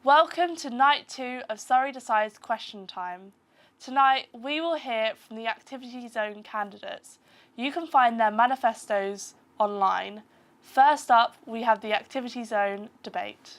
Welcome to night 2 of Surrey Decides question time. Tonight we will hear from the Activity Zone candidates. You can find their manifestos online. First up, we have the Activity Zone debate.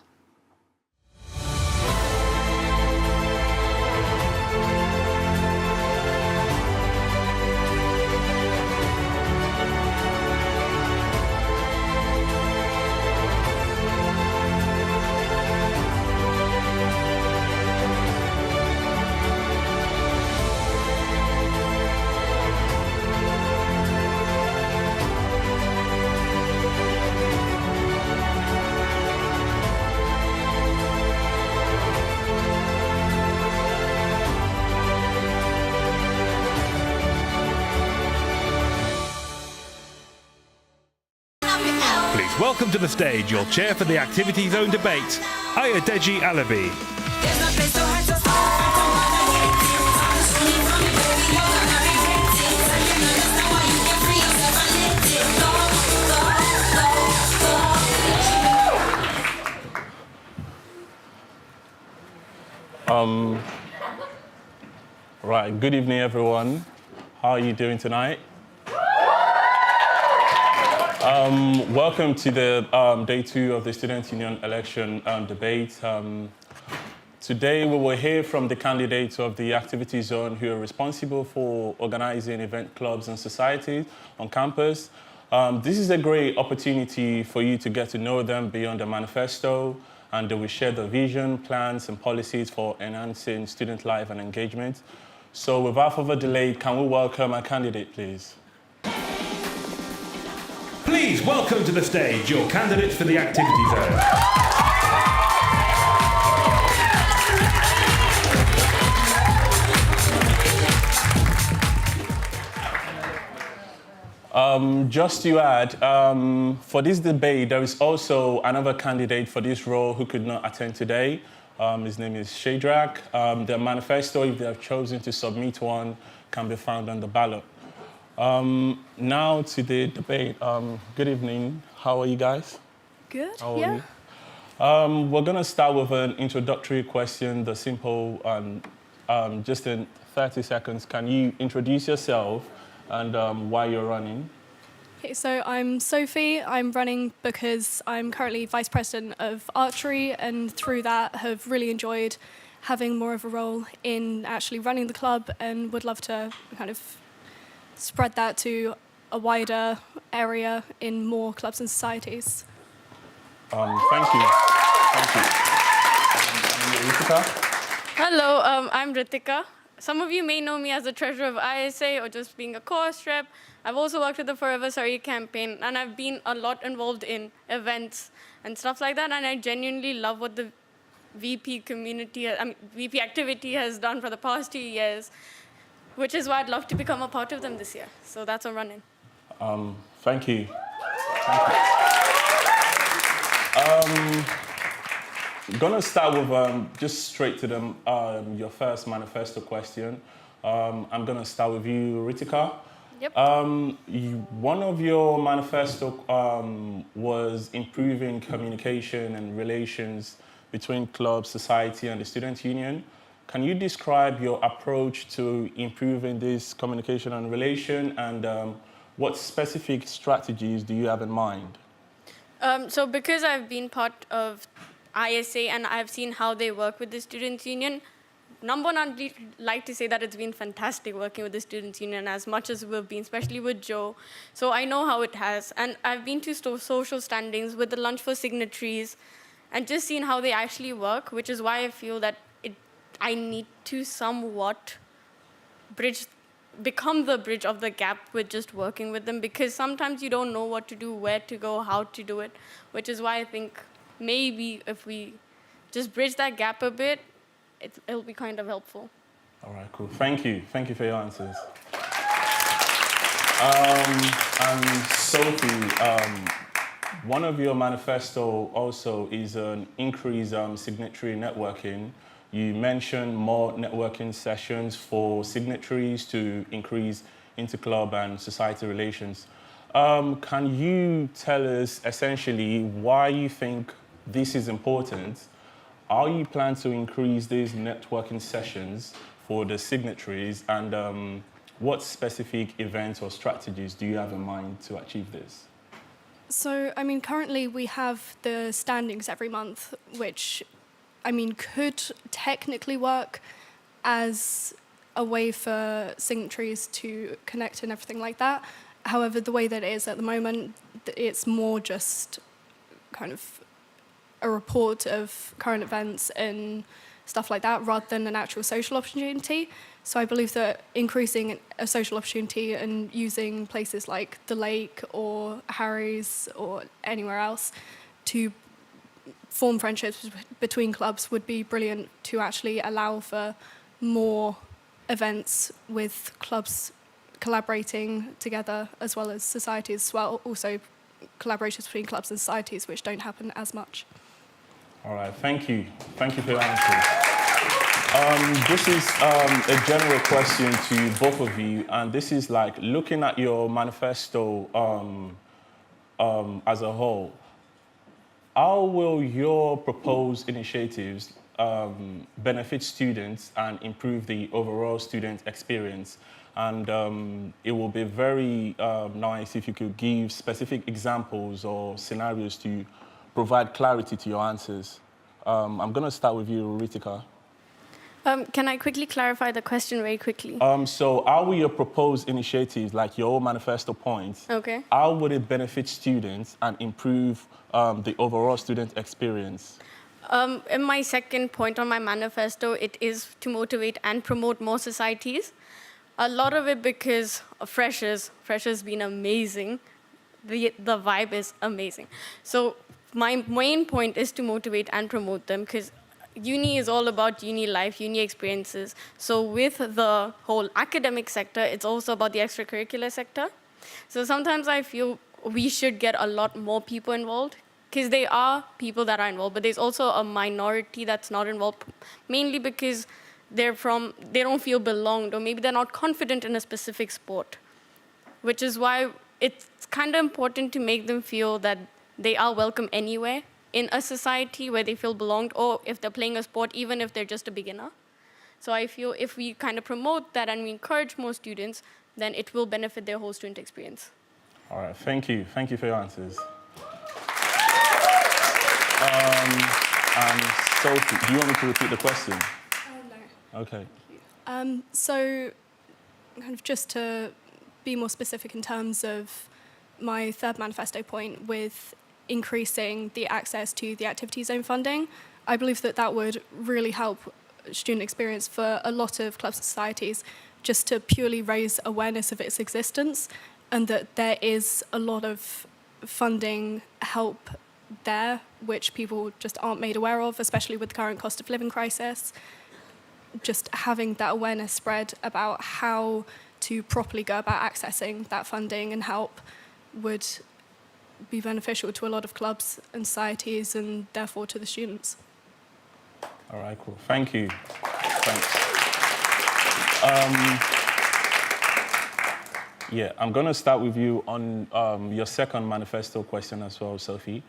Welcome to the stage, your chair for the Activity Zone debate, Ayadeji Alabi. Right, good evening, everyone. How are you doing tonight? Welcome to the day 2 of the Student Union election debate. Today, we will hear from the candidates of the activity zone who are responsible for organizing event clubs and societies on campus. This is a great opportunity for you to get to know them beyond the manifesto, and they will share their vision, plans, and policies for enhancing student life and engagement. So without further delay, can we welcome our candidate, please? Please welcome to the stage your candidates for the activity zone. Just to add, for this debate, there is also another candidate for this role who could not attend today. His name is Shadrach. Their manifesto, if they have chosen to submit one, can be found on the ballot. Now to the debate. Good evening. How are you guys? Good, How are yeah. you? We're going to start with an introductory question, the simple, just in 30 seconds. Can you introduce yourself and why you're running? Okay, so I'm Sophie. I'm running because I'm currently Vice President of Archery, and through that have really enjoyed having more of a role in actually running the club, and would love to kind of spread that to a wider area in more clubs and societies. Thank you. Thank you. Ritika? Hello, I'm Ritika. Some of you may know me as the treasurer of ISA or just being a course rep. I've also worked with the Forever Surrey campaign, and I've been a lot involved in events and stuff like that, and I genuinely love what the VP VP activity has done for the past 2 years, which is why I'd love to become a part of them this year. So that's a run-in. Thank you. Gonna start with just straight to your first manifesto question. I'm gonna start with you, Ritika. Yep. One of your manifesto was improving communication and relations between club, society, and the student union. Can you describe your approach to improving this communication and relation, and what specific strategies do you have in mind? So because I've been part of ISA and I've seen how they work with the Students' Union, number one, I'd like to say that it's been fantastic working with the Students' Union as much as we've been, especially with Joe. So I know how it has. And I've been to social standings with the Lunch for Signatories and just seen how they actually work, which is why I feel that I need to somewhat become the bridge of the gap with just working with them, because sometimes you don't know what to do, where to go, how to do it, which is why I think maybe if we just bridge that gap a bit, it'll be kind of helpful. All right, cool. Thank you. Thank you for your answers. And Sophie, one of your manifesto also is an increase signatory networking. You mentioned more networking sessions for signatories to increase inter-club and society relations. Can you tell us essentially why you think this is important? How you plan to increase these networking sessions for the signatories, and what specific events or strategies do you have in mind to achieve this? So, I mean, currently we have the standings every month, which, I mean, could technically work as a way for signatories to connect and everything like that. However, the way that it is at the moment, it's more just kind of a report of current events and stuff like that, rather than an actual social opportunity. So I believe that increasing a social opportunity and using places like the lake or Harry's or anywhere else to form friendships between clubs would be brilliant, to actually allow for more events with clubs collaborating together, as well as societies as well, also collaborations between clubs and societies, which don't happen as much. All right, thank you. Thank you for your answers. This is a general question to both of you, and this is like looking at your manifesto as a whole. How will your proposed initiatives benefit students and improve the overall student experience. And it will be very nice if you could give specific examples or scenarios to provide clarity to your answers. I'm going to start with you, Ritika. Can I quickly clarify the question very quickly? So how will your proposed initiatives, like your manifesto points, Okay. how would it benefit students and improve the overall student experience? In my second point on my manifesto, it is to motivate and promote more societies. A lot of it because of freshers. Freshers been amazing. The vibe is amazing. So my main point is to motivate and promote them because uni is all about uni life, uni experiences. So with the whole academic sector, it's also about the extracurricular sector. So sometimes I feel we should get a lot more people involved because there are people that are involved, but there's also a minority that's not involved, mainly because they don't feel belonged, or maybe they're not confident in a specific sport, which is why it's kind of important to make them feel that they are welcome anywhere in a society where they feel belonged, or if they're playing a sport, even if they're just a beginner. So I feel if we kind of promote that and we encourage more students, then it will benefit their whole student experience. All right, thank you. Thank you for your answers. And Sophie, do you want me to repeat the question? No. Okay. So, kind of just to be more specific in terms of my third manifesto point with increasing the access to the activity zone funding, I believe that that would really help student experience for a lot of clubs and societies, just to purely raise awareness of its existence and that there is a lot of funding help there which people just aren't made aware of, especially with the current cost of living crisis. Just having that awareness spread about how to properly go about accessing that funding and help would be beneficial to a lot of clubs and societies and therefore to the students. All right, cool. Thank you. Thanks. Yeah, I'm going to start with you on your second manifesto question as well, Sophie.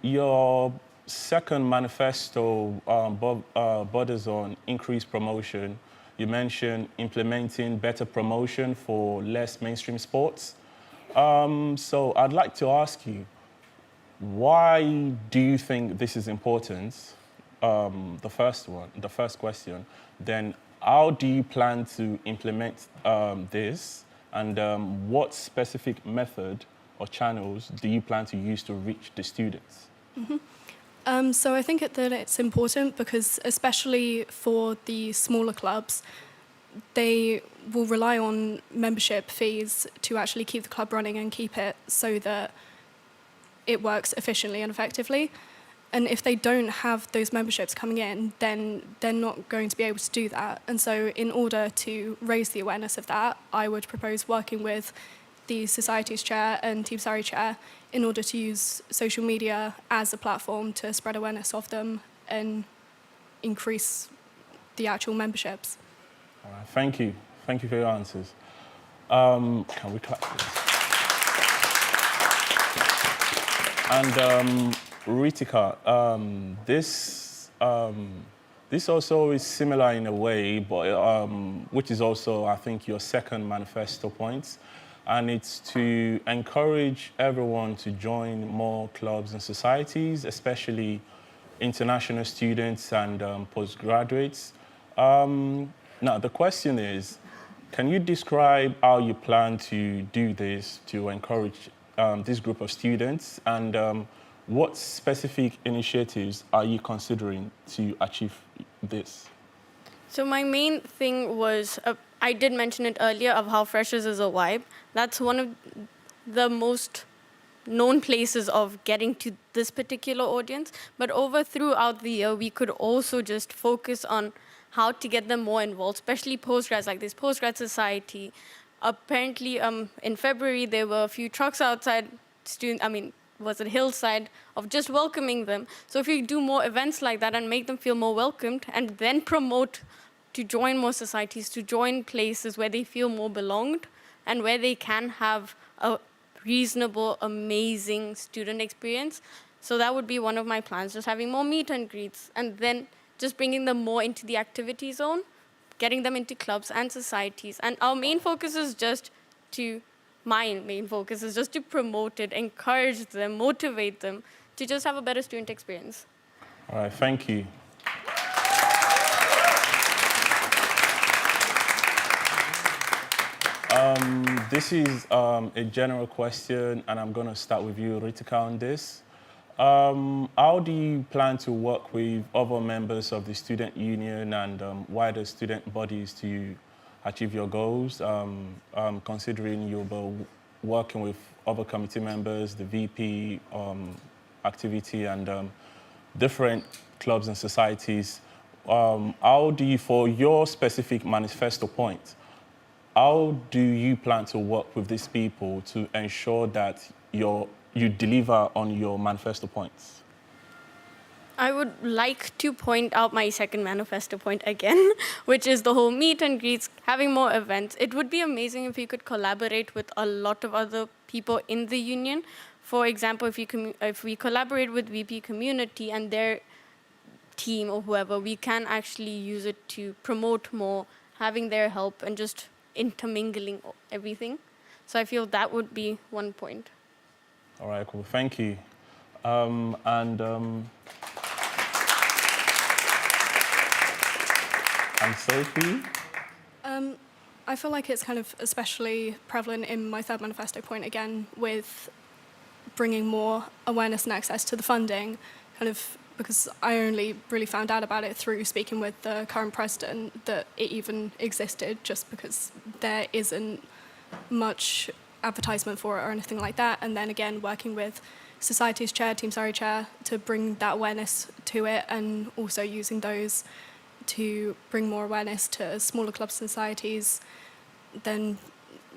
Your second manifesto borders on increased promotion. You mentioned implementing better promotion for less mainstream sports. So I'd like to ask you, why do you think this is important? The first question. Then how do you plan to implement this? And what specific method or channels do you plan to use to reach the students? Mm-hmm. So I think that it's important because especially for the smaller clubs, they will rely on membership fees to actually keep the club running and keep it so that it works efficiently and effectively. And if they don't have those memberships coming in, then they're not going to be able to do that. And so in order to raise the awareness of that, I would propose working with the Societies Chair and Team Surrey Chair in order to use social media as a platform to spread awareness of them and increase the actual memberships. All right, thank you. Thank you for your answers. Can we clap, please? And Ritika, this also is similar in a way, but which is also, I think, your second manifesto point, and it's to encourage everyone to join more clubs and societies, especially international students and postgraduates. Now, the question is, can you describe how you plan to do this to encourage this group of students, and what specific initiatives are you considering to achieve this? So my main thing was, I did mention it earlier, of how Freshers is a vibe. That's one of the most known places of getting to this particular audience. But throughout the year, we could also just focus on how to get them more involved, especially postgrads like this postgrad society. Apparently, in February, there were a few trucks outside was it Hillside, of just welcoming them. So if we do more events like that and make them feel more welcomed and then promote to join more societies, to join places where they feel more belonged and where they can have a reasonable, amazing student experience, So that would be one of my plans, just having more meet and greets, and then just bringing them more into the activity zone, getting them into clubs and societies. And our main focus is just to, my main focus is just to promote it, encourage them, motivate them to just have a better student experience. All right, thank you. This is a general question, and I'm going to start with you, Ritika, on this. How do you plan to work with other members of the student union and wider student bodies to achieve your goals, considering you'll be working with other committee members, the VP activity, and different clubs and societies? How do you, for your specific manifesto point, how do you plan to work with these people to ensure that you deliver on your manifesto points? I would like to point out my second manifesto point again, which is the whole meet and greets, having more events. It would be amazing if we could collaborate with a lot of other people in the union. For example, if we collaborate with VP Community and their team or whoever, we can actually use it to promote more, having their help and just intermingling everything. So I feel that would be one point. All right, cool. Thank you. And Sophie? I feel like it's kind of especially prevalent in my third manifesto point again with bringing more awareness and access to the funding, kind of because I only really found out about it through speaking with the current president that it even existed, just because there isn't much advertisement for it or anything like that. And then again, working with Society's chair, Team Surrey chair, to bring that awareness to it, and also using those to bring more awareness to smaller clubs and societies. Then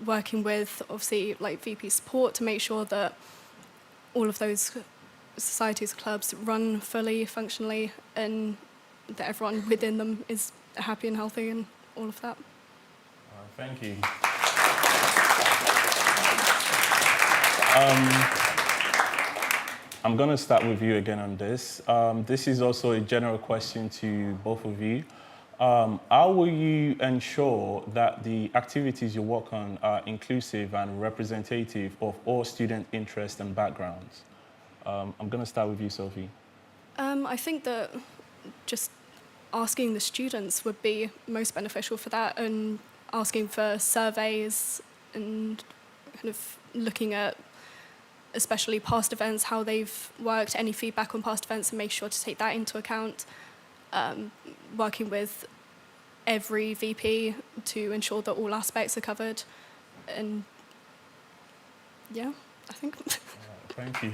working with, obviously, like VP support to make sure that all of those societies, clubs run fully, functionally, and that everyone within them is happy and healthy and all of that. Thank you. I'm going to start with you again on this. This is also a general question to both of you. How will you ensure that the activities you work on are inclusive and representative of all student interests and backgrounds? I'm going to start with you, Sophie. I think that just asking the students would be most beneficial for that, and asking for surveys and kind of looking at especially past events, how they've worked, any feedback on past events, and make sure to take that into account. Working with every VP to ensure that all aspects are covered. And yeah, I think. Thank you.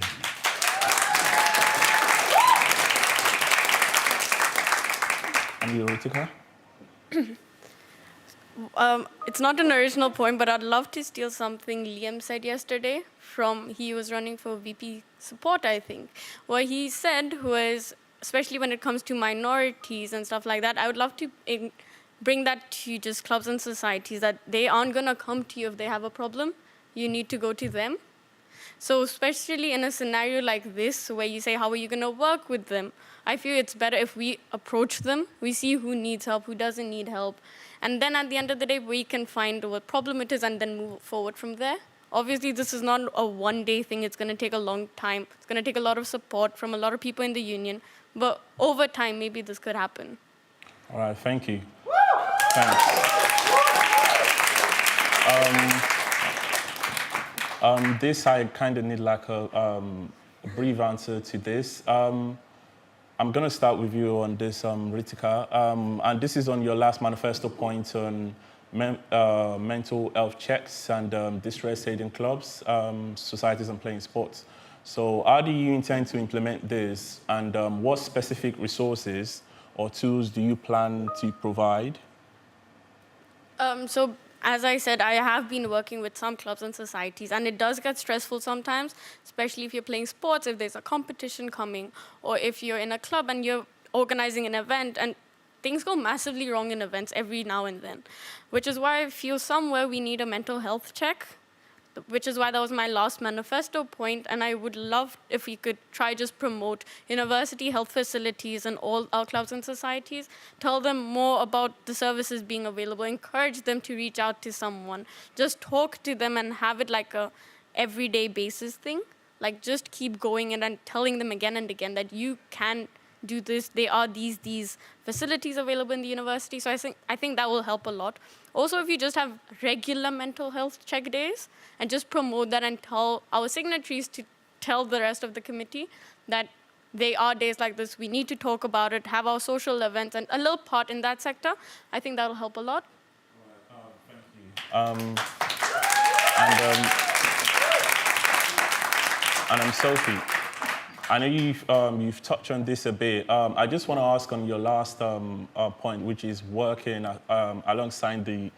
And you, Ritika? It's not an original point, but I'd love to steal something Liam said yesterday he was running for VP support, I think. What he said was, especially when it comes to minorities and stuff like that, I would love to bring that to just clubs and societies, that they aren't going to come to you if they have a problem. You need to go to them. So especially in a scenario like this, where you say, how are you going to work with them? I feel it's better if we approach them, we see who needs help, who doesn't need help, and then at the end of the day, we can find what problem it is and then move forward from there. Obviously, this is not a one-day thing. It's going to take a long time. It's going to take a lot of support from a lot of people in the union. But over time, maybe this could happen. All right, thank you. Thanks. This, I kind of need like a brief answer to this. I'm going to start with you on this, Ritika. And this is on your last manifesto point on mental health checks and distress aid in clubs, societies, and playing sports. So how do you intend to implement this, and what specific resources or tools do you plan to provide? So as I said, I have been working with some clubs and societies, and it does get stressful sometimes, especially if you're playing sports, if there's a competition coming, or if you're in a club and you're organizing an event, and things go massively wrong in events every now and then, which is why I feel somewhere we need a mental health check which is why that was my last manifesto point. And I would love if we could try just promote university health facilities and all our clubs and societies, tell them more about the services being available, encourage them to reach out to someone, just talk to them and have it like a everyday basis thing. Like just keep going and telling them again and again that you can do this. There are these facilities available in the university. So I think that will help a lot. Also, if you just have regular mental health check days and just promote that and tell our signatories to tell the rest of the committee that there are days like this, we need to talk about it, have our social events and a little part in that sector, I think that'll help a lot. Thank you. And Sophie, I know you've touched on this a bit. I just want to ask on your last point, which is working alongside the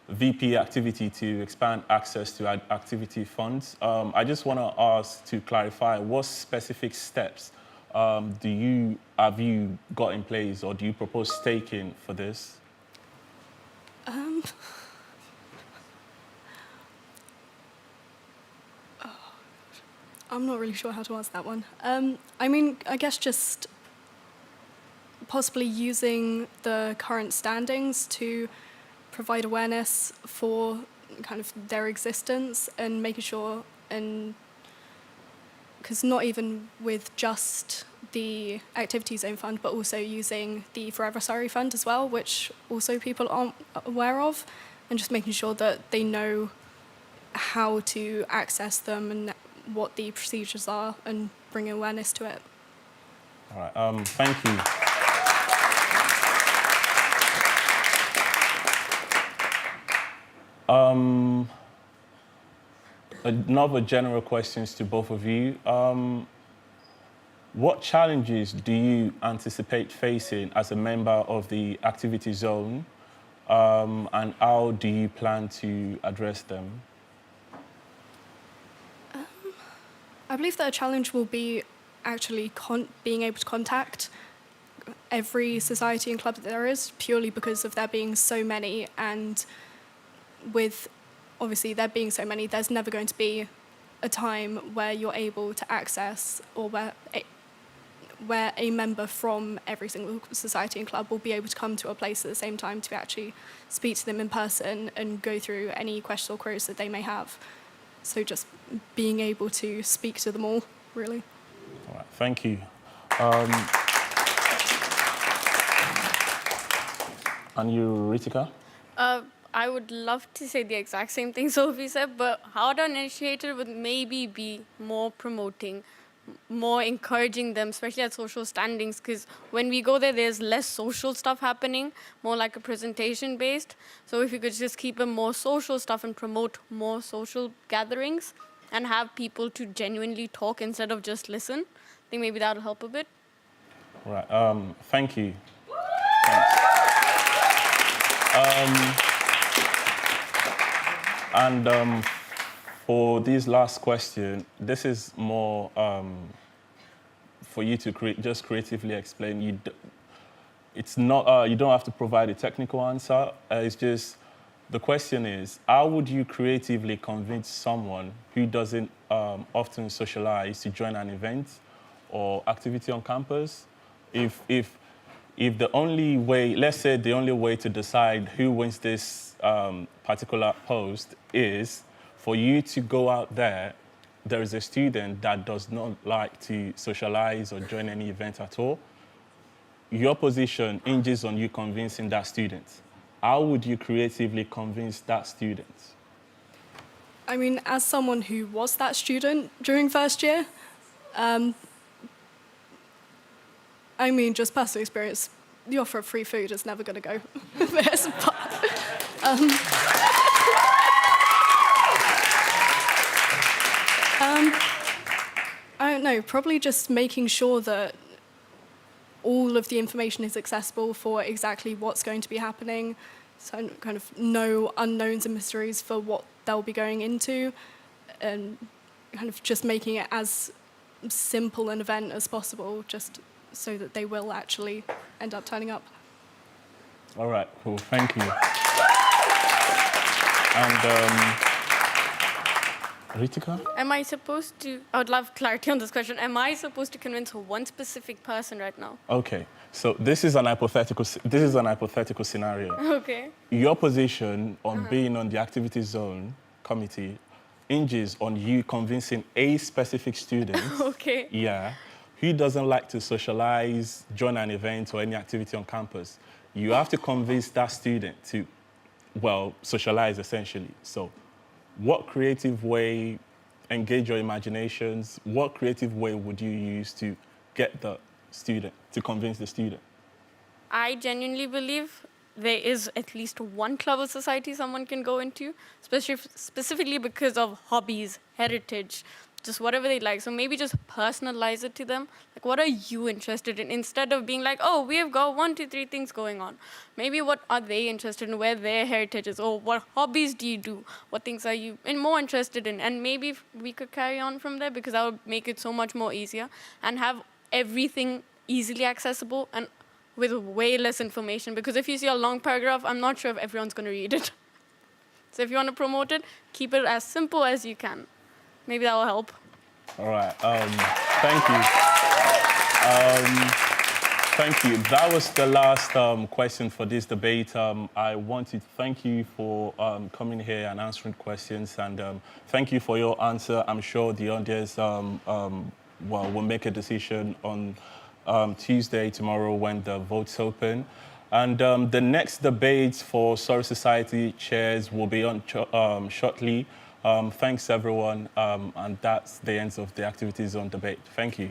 VP activity to expand access to activity funds. I just want to ask to clarify, what specific steps have you got in place, or do you propose taking for this? I'm not really sure how to answer that one. I mean, I guess just possibly using the current standings to provide awareness for kind of their existence and making sure, and because not even with just the Activity Zone Fund, but also using the Forever Surrey Fund as well, which also people aren't aware of, and just making sure that they know how to access them and what the procedures are and bring awareness to it. All right, thank you. Another general questions to both of you. What challenges do you anticipate facing as a member of the activity zone, and how do you plan to address them? I believe that a challenge will be actually being able to contact every society and club that there is, purely because of there being so many, and with obviously there being so many, there's never going to be a time where you're able to access, or where a member from every single society and club will be able to come to a place at the same time to actually speak to them in person and go through any questions or queries that they may have. So just being able to speak to them all, really. All right, thank you. And you, Ritika? I would love to say the exact same thing Sophie said, but how the initiative would maybe be more promoting, more encouraging them, especially at social standings, because when we go there, there's less social stuff happening, more like a presentation based. So if you could just keep a more social stuff and promote more social gatherings and have people to genuinely talk instead of just listen, I think maybe that'll help a bit. All right, thank you. Thanks. For this last question, this is more for you to just creatively explain. It's not, you don't have to provide a technical answer. It's just, the question is, how would you creatively convince someone who doesn't often socialize to join an event or activity on campus? If the only way, let's say the only way to decide who wins this particular post is for you to go out there, there is a student that does not like to socialize or join any event at all. Your position hinges on you convincing that student. How would you creatively convince that student? I mean, as someone who was that student during first year, I mean, just personal experience, the offer of free food is never going to go this. I don't know, probably just making sure that all of the information is accessible for exactly what's going to be happening, so kind of no unknowns and mysteries for what they'll be going into, and kind of just making it as simple an event as possible, just so that they will actually end up turning up. All right, cool, thank you. And, Sophie, do you have any final comments? I would love to say the exact same thing Sophie said, but how the initiative would maybe be more promoting, more encouraging them, especially at social standings, because when we go there, there's less social stuff happening, more like a presentation based. So if you could just keep a more social stuff and promote more social gatherings and have people to genuinely talk instead of just listen, I think maybe that'll help a bit. All right, thank you. Ritika? Am I supposed to, I would love clarity on this question. Am I supposed to convince one specific person right now? Okay, so this is an hypothetical scenario. Okay. Your position on being on the activity zone committee hinges on you convincing a specific student, Okay. yeah, who doesn't like to socialize, join an event or any activity on campus. You have to convince that student to, well, socialize essentially. So what creative way, engage your imaginations, what creative way would you use to get the student, to convince the student? I genuinely believe there is at least one club or society someone can go into, specifically because of hobbies, heritage, just whatever they like. So maybe just personalize it to them. Like, what are you interested in? Instead of being like, oh, we have got 1, 2, 3 things going on. Maybe what are they interested in, where their heritage is, or what hobbies do you do? What things are you more interested in? And maybe we could carry on from there, because that would make it so much more easier and have everything easily accessible and with way less information. Because if you see a long paragraph, I'm not sure if everyone's going to read it. So if you want to promote it, keep it as simple as you can. Maybe that will help. All right, thank you. Thank you. That was the last question for this debate. I want to thank you for coming here and answering questions, and thank you for your answer. I'm sure the audience will make a decision on Tuesday, tomorrow, when the votes open. And the next debates for Surrey Society chairs will be on shortly. Thanks, everyone. And that's the end of the Activity Zone debate. Thank you.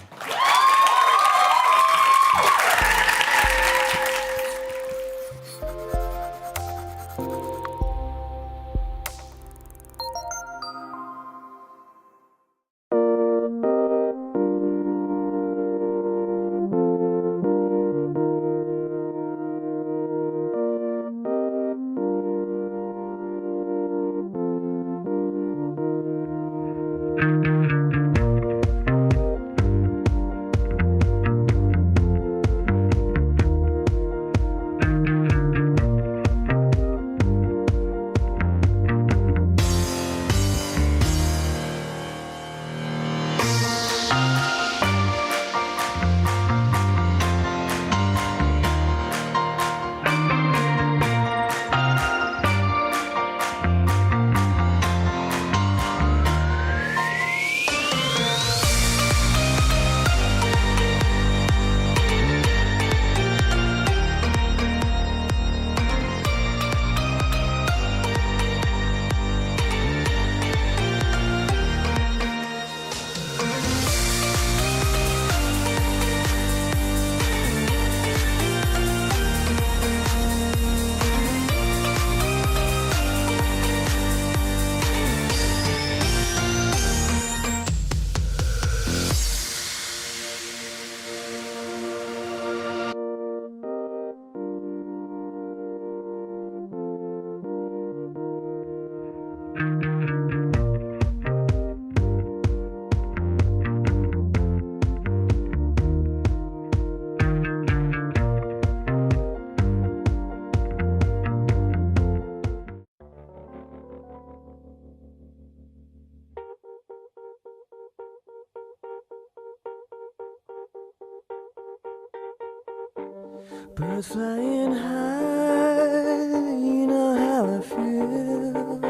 Birds flying high, you know how I feel.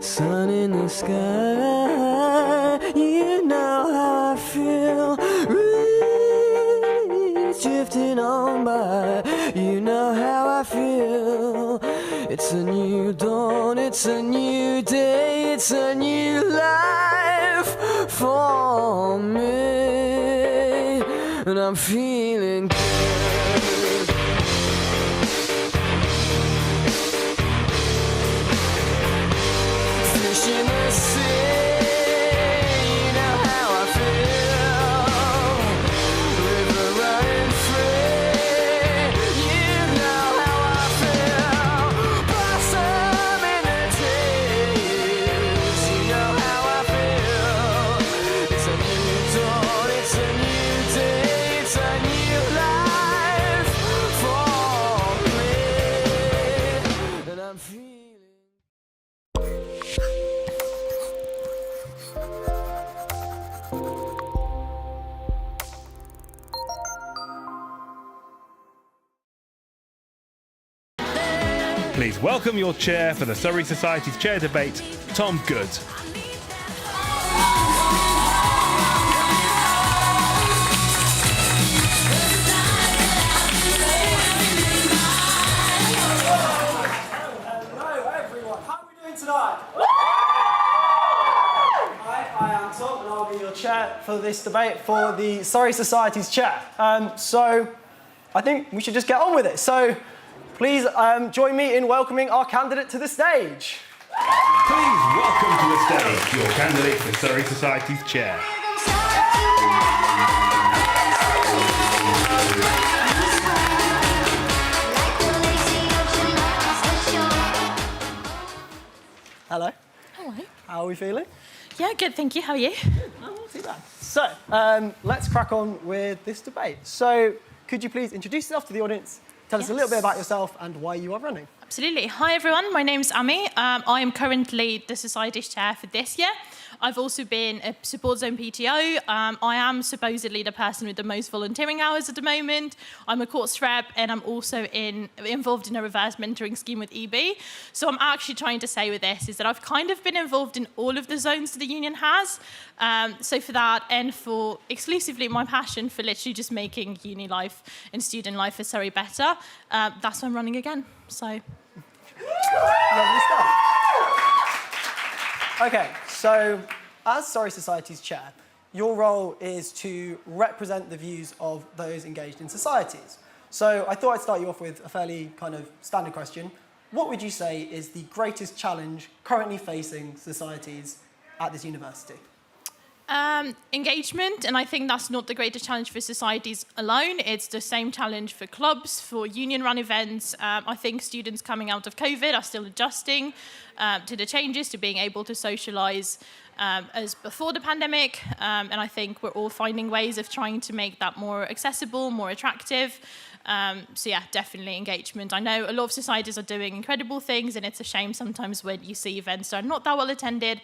Sun in the sky, you know how I feel. Breeze drifting on by, you know how I feel. It's a new dawn, it's a new day, it's a new life for me, and I'm feeling good. Fish in the sea, you know how I feel. River running free, you know how I feel. Blossom in the trees, you know how I feel. It's a new dawn, it's a new day, it's a new Please welcome your chair for the Surrey Society's chair debate, Tom Good. Hello everyone, how are we doing tonight? Hi, I am Tom and I'll be your chair for this debate for the Surrey Society's chair. So I think we should just get on with it. So please join me in welcoming our candidate to the stage. Please welcome to the stage your candidate for Surrey Society's chair. Hello. Hello. How are we feeling? Yeah, good, thank you. How are you? Not too bad. So let's crack on with this debate. So could you please introduce yourself to the audience, tell us a little bit about yourself and why you are running? Absolutely. Hi, everyone. My name's Ami. I am currently the Society's chair for this year. I've also been a support zone PTO. I am supposedly the person with the most volunteering hours at the moment. I'm a course rep and I'm also involved in a reverse mentoring scheme with EB. So I'm actually trying to say with this is that I've kind of been involved in all of the zones that the union has. So for that and for exclusively my passion for literally just making uni life and student life for Surrey better, that's why I'm running again. So. Lovely stuff. Okay, so as Surrey Society's chair, your role is to represent the views of those engaged in societies. So I thought I'd start you off with a fairly kind of standard question. What would you say is the greatest challenge currently facing societies at this university? Engagement, and I think that's not the greatest challenge for societies alone. It's the same challenge for clubs, for union-run events. I think students coming out of COVID are still adjusting to the changes, to being able to socialise as before the pandemic. And I think we're all finding ways of trying to make that more accessible, more attractive. So yeah, definitely engagement. I know a lot of societies are doing incredible things, and it's a shame sometimes when you see events that are not that well attended.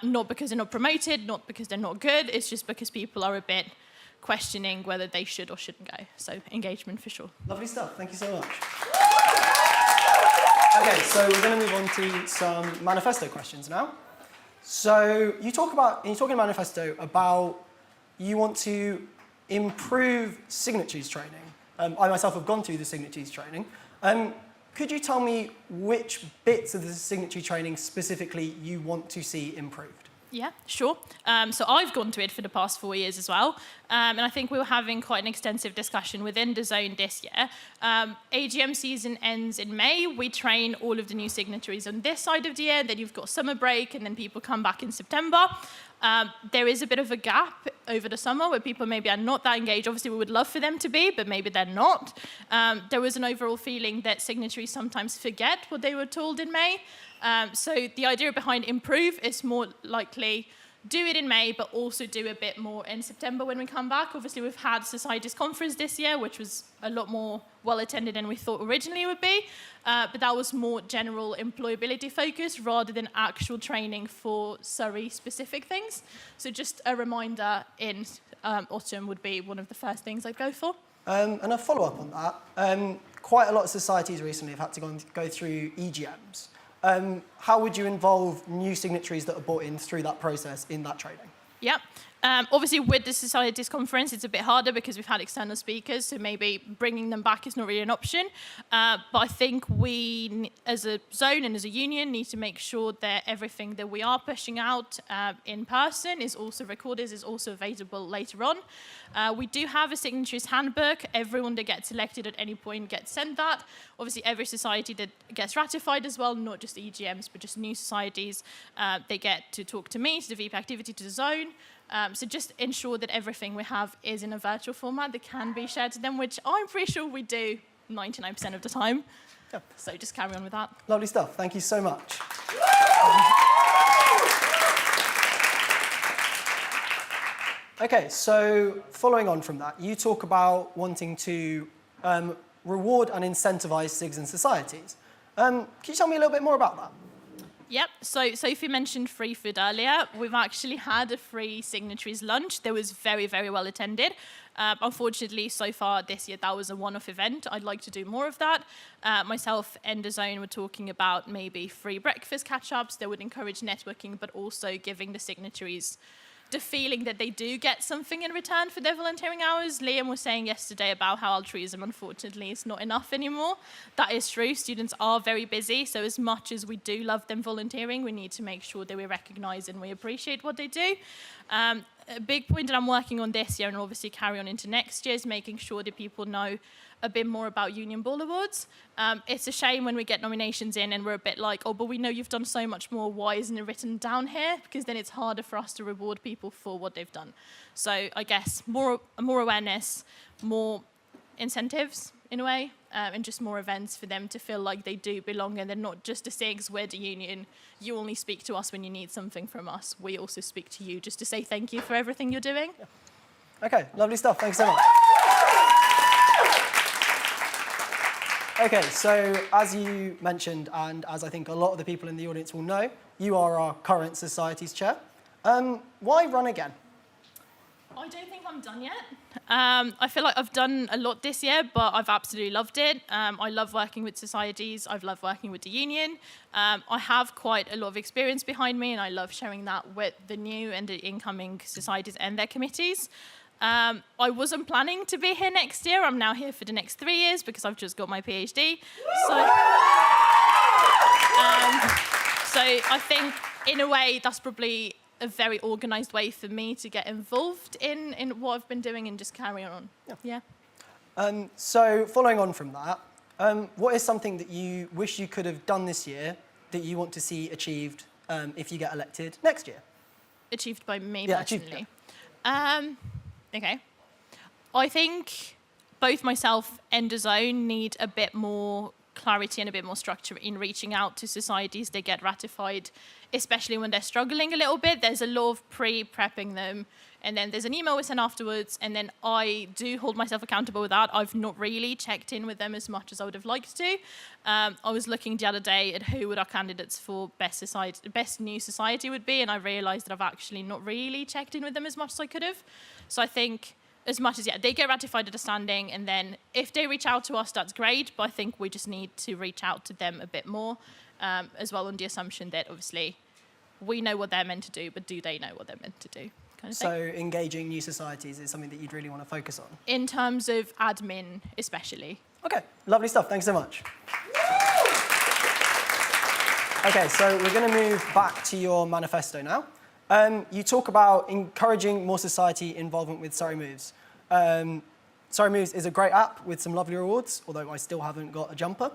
Not because they're not promoted, not because they're not good, it's just because people are a bit questioning whether they should or shouldn't go. So engagement for sure. Lovely stuff, thank you so much. Okay, so we're going to move on to some manifesto questions now. So you talk in manifesto about you want to improve signatories training. I myself have gone through the signatories training. Could you tell me which bits of the signatory training specifically you want to see improved? Yeah, sure. So I've gone to it for the past 4 years as well. And I think we were having quite an extensive discussion within the zone this year. AGM season ends in May. We train all of the new signatories on this side of the year. Then you've got summer break, and then people come back in September. There is a bit of a gap over the summer where people maybe are not that engaged. Obviously, we would love for them to be, but maybe they're not. There was an overall feeling that signatories sometimes forget what they were told in May. So the idea behind improve is more likely do it in May, but also do a bit more in September when we come back. Obviously, we've had Societies Conference this year, which was a lot more well-attended than we thought originally it would be. But that was more general employability focus rather than actual training for Surrey-specific things. So just a reminder in autumn would be one of the first things I'd go for. And a follow-up on that, quite a lot of societies recently have had to go through EGMs. How would you involve new signatories that are brought in through that process in that training? Yeah. Obviously, with the Societies Conference, it's a bit harder because we've had external speakers, so maybe bringing them back is not really an option. But I think we, as a zone and as a union, need to make sure that everything that we are pushing out in person is also recorded, is also available later on. We do have a signatories handbook. Everyone that gets elected at any point gets sent that. Obviously, every society that gets ratified as well, not just EGMs, but just new societies, they get to talk to me, to the VP activity, to the zone. So just ensure that everything we have is in a virtual format that can be shared to them, which I'm pretty sure we do 99% of the time. Yeah. So just carry on with that. Lovely stuff. Thank you so much. Okay, so following on from that, you talk about wanting to reward and incentivize SIGs and societies. Can you tell me a little bit more about that? Yep, so Sophie mentioned free food earlier. We've actually had a free signatories lunch that was very, very well attended. Unfortunately, so far this year, that was a one-off event. I'd like to do more of that. Myself and DAZN were talking about maybe free breakfast catch-ups that would encourage networking, but also giving the signatories the feeling that they do get something in return for their volunteering hours. Liam was saying yesterday about how altruism, unfortunately, is not enough anymore. That is true. Students are very busy, so as much as we do love them volunteering, we need to make sure that we recognise and we appreciate what they do. A big point that I'm working on this year, and obviously carry on into next year, is making sure that people know a bit more about Union Ball Awards. It's a shame when we get nominations in and we're a bit like, oh, but we know you've done so much more, why isn't it written down here? Because then it's harder for us to reward people for what they've done. So I guess more awareness, more incentives in a way, and just more events for them to feel like they do belong, and they're not just a SIGs, we're the union, you only speak to us when you need something from us. We also speak to you just to say thank you for everything you're doing. Yeah. Okay, lovely stuff. Thanks so much. Okay, so as you mentioned, and as I think a lot of the people in the audience will know, you are our current Societies Chair. Why run again? I don't think I'm done yet. I feel like I've done a lot this year, but I've absolutely loved it. I love working with societies. I've loved working with the union. I have quite a lot of experience behind me, and I love sharing that with the new and the incoming societies and their committees. I wasn't planning to be here next year. I'm now here for the next 3 years because I've just got my PhD. So I think, in a way, that's probably a very organised way for me to get involved in what I've been doing and just carry on. Yeah. So following on from that, what is something that you wish you could have done this year that you want to see achieved if you get elected next year? Achieved by me Yeah, personally. Okay. I think both myself and DAZN need a bit more clarity and a bit more structure in reaching out to societies that get ratified, especially when they're struggling a little bit. There's a lot of pre-prepping them, and then there's an email we send afterwards, and then I do hold myself accountable with that. I've not really checked in with them as much as I would have liked to. I was looking the other day at who would our candidates for best new society would be, and I realised that I've actually not really checked in with them as much as I could have. So I think, as much as, they get ratified at a standing, and then if they reach out to us, that's great, but I think we just need to reach out to them a bit more, as well, on the assumption that, obviously, we know what they're meant to do, but do they know what they're meant to do? Kind of So thing. engaging new societies is something that you'd really want to focus on? In terms of admin, especially. Okay, lovely stuff. Thanks so much. Okay, so we're going to move back to your manifesto now. You talk about encouraging more society involvement with Surrey Moves. Surrey Moves is a great app with some lovely rewards, although I still haven't got a jumper.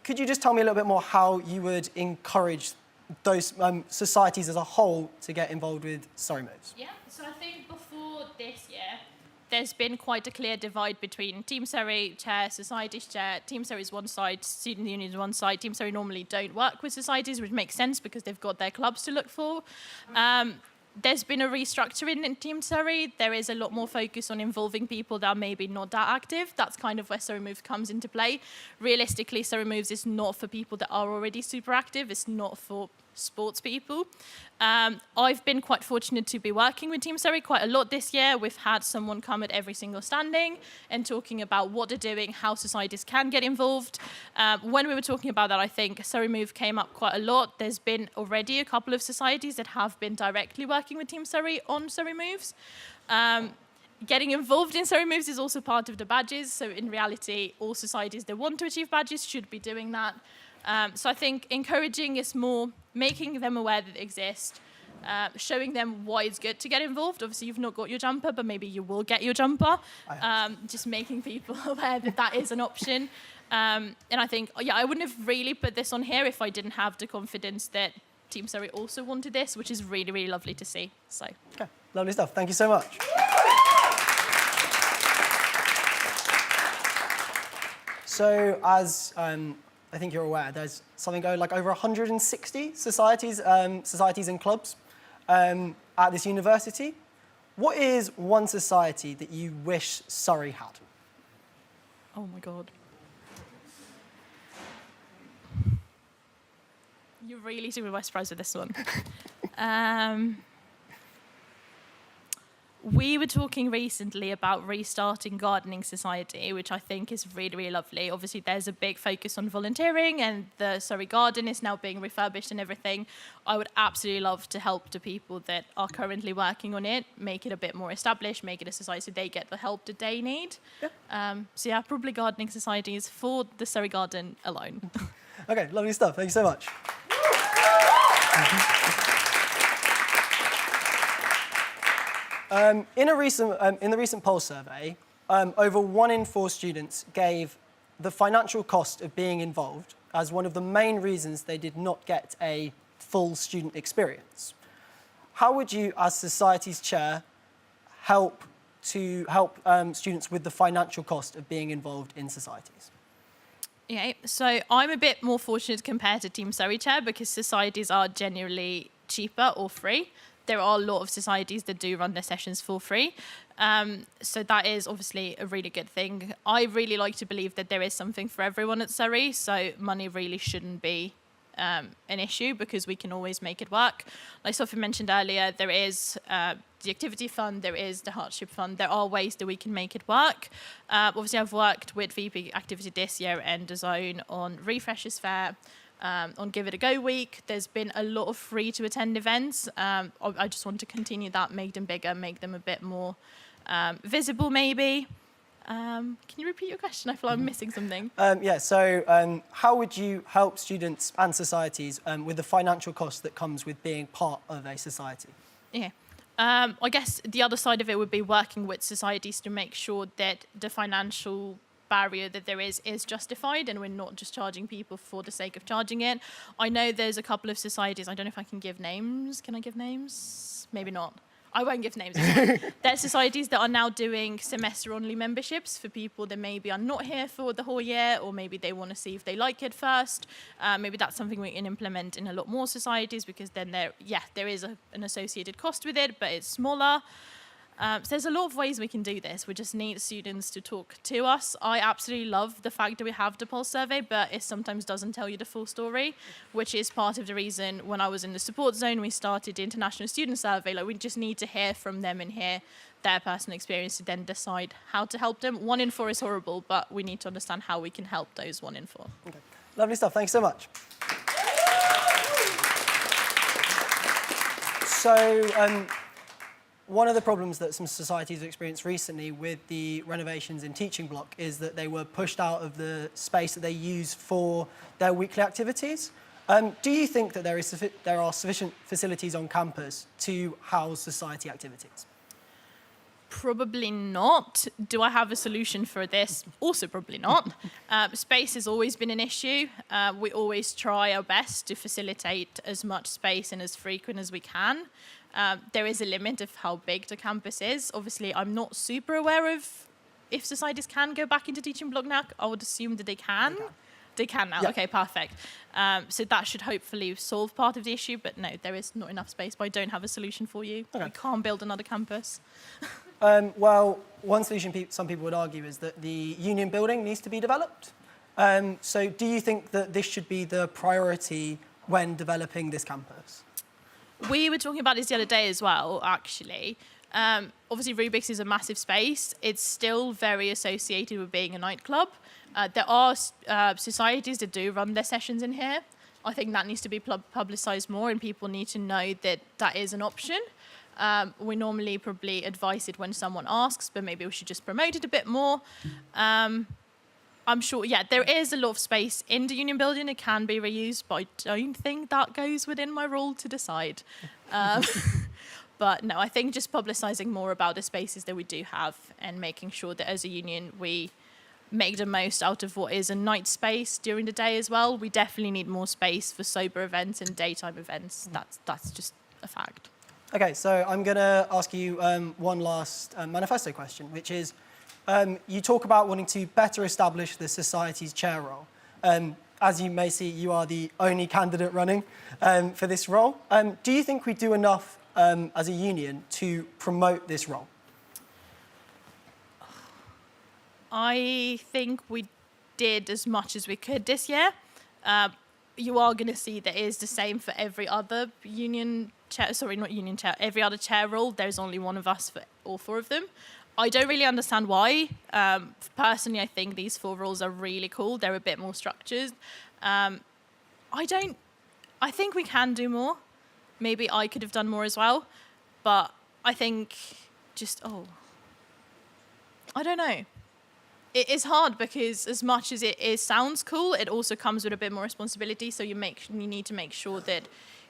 Could you just tell me a little bit more how you would encourage those societies as a whole to get involved with Surrey Moves? Yeah, so I think before this year, there's been quite a clear divide between Team Surrey chair, societies chair. Team Surrey is one side, student union is one side. Team Surrey normally don't work with societies, which makes sense because they've got their clubs to look for. There's been a restructuring in Team Surrey. There is a lot more focus on involving people that are maybe not that active. That's kind of where Surrey Moves comes into play. Realistically, Surrey Moves is not for people that are already super active. It's not for sports people. I've been quite fortunate to be working with Team Surrey quite a lot this year. We've had someone come at every single standing and talking about what they're doing, how societies can get involved. When we were talking about that, I think Surrey Move came up quite a lot. There's been already a couple of societies that have been directly working with Team Surrey on Surrey Moves. Getting involved in Surrey Moves is also part of the badges. So in reality, all societies that want to achieve badges should be doing that. So I think encouraging is more making them aware that they exist, showing them why it's good to get involved. Obviously, you've not got your jumper, but maybe you will get your jumper. Just making people aware that that is an option. And I think, I wouldn't have really put this on here if I didn't have the confidence that Team Surrey also wanted this, which is really, really lovely to see. So. Okay, lovely stuff. Thank you so much. So as I think you're aware, there's something going like over 160 societies and clubs at this university. What is one society that you wish Surrey had? Oh my God. You really took me by surprise with this one. We were talking recently about restarting Gardening Society, which I think is really, really lovely. Obviously, there's a big focus on volunteering, and the Surrey Garden is now being refurbished and everything. I would absolutely love to help the people that are currently working on it, make it a bit more established, make it a society so they get the help that they need. Yeah. So yeah, probably Gardening Societies for the Surrey Garden alone. Okay, lovely stuff. Thank you so much. In the recent poll survey, over 1 in 4 students gave the financial cost of being involved as one of the main reasons they did not get a full student experience. How would you, as Society's chair, help students with the financial cost of being involved in societies? Yeah, so I'm a bit more fortunate compared to Team Surrey Chair because societies are generally cheaper or free. There are a lot of societies that do run their sessions for free. So that is obviously a really good thing. I really like to believe that there is something for everyone at Surrey, so money really shouldn't be an issue because we can always make it work. Like Sophie mentioned earlier, there is the activity fund, there is the hardship fund. There are ways that we can make it work. Obviously, I've worked with VP Activity this year and DAZN on Refreshers Fair, on Give It a Go week. There's been a lot of free to attend events. I just want to continue that, make them bigger, make them a bit more visible maybe. Can you repeat your question? I feel like I'm missing something. So how would you help students and societies with the financial cost that comes with being part of a society? Yeah. I guess the other side of it would be working with societies to make sure that the financial barrier that there is justified and we're not just charging people for the sake of charging it. I know there's a couple of societies, I don't know if I can give names. Can I give names? Maybe not. I won't give names. There's societies that are now doing semester-only memberships for people that maybe are not here for the whole year, or maybe they want to see if they like it first. Maybe that's something we can implement in a lot more societies because then there is an associated cost with it, but it's smaller. So there's a lot of ways we can do this. We just need students to talk to us. I absolutely love the fact that we have the pulse survey, but it sometimes doesn't tell you the full story, which is part of the reason when I was in the support zone, we started the International Student Survey. Like, we just need to hear from them and hear their personal experience to then decide how to help them. 1 in 4 is horrible, but we need to understand how we can help those 1 in 4. Okay. Lovely stuff. Thanks so much. So, one of the problems that some societies have experienced recently with the renovations in Teaching Block is that they were pushed out of the space that they use for their weekly activities. Do you think that there are sufficient facilities on campus to house society activities? Probably not. Do I have a solution for this? Also probably not. Space has always been an issue. We always try our best to facilitate as much space and as frequent as we can. There is a limit of how big the campus is. Obviously, I'm not super aware of if societies can go back into Teaching Block now. I would assume that they can. They can now. Yeah. Okay, perfect. So that should hopefully solve part of the issue. But no, there is not enough space. But I don't have a solution for you. Okay. We can't build another campus. Well, one solution some people would argue is that the union building needs to be developed. So do you think that this should be the priority when developing this campus? We were talking about this the other day as well, actually. Obviously, Rubik's is a massive space. It's still very associated with being a nightclub. There are societies that do run their sessions in here. I think that needs to be publicised more and people need to know that that is an option. We normally probably advise it when someone asks, but maybe we should just promote it a bit more. I'm sure, there is a lot of space in the union building. It can be reused, but I don't think that goes within my role to decide. But no, I think just publicising more about the spaces that we do have and making sure that as a union we make the most out of what is a night space during the day as well. We definitely need more space for sober events and daytime events. That's just a fact. Okay, so I'm going to ask you one last manifesto question, which is, you talk about wanting to better establish the society's chair role. As you may see, you are the only candidate running for this role. Do you think we do enough as a union to promote this role? I think we did as much as we could this year. you are going to see that it is the same for every other union chair, sorry, not union chair, every other chair role. There's only one of us for all 4 of them. I don't really understand why. Personally, I think these 4 roles are really cool. They're a bit more structured. I think we can do more. Maybe I could have done more as well. But I think I don't know. It is hard because as much as it sounds cool, it also comes with a bit more responsibility. So you need to make sure that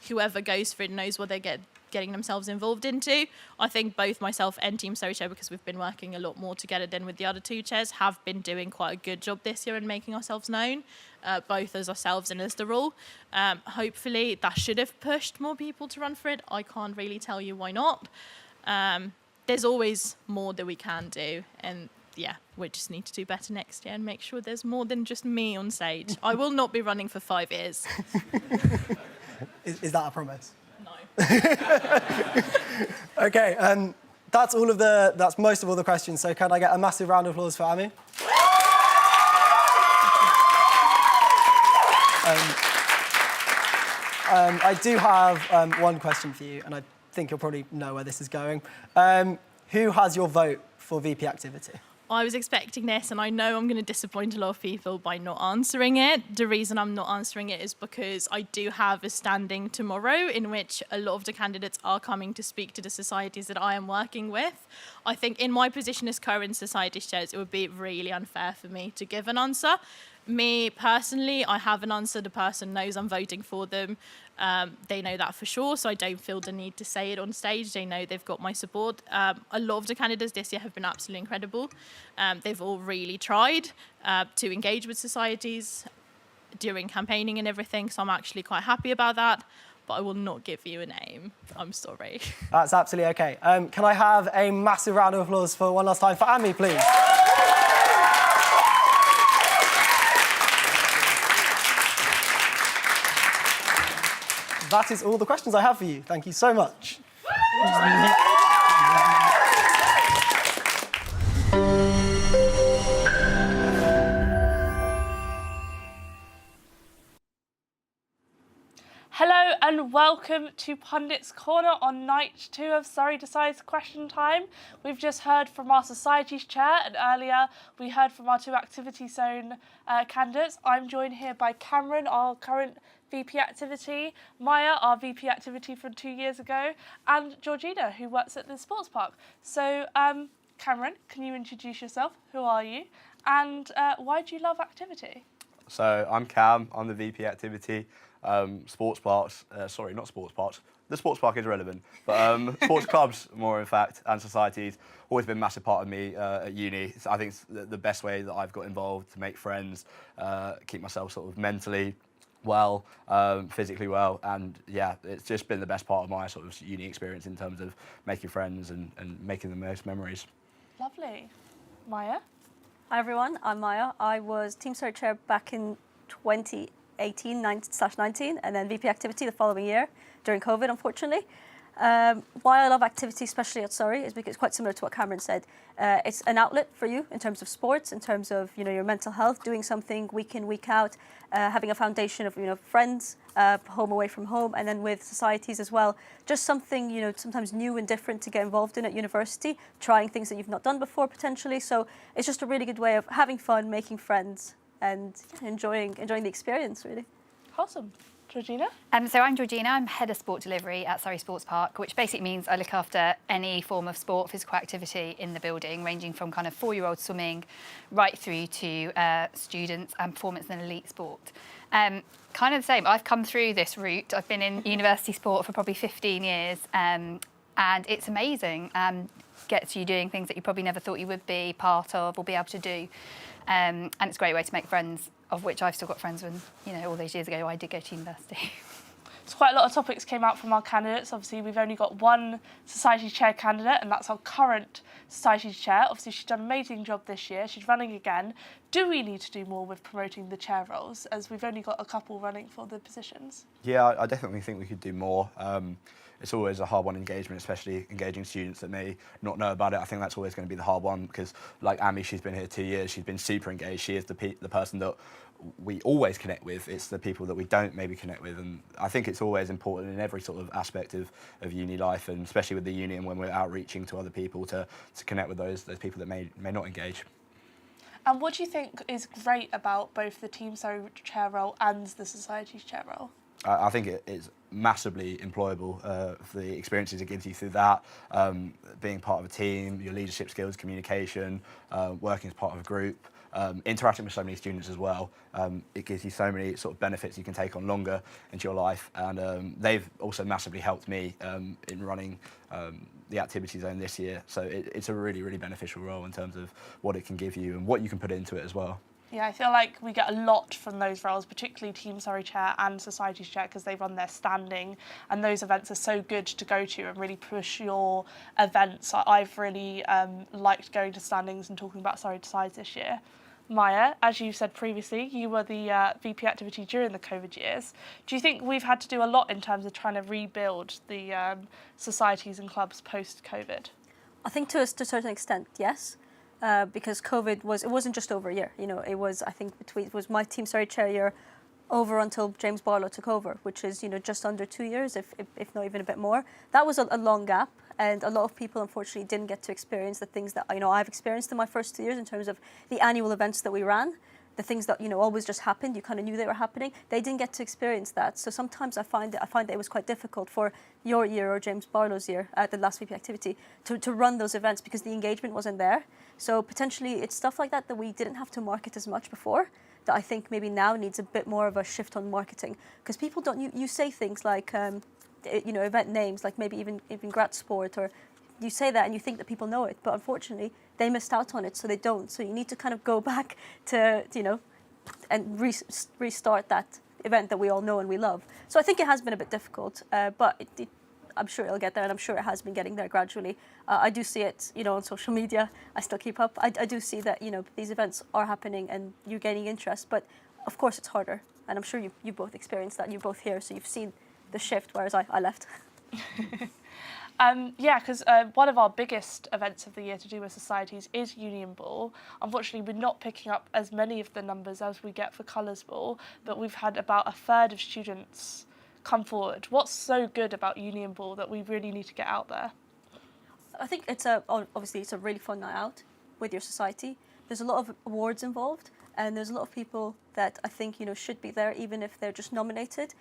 whoever goes for it knows what they're getting themselves involved into. I think both myself and Team Surrey Chair, because we've been working a lot more together than with the other 2 chairs, have been doing quite a good job this year in making ourselves known, both as ourselves and as the role. Hopefully that should have pushed more people to run for it. I can't really tell you why not. There's always more that we can do, and yeah, we just need to do better next year and make sure there's more than just me on stage. I will not be running for 5 years. Is that a promise? No. Okay, that's most of all the questions. So can I get a massive round of applause for Amy? I do have one question for you, and I think you'll probably know where this is going. Who has your vote for VP activity? I was expecting this, and I know I'm going to disappoint a lot of people by not answering it. The reason I'm not answering it is because I do have a standing tomorrow in which a lot of the candidates are coming to speak to the societies that I am working with. I think in my position as current societies chairs, it would be really unfair for me to give an answer. Me personally, I have an answer. The person knows I'm voting for them. They know that for sure, so I don't feel the need to say it on stage. They know they've got my support. A lot of the candidates this year have been absolutely incredible. They've all really tried to engage with societies during campaigning and everything, so I'm actually quite happy about that, but I will not give you a name. I'm sorry. That's absolutely okay. Can I have a massive round of applause for one last time for Amy, please? That is all the questions I have for you. Thank you so much. Hello and welcome to Pundits Corner on night 2 of Surrey Decides question time. We've just heard from our Societies Chair, and earlier we heard from our 2 Activity Zone candidates. I'm joined here by Cameron, our current VP Activity, Maya, our VP Activity from 2 years ago, and Georgina, who works at the sports park. So, Cameron, can you introduce yourself? Who are you? And why do you love activity? So, I'm Cam, I'm the VP Activity. Sports parks, sorry, not sports parks. The sports park is relevant, but sports clubs, more in fact, and societies, always been a massive part of me at uni. So I think it's the best way that I've got involved to make friends, keep myself sort of mentally well, physically well, and yeah, it's just been the best part of my sort of uni experience in terms of making friends and making the most memories. Lovely. Maya? Hi everyone, I'm Maya. I was Team Surrey Chair back in 2018/19, and then VP Activity the following year during COVID, unfortunately. Why I love activity, especially at Surrey, is because it's quite similar to what Cameron said. It's an outlet for you in terms of sports, in terms of your mental health, doing something week in, week out, having a foundation of friends, home away from home, and then with societies as well. Just something sometimes new and different to get involved in at university, trying things that you've not done before potentially. So it's just a really good way of having fun, making friends, and enjoying the experience really. Awesome. Georgina? So I'm Georgina, I'm Head of Sport Delivery at Surrey Sports Park, which basically means I look after any form of sport, physical activity in the building, ranging from kind of 4-year-old swimming right through to students and performance and elite sport. Kind of the same, I've come through this route. I've been in university sport for probably 15 years and it's amazing. Gets you doing things that you probably never thought you would be part of or be able to do. And it's a great way to make friends, of which I've still got friends when, all those years ago I did go to university. So quite a lot of topics came out from our candidates. Obviously, we've only got one Societies Chair candidate, and that's our current Societies Chair. Obviously, she's done an amazing job this year. She's running again. do we need to do more with promoting the chair roles, as we've only got a couple running for the positions? Yeah, I definitely think we could do more. It's always a hard one engagement, especially engaging students that may not know about it. I think that's always going to be the hard one because, like Amy, she's been here 2 years. She's been super engaged. She is the person that we always connect with. It's the people that we don't maybe connect with. And I think it's always important in every sort of aspect of uni life, and especially with the uni and when we're outreaching to other people to connect with those people that may not engage. And what do you think is great about both the Team Surrey chair role and the Society's chair role? I think it is massively employable for the experiences it gives you through that, being part of a team, your leadership skills, communication, working as part of a group, interacting with so many students as well. It gives you so many sort of benefits you can take on longer into your life, and they've also massively helped me in running the activity zone this year. So it's a really, really beneficial role in terms of what it can give you and what you can put into it as well. Yeah, I feel like we get a lot from those roles, particularly Team Surrey chair and Society's chair, because they run their standing, and those events are so good to go to and really push your events. I've really liked going to standings and talking about Surrey Decides this year. Maya, as you said previously, you were the VP activity during the COVID years. Do you think we've had to do a lot in terms of trying to rebuild the societies and clubs post-COVID? I think to a certain extent, yes. Because COVID wasn't just over a year, it was, I think, it was my Team Surrey chair year over until James Barlow took over, which is, just under 2 years, if not even a bit more. That was a long gap, and a lot of people, unfortunately, didn't get to experience the things that, I've experienced in my first 2 years in terms of the annual events that we ran, the things that, always just happened, you kind of knew they were happening. They didn't get to experience that. So sometimes I find that it was quite difficult for your year or James Barlow's year at the last VP activity to run those events because the engagement wasn't there. So potentially it's stuff like that we didn't have to market as much before, that I think maybe now needs a bit more of a shift on marketing. Because people don't, you say things like, event names, like maybe even grad sport, or you say that and you think that people know it, but unfortunately they missed out on it, so they don't. So you need to kind of go back to, and restart that event that we all know and we love. So I think it has been a bit difficult, but I'm sure it'll get there, and I'm sure it has been getting there gradually. I do see it, on social media. I still keep up. I do see that, these events are happening and you're gaining interest, but of course it's harder. And I'm sure you both experienced that. You're both here, so you've seen the shift, whereas I left. Yeah, because one of our biggest events of the year to do with societies is Union Ball. Unfortunately, we're not picking up as many of the numbers as we get for Colours Ball, but we've had about a third of students come forward. What's so good about Union Ball that we really need to get out there? I think obviously it's a really fun night out with your society. There's a lot of awards involved, and there's a lot of people that I think should be there, even if they're just nominated.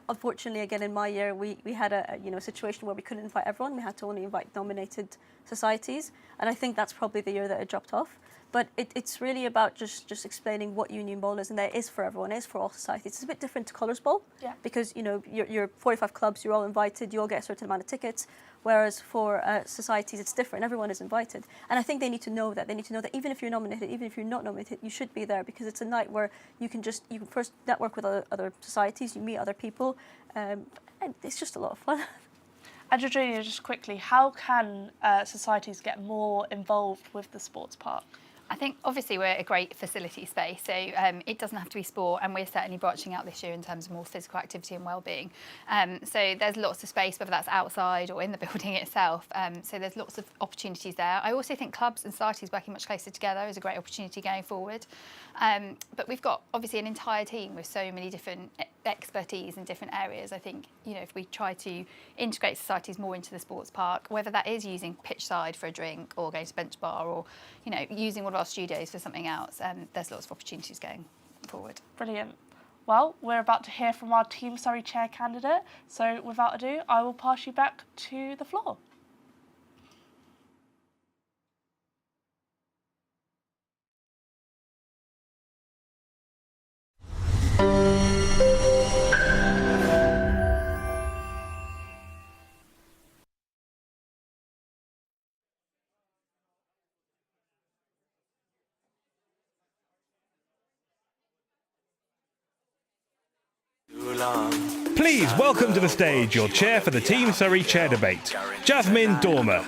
Unfortunately, again, in my year, we had a situation where we couldn't invite everyone. We had to only invite nominated societies, and I think that's probably the year that it dropped off. But it's really about just explaining what Union Ball is, and that it is for everyone, it is for all societies. It's a bit different to Colours Ball, because you're 45 clubs, you're all invited, you all get a certain amount of tickets. Whereas for societies, it's different. Everyone is invited, and I think they need to know that. They need to know that even if you're nominated, even if you're not nominated, you should be there, because it's a night where you can first network with other societies, you meet other people, and it's just a lot of fun. And Georgina, just quickly, how can societies get more involved with the sports park? I think obviously we're a great facility space, so it doesn't have to be sport, and we're certainly branching out this year in terms of more physical activity and well-being. So there's lots of space, whether that's outside or in the building itself. So there's lots of opportunities there. I also think clubs and societies working much closer together is a great opportunity going forward. But we've got obviously an entire team with so many different expertise in different areas. I think if we try to integrate societies more into the sports park, whether that is using pitch side for a drink or going to bench bar, or using one of our studios for something else, there's lots of opportunities going forward. Brilliant. Well, we're about to hear from our Team Surrey chair candidate, so without ado, I will pass you back to the floor. Please welcome to the stage your chair for the Team Surrey chair debate, Jasmine Dormer.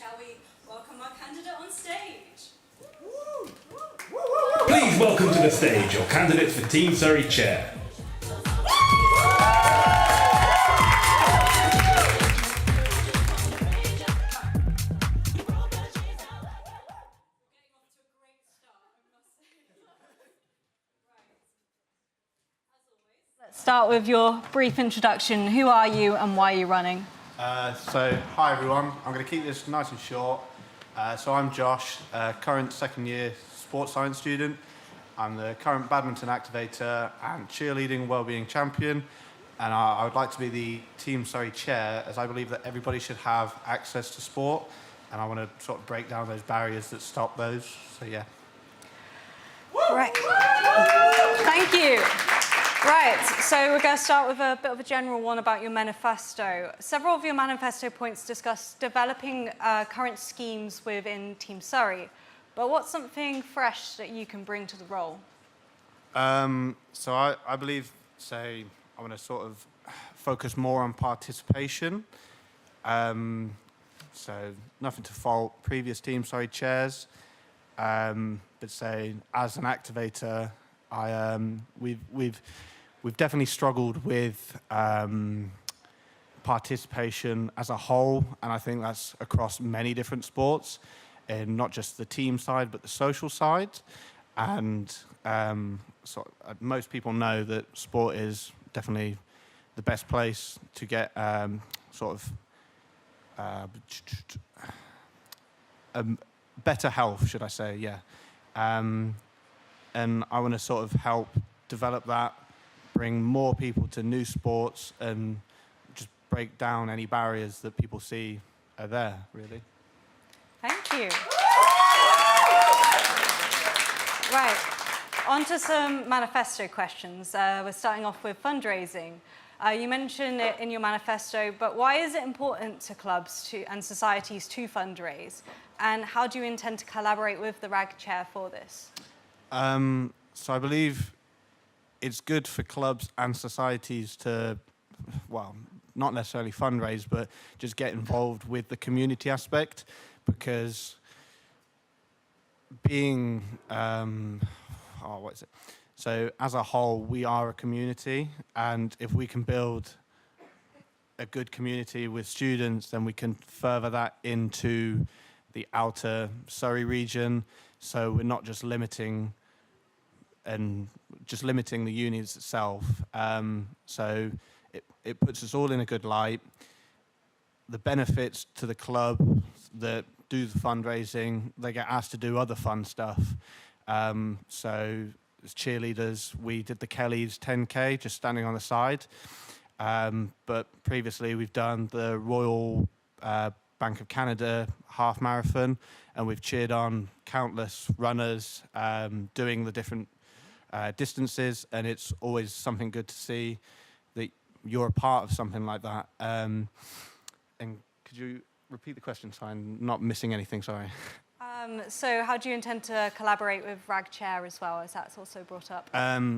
shall we welcome our candidate on stage? Please welcome to the stage your candidates for Team Surrey Chair. Start with your brief introduction. Who are you and why are you running? Hi everyone. I'm going to keep this nice and short. So I'm Josh, current second year sports science student. I'm the current badminton activator and cheerleading wellbeing champion. And I would like to be the Team Surrey chair, as I believe that everybody should have access to sport. And I want to sort of break down those barriers that stop those. So yeah. Right. Thank you. Right, so we're going to start with a bit of a general one about your manifesto. Several of your manifesto points discuss developing current schemes within Team Surrey, but what's something fresh that you can bring to the role? So I believe, I want to sort of focus more on participation. So nothing to fault previous Team Surrey chairs, but say as an activator, we've definitely struggled with participation as a whole, and I think that's across many different sports, and not just the team side, but the social side. And most people know that sport is definitely the best place to get better health, should I say, yeah. And I want to sort of help develop that, bring more people to new sports, and just break down any barriers that people see are there, really. Thank you. Right, on to some manifesto questions. We're starting off with fundraising. You mentioned it in your manifesto, but why is it important to clubs and societies to fundraise? And how do you intend to collaborate with the RAG chair for this? So I believe it's good for clubs and societies to, well, not necessarily fundraise, but just get involved with the community aspect, because being, So as a whole, we are a community, and if we can build a good community with students, then we can further that into the outer Surrey region. So we're not just limiting the units itself. So it puts us all in a good light. The benefits to the club that do the fundraising, they get asked to do other fun stuff. So as cheerleaders, we did the Kellys 10K, just standing on the side. But previously we've done the Royal Bank of Canada half marathon, and we've cheered on countless runners doing the different distances, and it's always something good to see that you're a part of something like that. And could you repeat the question so I'm not missing anything, sorry? So how do you intend to collaborate with RAG Chair as well, as that's also brought up?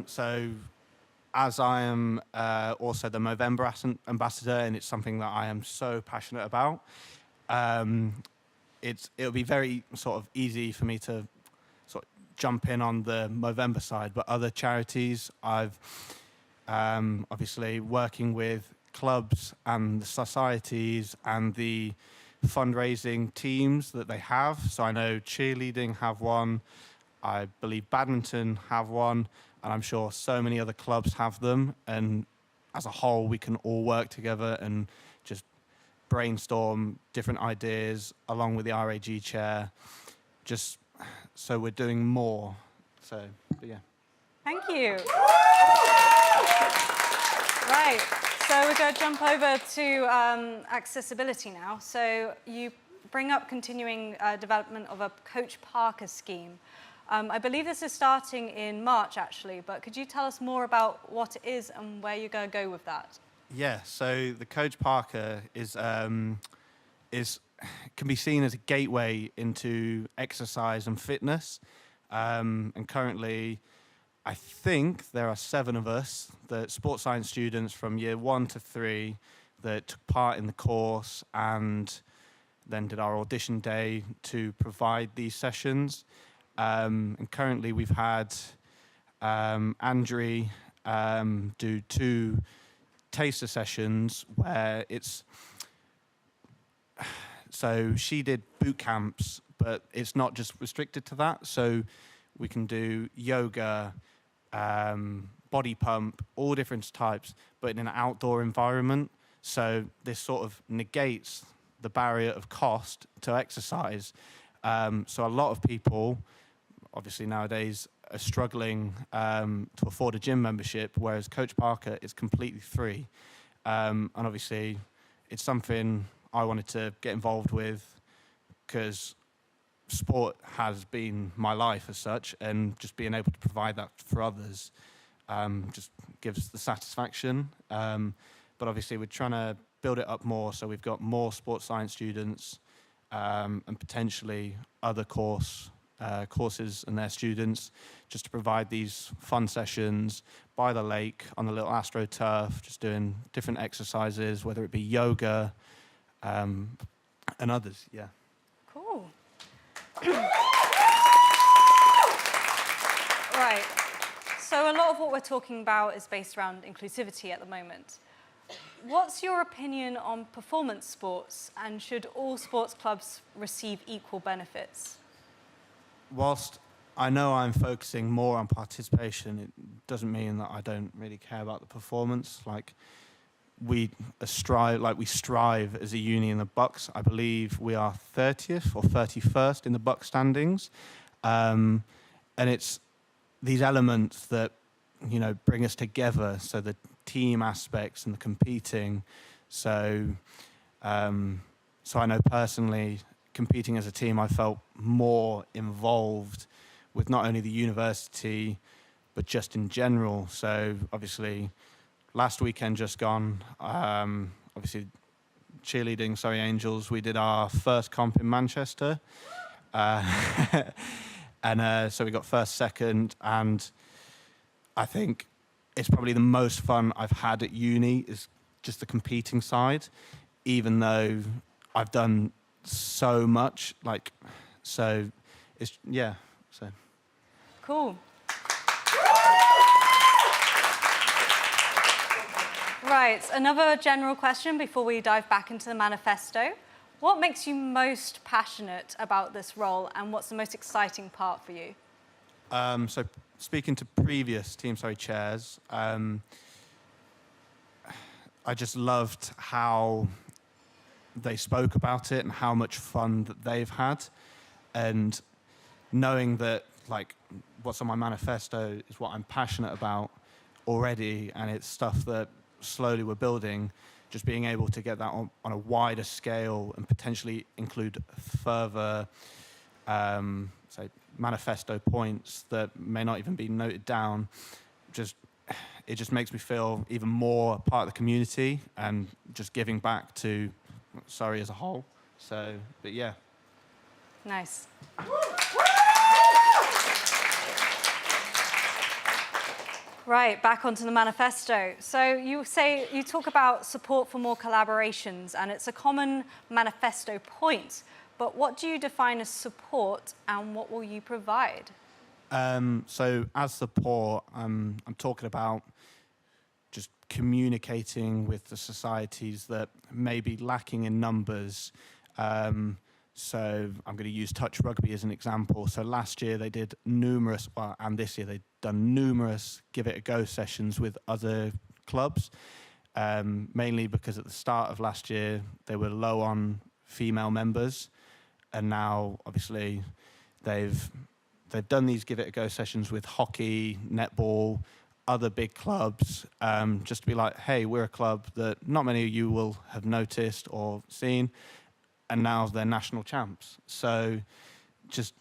So as I am also the Movember ambassador, and it's something that I am so passionate about, it'll be very sort of easy for me to sort of jump in on the Movember side, but other charities, I've obviously working with clubs and the societies and the fundraising teams that they have. So I know cheerleading have one, I believe badminton have one, and I'm sure so many other clubs have them. And as a whole, we can all work together and just brainstorm different ideas along with the RAG chair, just so we're doing more. So, but yeah. Thank you. Right. So we're going to jump over to accessibility now. So you bring up continuing development of a Coach Parker scheme. I believe this is starting in March, actually, but could you tell us more about what it is and where you're going to go with that? Yeah, so the Coach Parker can be seen as a gateway into exercise and fitness. And currently, I think there are 7 of us, the sports science students from year 1 to 3, that took part in the course, and then did our audition day to provide these sessions. And currently we've had Andrew do 2 taster sessions where it's... So she did boot camps, but it's not just restricted to that. So we can do yoga, body pump, all different types, but in an outdoor environment. So this sort of negates the barrier of cost to exercise. So a lot of people, obviously nowadays, are struggling to afford a gym membership, whereas Coach Parker is completely free. And obviously, it's something I wanted to get involved with because sport has been my life as such, and just being able to provide that for others just gives the satisfaction. But obviously, we're trying to build it up more, so we've got more sports science students and potentially other courses and their students, just to provide these fun sessions by the lake on the little AstroTurf, just doing different exercises, whether it be yoga and others, yeah. Cool. Right. So a lot of what we're talking about is based around inclusivity at the moment. What's your opinion on performance sports, and should all sports clubs receive equal benefits? Whilst I know I'm focusing more on participation, it doesn't mean that I don't really care about the performance. Like we strive as a uni in the Bucks. I believe we are 30th or 31st in the Bucks standings, and it's these elements that bring us together. So the team aspects and the competing. So I know personally, competing as a team, I felt more involved with not only the university, but just in general. So obviously, last weekend just gone, obviously cheerleading, Surrey Angels, we did our first comp in Manchester. And so we got first, second, and I think it's probably the most fun I've had at uni is just the competing side, even though I've done so much, so it's, yeah, so. Cool. Right, another general question before we dive back into the manifesto. What makes you most passionate about this role, and what's the most exciting part for you? So speaking to previous Team Surrey chairs, I just loved how they spoke about it and how much fun that they've had, and knowing that what's on my manifesto is what I'm passionate about already, and it's stuff that slowly we're building, just being able to get that on a wider scale and potentially include further say manifesto points that may not even be noted down, it just makes me feel even more part of the community and just giving back to Surrey as a whole. So, but yeah. Nice. Right, back onto the manifesto. So you talk about support for more collaborations, and it's a common manifesto point. But what do you define as support, and what will you provide? So as support, I'm talking about just communicating with the societies that may be lacking in numbers. So I'm going to use touch rugby as an example. So last year they did numerous, and this year they've done numerous Give It a Go sessions with other clubs, mainly because at the start of last year they were low on female members, and now obviously they've done these Give It a Go sessions with hockey, netball, other big clubs, just to be like, hey, we're a club that not many of you will have noticed or seen, and now they're national champs. So just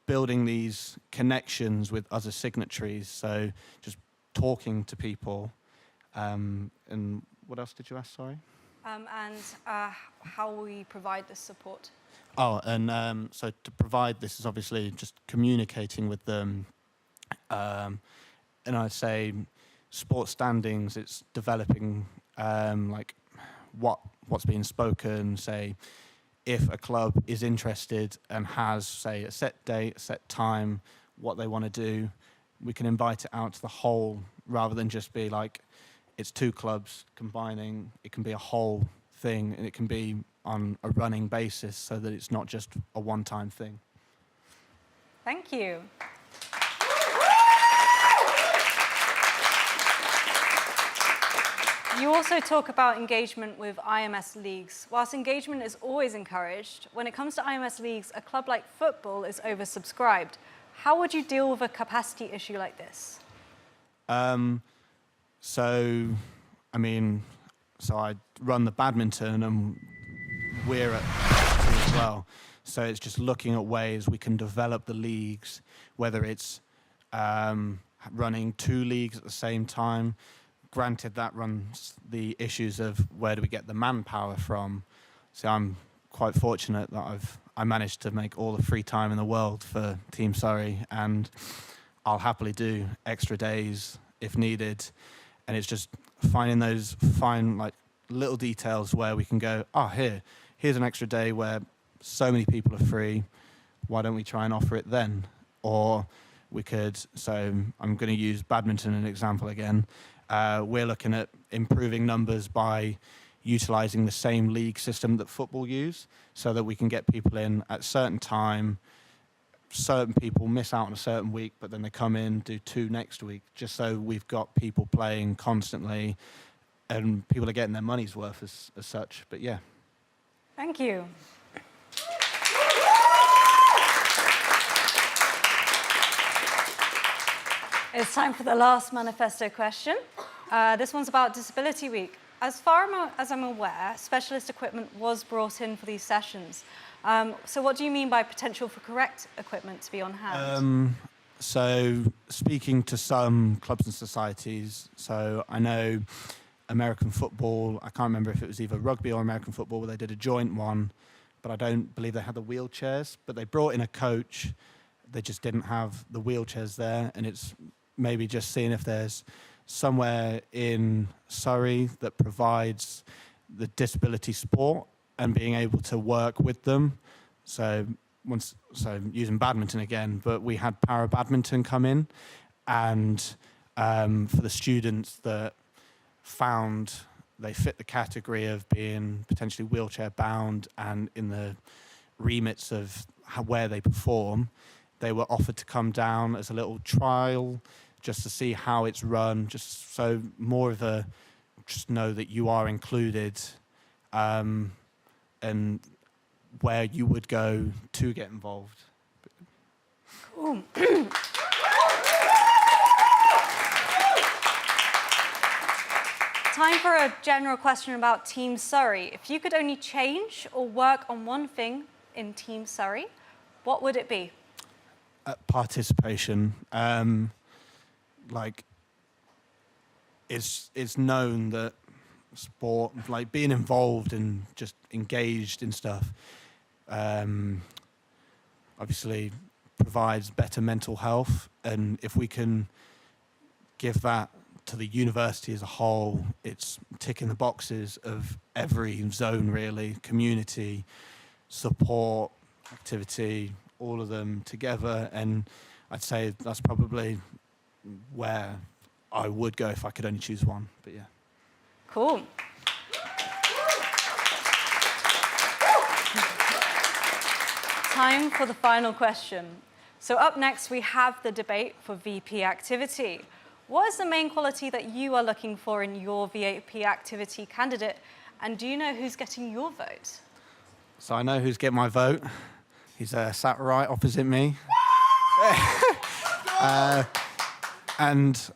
building these connections with other signatories, so just talking to people. And what else did you ask, sorry? How will you provide this support? Oh, and so to provide this is obviously just communicating with them. And I'd say sports standings, it's developing what's being spoken, say, if a club is interested and has, say, a set date, a set time, what they want to do, we can invite it out to the whole rather than just be like, it's 2 clubs combining. It can be a whole thing, and it can be on a running basis so that it's not just a one-time thing. Thank you. You also talk about engagement with IMS leagues. Whilst engagement is always encouraged, when it comes to IMS leagues, a club like football is oversubscribed. How would you deal with a capacity issue like this? So I run the badminton, and we're at capacity as well. So it's just looking at ways we can develop the leagues, whether it's running 2 leagues at the same time. Granted, that runs the issues of where do we get the manpower from. So I'm quite fortunate that I managed to make all the free time in the world for Team Surrey, and I'll happily do extra days if needed. And it's just finding those fine, like, little details where we can go, here's an extra day where so many people are free. Why don't we try and offer it then? Or we could, so I'm going to use badminton as an example again. We're looking at improving numbers by utilising the same league system that football use, so that we can get people in at a certain time. Certain people miss out on a certain week, but then they come in, do 2 next week, just so we've got people playing constantly and people are getting their money's worth as such. But yeah. Thank you. It's time for the last manifesto question. This one's about Disability Week. As far as I'm aware, specialist equipment was brought in for these sessions. So what do you mean by potential for correct equipment to be on hand? So speaking to some clubs and societies, so I know American football, I can't remember if it was either rugby or American football, where they did a joint one, but I don't believe they had the wheelchairs. But they brought in a coach, they just didn't have the wheelchairs there, and it's maybe just seeing if there's somewhere in Surrey that provides the disability sport and being able to work with them. So using badminton again, but we had para badminton come in, and for the students that found they fit the category of being potentially wheelchair bound and in the remits of where they perform, they were offered to come down as a little trial just to see how it's run, just so more of a, just know that you are included, and where you would go to get involved. Cool. Time for a general question about Team Surrey. If you could only change or work on one thing in Team Surrey, what would it be? Participation. It's known that sport, like being involved and just engaged in stuff, obviously provides better mental health. And if we can give that to the university as a whole, it's ticking the boxes of every zone really, community, support, activity, all of them together. And I'd say that's probably where I would go if I could only choose one, but yeah. Cool. Time for the final question. So up next, we have the debate for VP activity. What is the main quality that you are looking for in your VP activity candidate? And do you know who's getting your vote? So I know who's getting my vote. He's sat right opposite me. And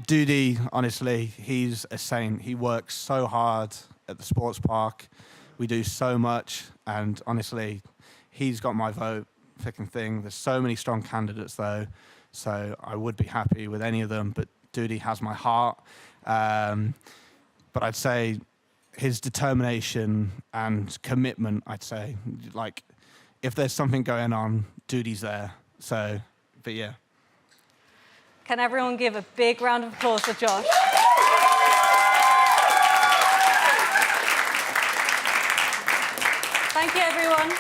Doody, honestly, he's a saint. He works so hard at the sports park. We do so much, and honestly, he's got my vote, thick and thin. There's so many strong candidates, though, so I would be happy with any of them, but Doody has my heart. But I'd say his determination and commitment, I'd say, like, if there's something going on, Doody's there. So, but yeah. Can everyone give a big round of applause for Josh? Thank you, everyone.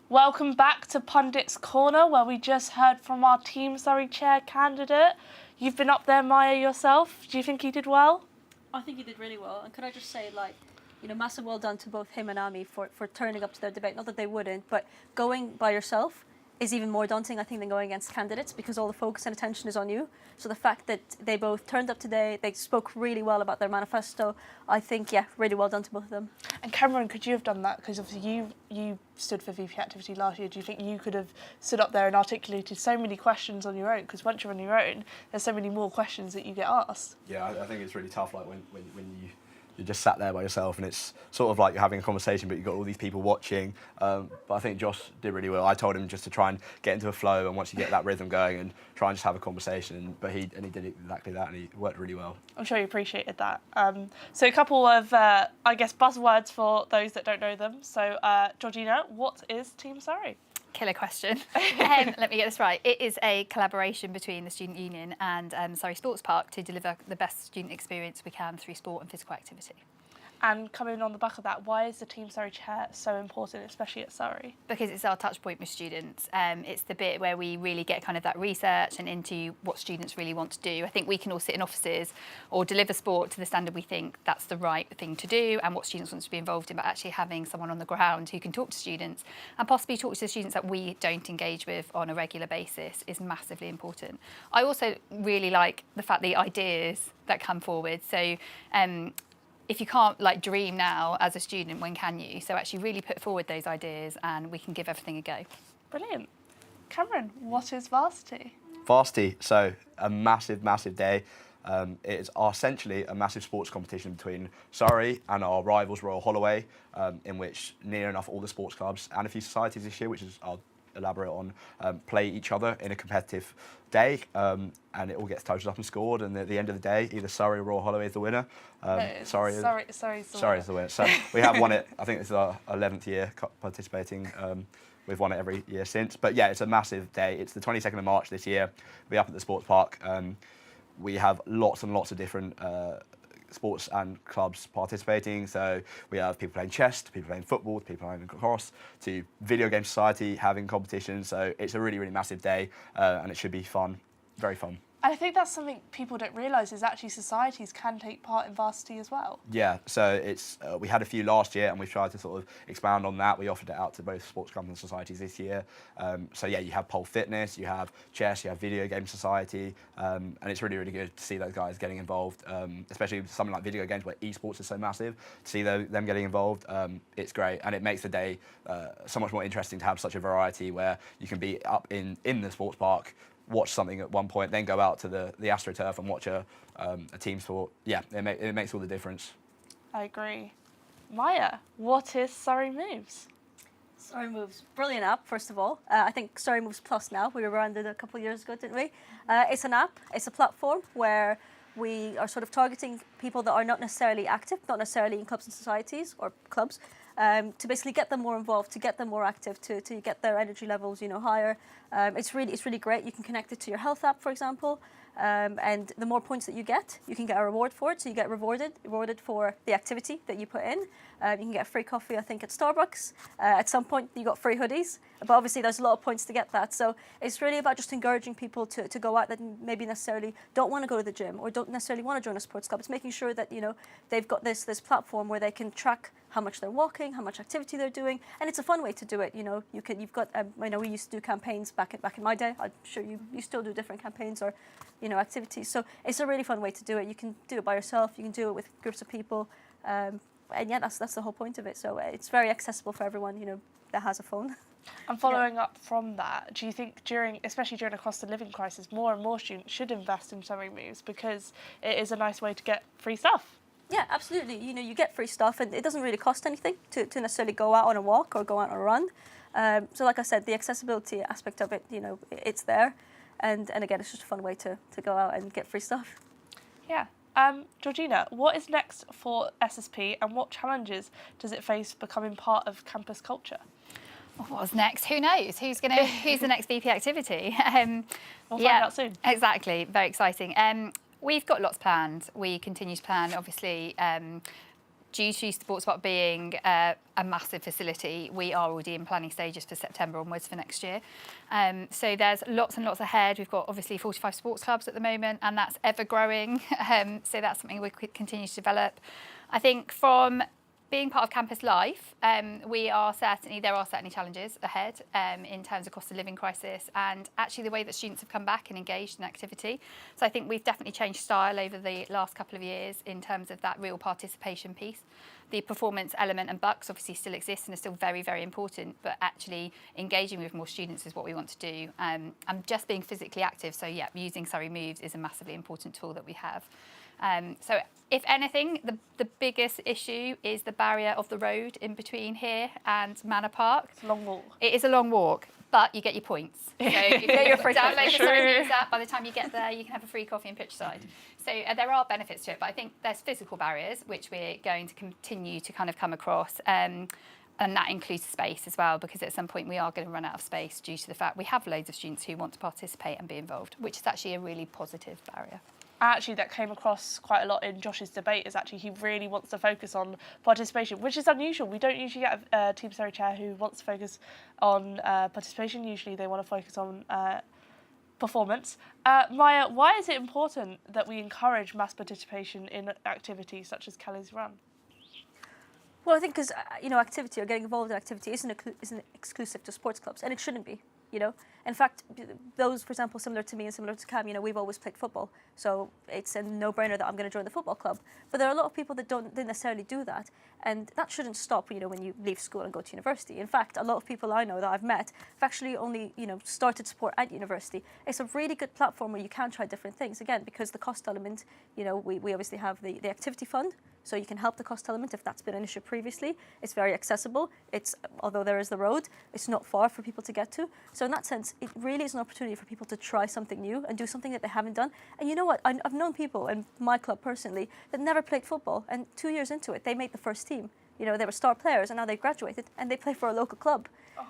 Welcome back to Pundits Corner, where we just heard from our Team Surrey chair candidate. You've been up there, Maya, yourself. Do you think he did well? I think he did really well. And could I just say, like, massive well done to both him and Ami for turning up to their debate. Not that they wouldn't, but going by yourself is even more daunting, I think, than going against candidates because all the focus and attention is on you. So the fact that they both turned up today, they spoke really well about their manifesto, I think, yeah, really well done to both of them. And Cameron, could you have done that? Because obviously you stood for VP activity last year. Do you think you could have stood up there and articulated so many questions on your own? Because once you're on your own, there's so many more questions that you get asked. Yeah, I think it's really tough, like when you just sat there by yourself and it's sort of like you're having a conversation but you've got all these people watching. But I think Josh did really well. I told him just to try and get into a flow and once you get that rhythm going and try and just have a conversation. But he did exactly that and he worked really well. I'm sure you appreciated that. So a couple of, I guess, buzzwords for those that don't know them. So Georgina, what is Team Surrey? Killer question. Let me get this right. It is a collaboration between the Student Union and Surrey Sports Park to deliver the best student experience we can through sport and physical activity. And coming on the back of that, why is the Team Surrey chair so important, especially at Surrey? Because it's our touch point with students. It's the bit where we really get kind of that research and into what students really want to do. I think we can all sit in offices or deliver sport to the standard we think that's the right thing to do and what students want to be involved in, but actually having someone on the ground who can talk to students and possibly talk to the students that we don't engage with on a regular basis is massively important. I also really like the fact the ideas that come forward. So if you can't like dream now as a student, when can you? So actually really put forward those ideas and we can give everything a go. Brilliant. Cameron, what is Varsity? Varsity, so a massive, massive day. It is essentially a massive sports competition between Surrey and our rivals Royal Holloway, in which near enough all the sports clubs and a few societies this year, which is I'll elaborate on, play each other in a competitive day, and it all gets totaled up and scored, and at the end of the day, either Surrey or Royal Holloway is the winner. Surrey's the winner. So we have won it. I think this is our 11th year participating. We've won it every year since. But yeah, it's a massive day. It's the 22nd of March this year. We'll be up at the sports park. We have lots and lots of different sports and clubs participating. So we have people playing chess, people playing football, people playing lacrosse, to video game society having competitions. So it's a really, really massive day, and it should be fun, very fun. And I think that's something people don't realise is actually societies can take part in Varsity as well. Yeah, so it's we had a few last year and we've tried to sort of expand on that. We offered it out to both sports clubs and societies this year. So yeah, you have pole fitness, you have chess, you have video game society, and it's really, really good to see those guys getting involved, especially with something like video games where esports is so massive. To see them getting involved, it's great, and it makes the day so much more interesting to have such a variety where you can be up in the sports park, watch something at one point, then go out to the AstroTurf and watch a team sport. Yeah, it makes all the difference. I agree. Maya, what is Surrey Moves? Surrey Moves, brilliant app, first of all. I think Surrey Moves Plus now, we rebranded a couple of years ago, didn't we? It's an app, it's a platform where we are sort of targeting people that are not necessarily active, not necessarily in clubs and societies or clubs, to basically get them more involved, to get them more active, to get their energy levels, higher. It's really great. You can connect it to your health app, for example, and the more points that you can get a reward for it. So you get rewarded for the activity that you put in. You can get free coffee, I think, at Starbucks. At some point, you got free hoodies, but obviously there's a lot of points to get that. So it's really about just encouraging people to go out that maybe necessarily don't want to go to the gym or don't necessarily want to join a sports club. It's making sure that they've got this platform where they can track how much they're walking, how much activity they're doing, and it's a fun way to do it. You've got. I know we used to do campaigns back in my day. I'm sure you still do different campaigns or, activities. So it's a really fun way to do it. You can do it by yourself. You can do it with groups of people, and yeah, that's the whole point of it. So it's very accessible for everyone. That has a phone. And following up from that, do you think especially during a cost of living crisis, more and more students should invest in Surrey Moves because it is a nice way to get free stuff? Yeah, absolutely. You get free stuff, and it doesn't really cost anything to necessarily go out on a walk or go out on a run. So, like I said, the accessibility aspect of it, it's there, and again, it's just a fun way to go out and get free stuff. Yeah. Georgina, what is next for SSP, and what challenges does it face becoming part of campus culture? What's next? Who knows? Who's the next VP activity? We'll find out soon. Exactly. Very exciting. We've got lots planned. We continue to plan, obviously. Due to Sports Park being a massive facility, we are already in planning stages for September onwards for next year. So there's lots and lots ahead. We've got obviously 45 sports clubs at the moment, and that's ever growing. So that's something we continue to develop. I think from being part of campus life, there are certainly challenges ahead in terms of cost of living crisis and actually the way that students have come back and engaged in activity. So I think we've definitely changed style over the last couple of years in terms of that real participation piece. The performance element and bucks obviously still exist and are still very, very important, but actually engaging with more students is what we want to do. And just being physically active, so yeah, using Surrey Moves is a massively important tool that we have. So if anything, the biggest issue is the barrier of the road in between here and Manor Park. It's a long walk. It is a long walk, but you get your points. So if you download the Surrey Moves app, by the time you get there, you can have a free coffee in Pitchside. So there are benefits to it, but I think there's physical barriers, which we're going to continue to kind of come across. And that includes space as well, because at some point we are going to run out of space due to the fact we have loads of students who want to participate and be involved, which is actually a really positive barrier. Actually, that came across quite a lot in Josh's debate, is actually he really wants to focus on participation, which is unusual. We don't usually get a Team Surrey chair who wants to focus on participation. Usually they want to focus on performance. Maya, why is it important that we encourage mass participation in activities such as Kelly's Run? Well, I think because, activity or getting involved in activity isn't exclusive to sports clubs, and it shouldn't be, In fact, those, for example, similar to me and similar to Cam, we've always played football, so it's a no-brainer that I'm going to join the football club. But there are a lot of people that don't necessarily do that, and that shouldn't stop, when you leave school and go to university. In fact, a lot of people I know that I've met have actually only, started sport at university. It's a really good platform where you can try different things, again, because the cost element, we obviously have the activity fund, so you can help the cost element if that's been an issue previously. It's very accessible. Although there is the road, it's not far for people to get to. So in that sense, it really is an opportunity for people to try something new and do something that they haven't done. And you know what? I've known people in my club personally that never played football, and 2 years into it, they made the first team. They were star players, and now they've graduated and they play for a local club.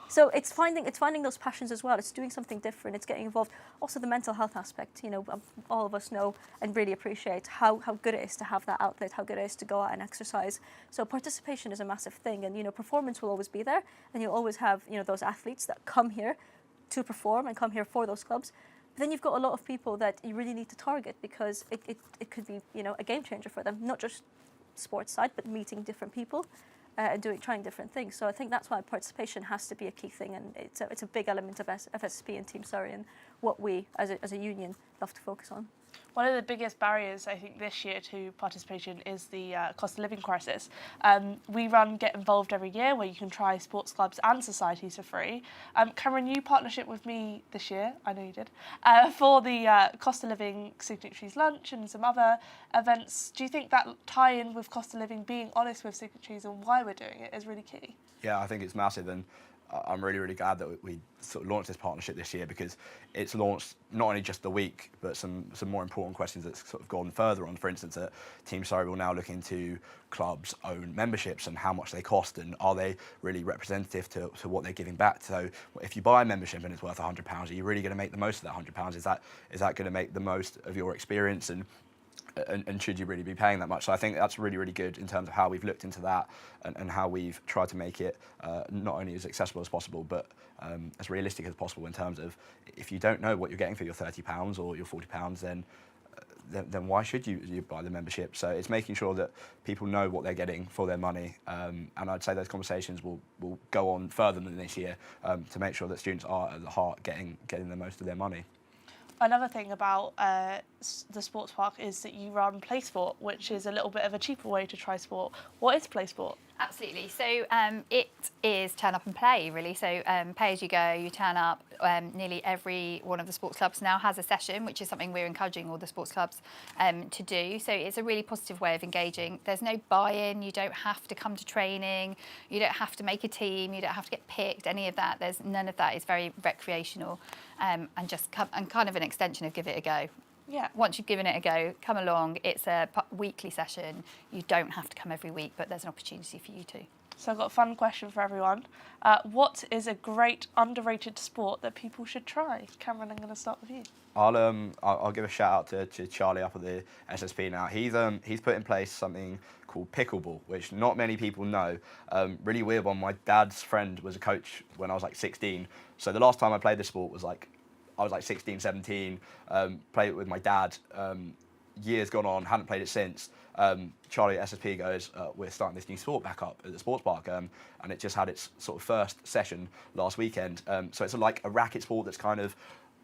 So it's finding those passions as well. It's doing something different. It's getting involved. Also the mental health aspect. All of us know and really appreciate how good it is to have that outlet, how good it is to go out and exercise. So participation is a massive thing, and performance will always be there, and you'll always have those athletes that come here to perform and come here for those clubs. But then you've got a lot of people that you really need to target, because it could be a game changer for them, not just sports side, but meeting different people and trying different things. So I think that's why participation has to be a key thing, and it's a big element of FSP and Team Surrey and what we as a union love to focus on. One of the biggest barriers, I think, this year to participation is the cost of living crisis. We run Get Involved every year, where you can try sports clubs and societies for free. Cameron, you partnership with me this year, I know you did, for the cost of living signatories lunch and some other events. Do you think that tie-in with cost of living, being honest with signatories and why we're doing it, is really key? Yeah, I think it's massive, and I'm really, really glad that we sort of launched this partnership this year, because it's launched not only just the week, but some more important questions that's sort of gone further on. For instance, Team Surrey will now look into clubs' own memberships and how much they cost, and are they really representative to what they're giving back. So if you buy a membership and it's worth £100, are you really going to make the most of that £100? Is that going to make the most of your experience? And should you really be paying that much? So I think that's really, really good in terms of how we've looked into that and how we've tried to make it not only as accessible as possible, but as realistic as possible in terms of, if you don't know what you're getting for your £30 or your £40, then why should you buy the membership? So it's making sure that people know what they're getting for their money. And I'd say those conversations will go on further than this year to make sure that students are at the heart getting the most of their money. Another thing about the sports park is that you run Play Sport, which is a little bit of a cheaper way to try sport. What is Play Sport? Absolutely. So it is turn up and play, really. So pay as you go, you turn up. Nearly every one of the sports clubs now has a session, which is something we're encouraging all the sports clubs to do. So it's a really positive way of engaging. There's no buy-in. You don't have to come to training. You don't have to make a team. You don't have to get picked, any of that. There's none of that. It's very recreational and just kind of an extension of give it a go. Yeah. Once you've given it a go, come along. It's a weekly session. You don't have to come every week, but there's an opportunity for you to. So I've got a fun question for everyone. What is a great underrated sport that people should try? Cameron, I'm going to start with you. I'll give a shout out to Charlie up at the SSP now. He's put in place something called pickleball, which not many people know. Really weird one. My dad's friend was a coach when I was like 16. So the last time I played this sport was I was like 16, 17. Played it with my dad. Years gone on, hadn't played it since. Charlie at SSP goes, we're starting this new sport back up at the sports park, and it just had its sort of first session last weekend. So it's like a racket sport that's kind of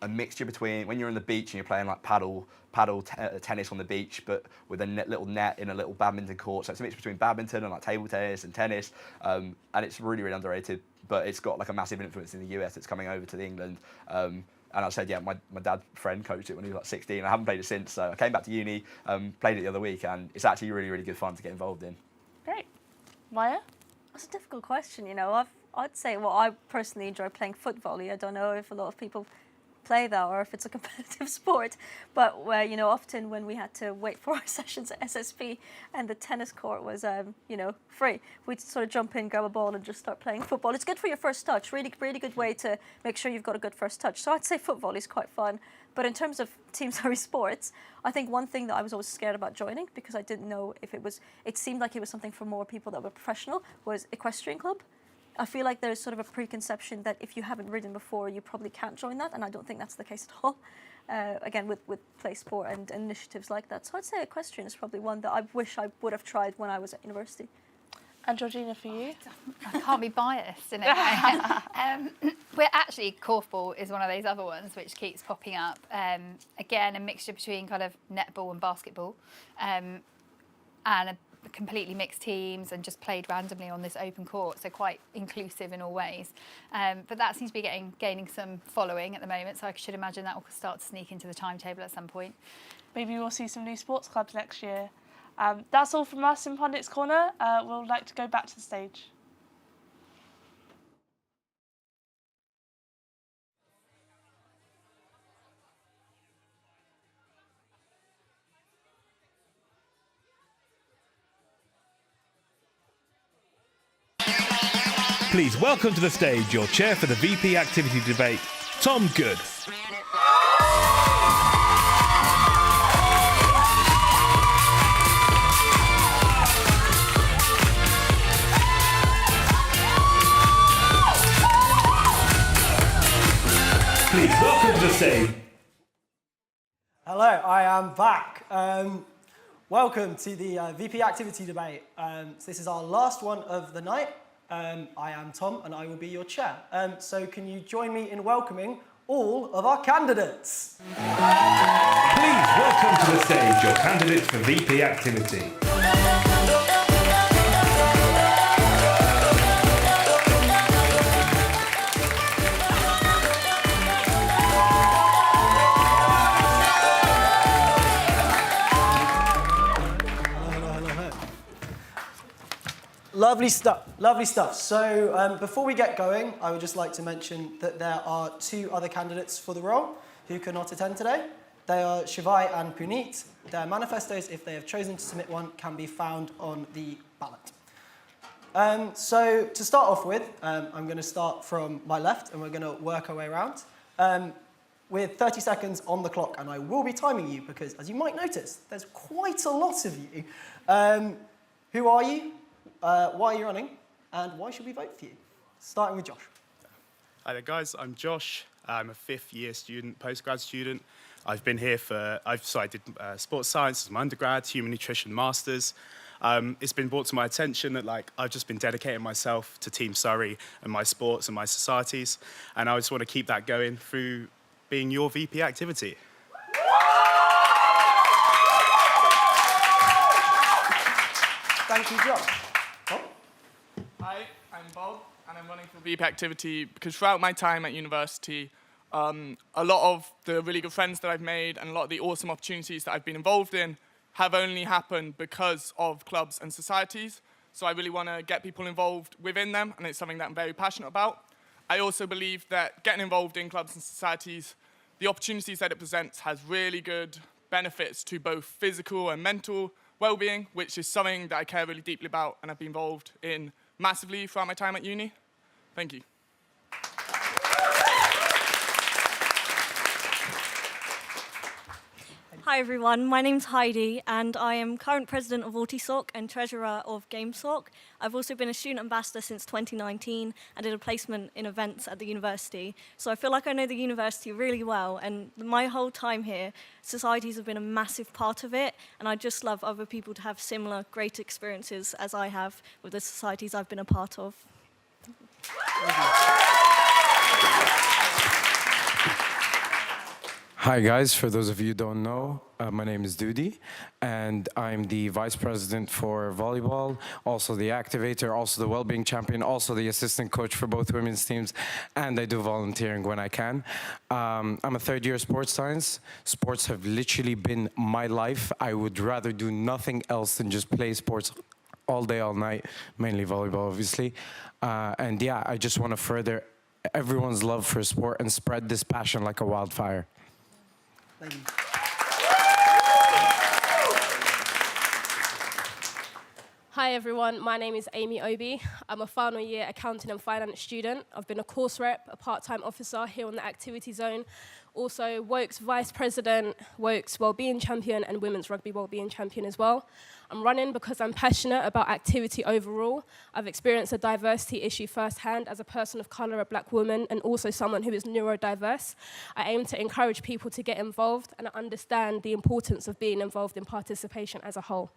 a mixture between when you're on the beach and you're playing like paddle tennis on the beach, but with a little net in a little badminton court. So it's a mix between badminton and like table tennis and tennis, and it's really, really underrated. But it's got like a massive influence in the US. It's coming over to England. And I said, yeah, my dad's friend coached it when he was like 16. I haven't played it since, so I came back to uni, played it the other week, and it's actually really, really good fun to get involved in. Great. Maya? That's a difficult question, you know. I'd say, well, I personally enjoy playing foot volley. I don't know if a lot of people play that or if it's a competitive sport, but you know, often when we had to wait for our sessions at SSP and the tennis court was you know, free, we'd sort of jump in, grab a ball and just start playing football. It's good for your first touch, really good way to make sure you've got a good first touch. So I'd say foot volley is quite fun. But in terms of Team Surrey sports, I think one thing that I was always scared about joining, because I didn't know if it seemed like it was something for more people that were professional, was equestrian club. I feel like there's sort of a preconception that if you haven't ridden before, you probably can't join that, and I don't think that's the case at all. Again, with play sport and initiatives like that. So I'd say equestrian is probably one that I wish I would have tried when I was at university. And Georgina, for you? I can't be biased in it. We're actually, korfball is one of those other ones which keeps popping up. Again, a mixture between kind of netball and basketball, and completely mixed teams and just played randomly on this open court, so quite inclusive in all ways. But that seems to be gaining some following at the moment, so I should imagine that will start to sneak into the timetable at some point. Maybe we'll see some new sports clubs next year. That's all from us in Pundits Corner. We'll like to go back to the stage. Please welcome to the stage your chair for the VP Activity Debate, Tom Good. Please welcome to the stage. Hello, I am back. Welcome to the VP Activity Debate. So this is our last one of the night. I am Tom and I will be your chair. So can you join me in welcoming all of our candidates? Please welcome to the stage your candidates for VP Activity. Lovely stuff, lovely stuff. So before we get going, I would just like to mention that there are two other candidates for the role who cannot attend today. They are Shivai and Puneet. Their manifestos, if they have chosen to submit one, can be found on the ballot. So to start off with, I'm going to start from my left and we're going to work our way around. With 30 seconds on the clock, and I will be timing you because, as you might notice, there's quite a lot of you. Who are you? Why are you running? And why should we vote for you? Starting with Josh. Hi there, guys. I'm Josh. I'm a fifth-year student, postgrad student. I've been here I did sports science as my undergrad, human nutrition masters. It's been brought to my attention that I've just been dedicating myself to Team Surrey and my sports and my societies, and I just want to keep that going through being your VP activity. Thank you, Josh. Hi, I'm Bob, and I'm running for VP Activity because throughout my time at university, a lot of the really good friends that I've made and a lot of the awesome opportunities that I've been involved in have only happened because of clubs and societies. So I really want to get people involved within them, and it's something that I'm very passionate about. I also believe that getting involved in clubs and societies, the opportunities that it presents has really good benefits to both physical and mental well-being, which is something that I care really deeply about and I've been involved in massively throughout my time at uni. Thank you. Hi everyone, my name's Heidi and I am current president of AutiSoc and treasurer of GameSoc. I've also been a student ambassador since 2019 and did a placement in events at the university. So I feel like I know the university really well, and my whole time here, societies have been a massive part of it, and I just love other people to have similar great experiences as I have with the societies I've been a part of. Hi guys, for those of you who don't know, my name is Dudi, and I'm the Vice President for Volleyball, also the Activator, also the Wellbeing Champion, also the Assistant Coach for both women's teams, and I do volunteering when I can. I'm a third year sports science. Sports have literally been my life. I would rather do nothing else than just play sports all day, all night, mainly volleyball, obviously. And yeah, I just want to further everyone's love for sport and spread this passion like a wildfire. Thank you. Hi everyone, my name is Amy Obi. I'm a final year accounting and finance student. I've been a course rep, a part-time officer here on the activity zone, also WOKE's vice president, WOKE's wellbeing champion and women's rugby wellbeing champion as well. I'm running because I'm passionate about activity overall. I've experienced a diversity issue firsthand as a person of colour, a black woman, and also someone who is neurodiverse. I aim to encourage people to get involved and understand the importance of being involved in participation as a whole.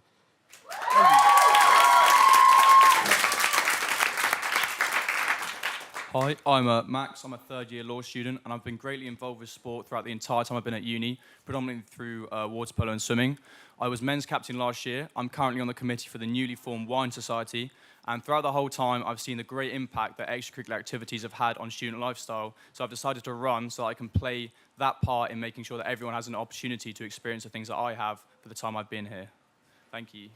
Hi, I'm Max. I'm a third-year law student, and I've been greatly involved with sport throughout the entire time I've been at uni, predominantly through water polo and swimming. I was men's captain last year. I'm currently on the committee for the newly formed Wine Society, and throughout the whole time, I've seen the great impact that extracurricular activities have had on student lifestyle. So I've decided to run so I can play that part in making sure that everyone has an opportunity to experience the things that I have for the time I've been here. Thank you.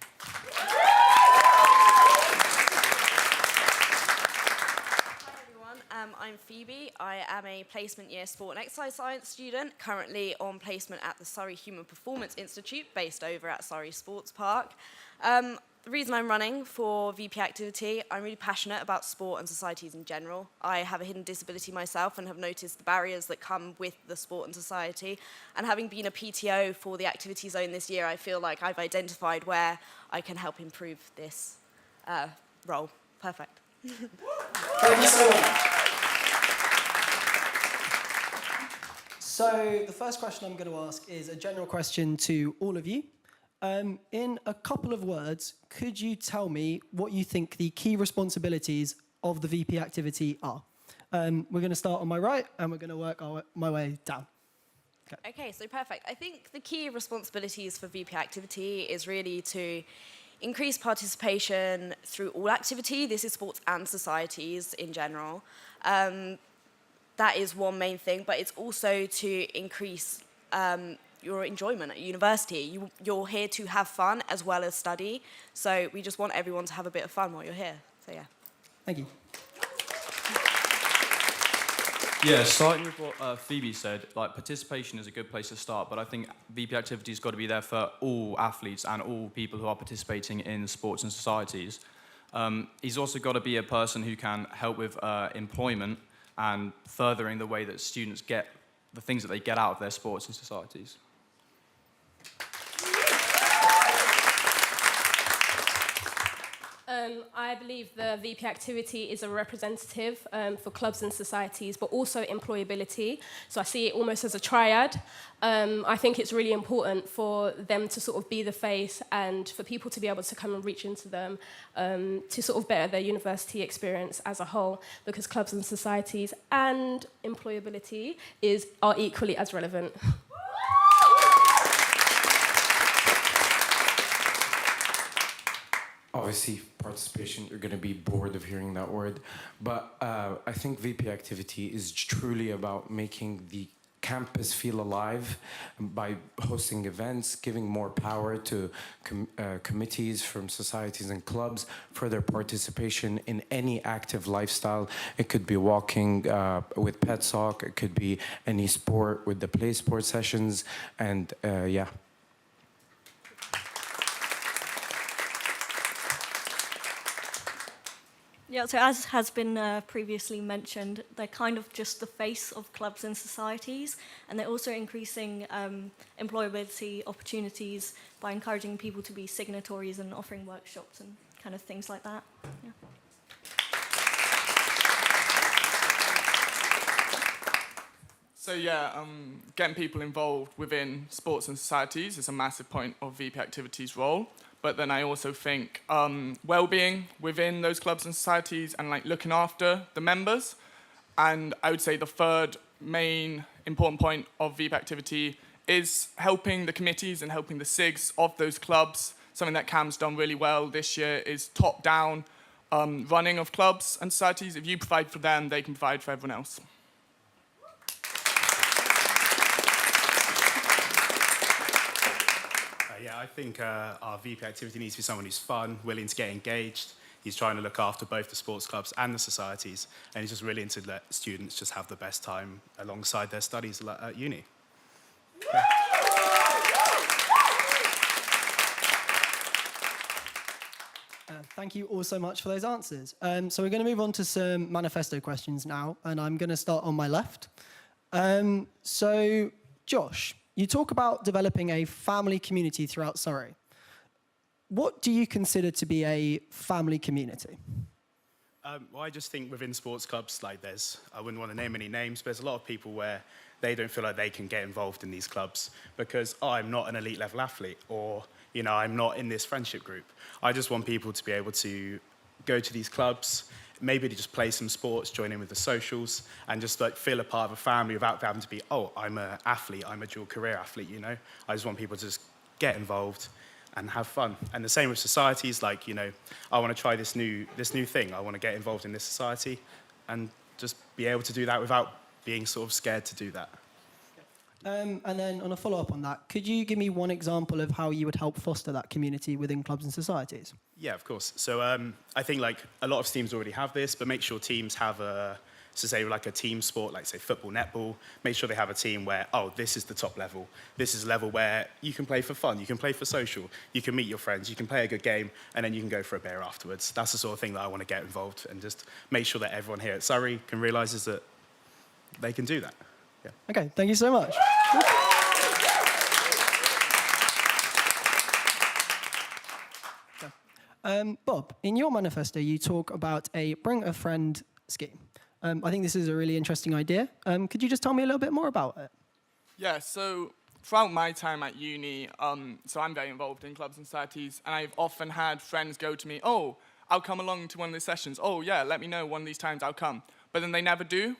I'm Phoebe. I am a placement year sport and exercise science student, currently on placement at the Surrey Human Performance Institute, based over at Surrey Sports Park. The reason I'm running for VP Activity, I'm really passionate about sport and societies in general. I have a hidden disability myself and have noticed the barriers that come with the sport and society. And having been a PTO for the Activity Zone this year, I feel like I've identified where I can help improve this role. Perfect. Thank you so much. So the first question I'm going to ask is a general question to all of you. In a couple of words, could you tell me what you think the key responsibilities of the VP Activity are? We're going to start on my right, and we're going to work my way down. Okay, so perfect. I think the key responsibilities for VP Activity is really to increase participation through all activity. This is sports and societies in general. That is one main thing, but it's also to increase your enjoyment at university. You're here to have fun as well as study, so we just want everyone to have a bit of fun while you're here. So yeah. Thank you. Yeah, starting with what Phoebe said, like participation is a good place to start, but I think VP Activity's got to be there for all athletes and all people who are participating in sports and societies. He's also got to be a person who can help with employment and furthering the way that students get the things that they get out of their sports and societies. I believe the VP Activity is a representative for clubs and societies, but also employability. So I see it almost as a triad. I think it's really important for them to sort of be the face and for people to be able to come and reach into them to sort of better their university experience as a whole, because clubs and societies and employability are equally as relevant. Obviously, participation, you're going to be bored of hearing that word. But I think VP Activity is truly about making the campus feel alive by hosting events, giving more power to committees from societies and clubs for their participation in any active lifestyle. It could be walking with PetSoc, it could be any sport with the play sport sessions, and yeah. Yeah, so as has been previously mentioned, they're kind of just the face of clubs and societies, and they're also increasing employability opportunities by encouraging people to be signatories and offering workshops and kind of things like that. Yeah. So yeah, getting people involved within sports and societies is a massive point of VP Activity's role. But then I also think well-being within those clubs and societies and like looking after the members. And I would say the third main important point of VP Activity is helping the committees and helping the SIGs of those clubs. Something that Cam's done really well this year is top-down running of clubs and societies. If you provide for them, they can provide for everyone else. Yeah, I think our VP Activity needs to be someone who's fun, willing to get engaged. He's trying to look after both the sports clubs and the societies, and he's just willing to let students just have the best time alongside their studies at uni. Yeah. Thank you all so much for those answers. So we're going to move on to some manifesto questions now, and I'm going to start on my left. So, Josh, you talk about developing a family community throughout Surrey. What do you consider to be a family community? Well, I just think within sports clubs, like I wouldn't want to name any names, but there's a lot of people where they don't feel like they can get involved in these clubs because I'm not an elite level athlete, or I'm not in this friendship group. I just want people to be able to go to these clubs, maybe to just play some sports, join in with the socials, and just like feel a part of a family without having to be, I'm an athlete, I'm a dual career athlete, I just want people to just get involved and have fun. And the same with societies, like, I want to try this new thing. I want to get involved in this society and just be able to do that without being sort of scared to do that. And then on a follow-up on that, could you give me one example of how you would help foster that community within clubs and societies? Yeah, of course. So I think like a lot of teams already have this, but make sure teams have a team sport, like say football, netball. Make sure they have a team where, this is the top level. This is a level where you can play for fun, you can play for social, you can meet your friends, you can play a good game, and then you can go for a beer afterwards. That's the sort of thing that I want to get involved and just make sure that everyone here at Surrey can realise is that they can do that. Yeah. Okay, thank you so much. Bob, in your manifesto, you talk about a Bring a Friend scheme. I think this is a really interesting idea. Could you just tell me a little bit more about it? Yeah, so throughout my time at uni, so I'm very involved in clubs and societies, and I've often had friends go to me, I'll come along to one of the sessions. Yeah, let me know one of these times I'll come. But then they never do.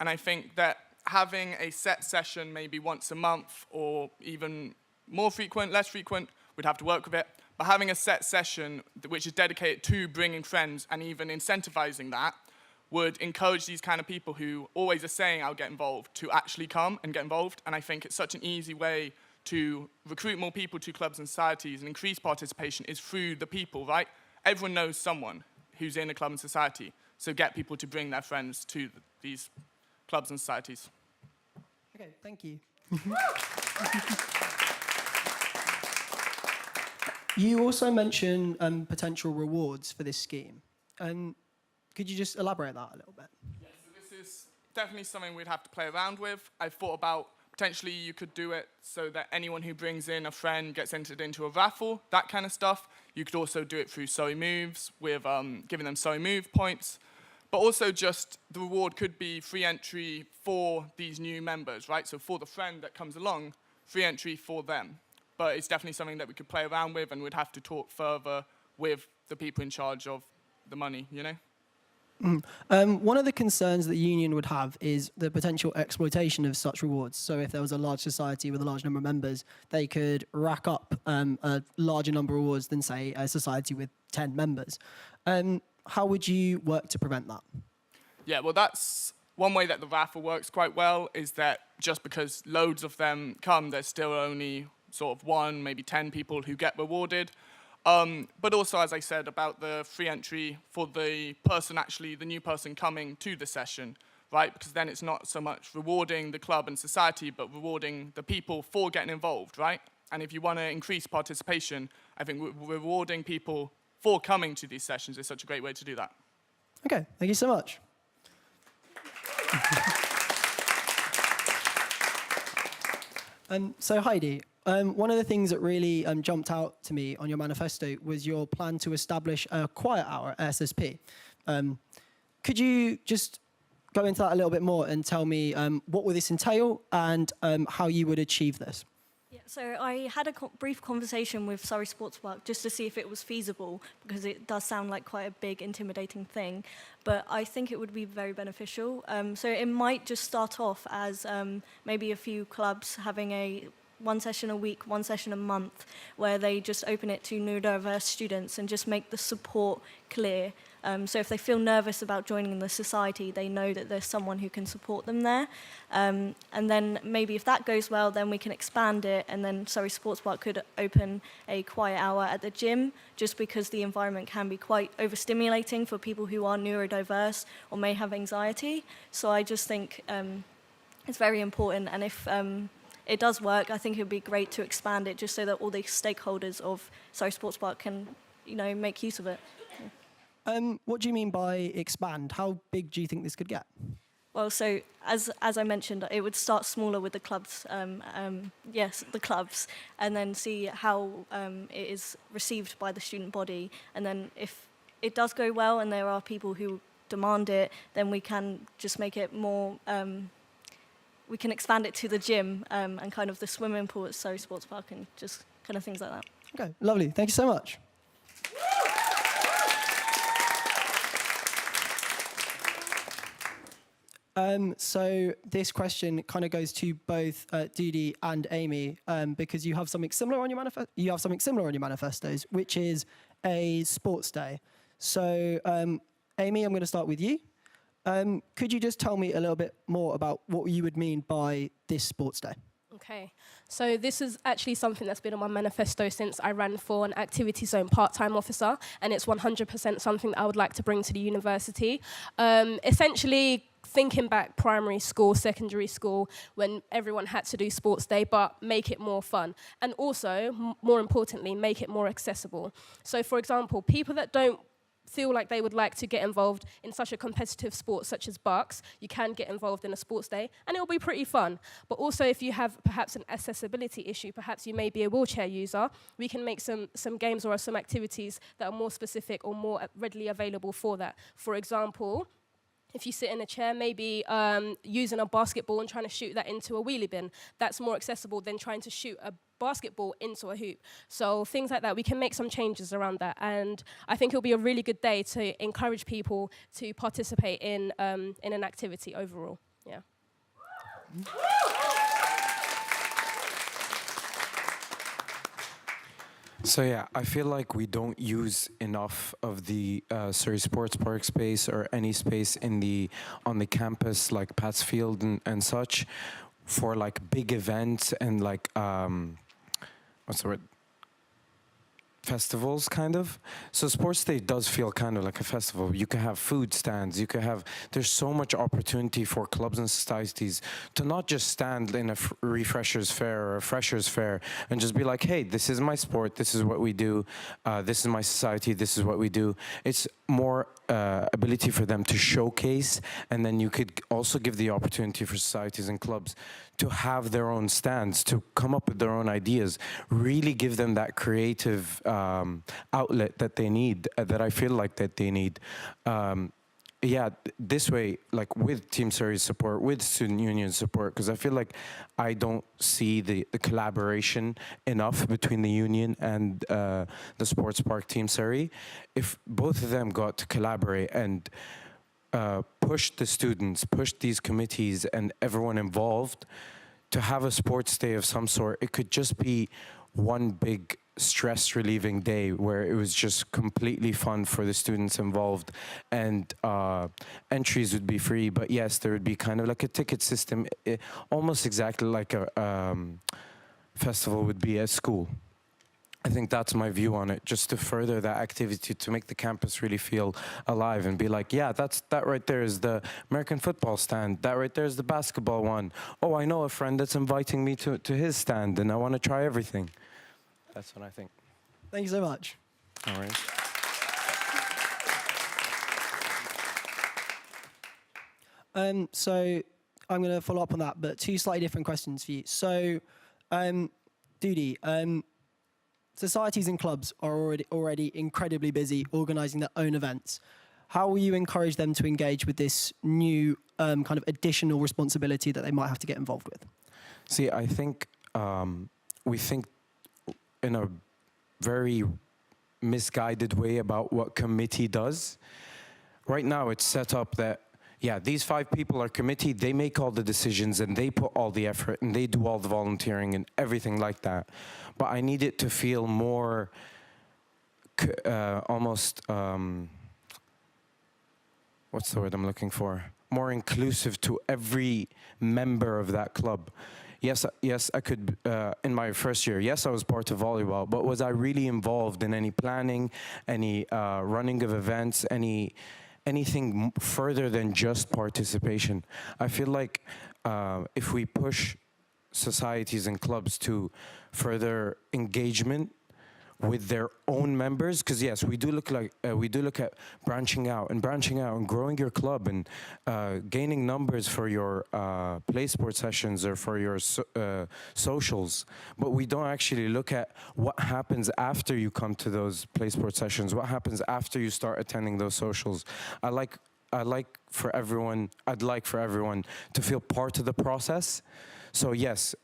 And I think that having a set session maybe once a month or even more frequent, less frequent, we'd have to work with it. But having a set session which is dedicated to bringing friends and even incentivizing that would encourage these kind of people who always are saying, I'll get involved, to actually come and get involved. And I think it's such an easy way to recruit more people to clubs and societies and increase participation is through the people, right? Everyone knows someone who's in a club and society. So get people to bring their friends to these clubs and societies. Okay, thank you. You also mentioned potential rewards for this scheme. Could you just elaborate that a little bit? Yeah, so this is definitely something we'd have to play around with. I've thought about potentially you could do it so that anyone who brings in a friend gets entered into a raffle, that kind of stuff. You could also do it through Surrey Moves with giving them Surrey Move points. But also just the reward could be free entry for these new members, right? So for the friend that comes along, free entry for them. But it's definitely something that we could play around with and we'd have to talk further with the people in charge of the money, One of the concerns that the union would have is the potential exploitation of such rewards. So if there was a large society with a large number of members, they could rack up a larger number of rewards than, say, a society with 10 members. How would you work to prevent that? Yeah, well, that's one way that the raffle works quite well is that just because loads of them come, there's still only sort of 1, maybe 10 people who get rewarded. But also, as I said, about the free entry for the person actually, the new person coming to the session, right? Because then it's not so much rewarding the club and society, but rewarding the people for getting involved, right? And if you want to increase participation, I think rewarding people for coming to these sessions is such a great way to do that. Okay, thank you so much. So Heidi, one of the things that really jumped out to me on your manifesto was your plan to establish a quiet hour at SSP. Could you just go into that a little bit more and tell me what would this entail and how you would achieve this? Yeah, so I had a brief conversation with Surrey Sports Park just to see if it was feasible, because it does sound like quite a big, intimidating thing. But I think it would be very beneficial. So it might just start off as maybe a few clubs having one session a week, one session a month, where they just open it to neurodiverse students and just make the support clear. So if they feel nervous about joining the society, they know that there's someone who can support them there. And then maybe if that goes well, then we can expand it, and then Surrey Sports Park could open a quiet hour at the gym, just because the environment can be quite overstimulating for people who are neurodiverse or may have anxiety. So I just think it's very important, and if it does work, I think it would be great to expand it just so that all the stakeholders of Surrey Sports Park can, make use of it. What do you mean by expand? How big do you think this could get? Well, so as I mentioned, it would start smaller with the clubs, yes, the clubs, and then see how it is received by the student body. And then if it does go well and there are people who demand it, then we can just make it more, we can expand it to the gym and kind of the swimming pool at Surrey Sports Park and just kind of things like that. Okay, lovely. Thank you so much. So this question kind of goes to both Dudi and Amy, because you have something similar on your manifestos, which is a sports day. So Amy, I'm going to start with you. Could you just tell me a little bit more about what you would mean by this sports day? Okay, so this is actually something that's been on my manifesto since I ran for an activity zone part-time officer, and it's 100% something that I would like to bring to the university. Essentially, thinking back primary school, secondary school, when everyone had to do sports day, but make it more fun. And also, more importantly, make it more accessible. So for example, people that don't feel like they would like to get involved in such a competitive sport such as bucks, you can get involved in a sports day and it'll be pretty fun. But also if you have perhaps an accessibility issue, perhaps you may be a wheelchair user, we can make some games or some activities that are more specific or more readily available for that. For example, if you sit in a chair, maybe using a basketball and trying to shoot that into a wheelie bin, that's more accessible than trying to shoot a basketball into a hoop. So things like that, we can make some changes around that. And I think it'll be a really good day to encourage people to participate in an activity overall. Yeah. So yeah, I feel like we don't use enough of the Surrey Sports Park space or any space on the campus like Pat's Field and such for like big events and like what's the word? Festivals, kind of. So Sports Day does feel kind of like a festival. You can have food stands, there's so much opportunity for clubs and societies to not just stand in a refresher's fair or a freshers fair and just be like, hey, this is my sport, this is what we do, this is my society, this is what we do. It's more ability for them to showcase, and then you could also give the opportunity for societies and clubs to have their own stands, to come up with their own ideas, really give them that creative outlet that they need, that I feel like that they need. Yeah, this way, like with Team Surrey's support, with Student Union support, because I feel like I don't see the collaboration enough between the union and the Sports Park Team Surrey. If both of them got to collaborate and push the students, push these committees and everyone involved to have a sports day of some sort, it could just be one big stress relieving day where it was just completely fun for the students involved, and entries would be free, but yes, there would be kind of like a ticket system, almost exactly like a festival would be at school. I think that's my view on it, just to further that activity, to make the campus really feel alive and be like, yeah, that right there is the American football stand. That right there is the basketball one. Oh, I know a friend that's inviting me to his stand and I want to try everything. That's what I think. Thank you so much. All right. So I'm going to follow up on that, but two slightly different questions for you. So, Dudi, societies and clubs are already incredibly busy organising their own events. How will you encourage them to engage with this new kind of additional responsibility that they might have to get involved with? See, I think we think in a very misguided way about what committee does. Right now, it's set up that, yeah, these 5 people are committee, they make all the decisions and they put all the effort and they do all the volunteering and everything like that. But I need it to feel more almost, what's the word I'm looking for? More inclusive to every member of that club. Yes, I could, in my first year, yes, I was part of volleyball, but was I really involved in any planning, any running of events, anything further than just participation? I feel like if we push societies and clubs to further engagement with their own members, because yes, we do look at branching out and growing your club and gaining numbers for your play sport sessions or for your socials, but we don't actually look at what happens after you come to those play sport sessions, what happens after you start attending those socials. I'd like for everyone to feel part of the process. So yes,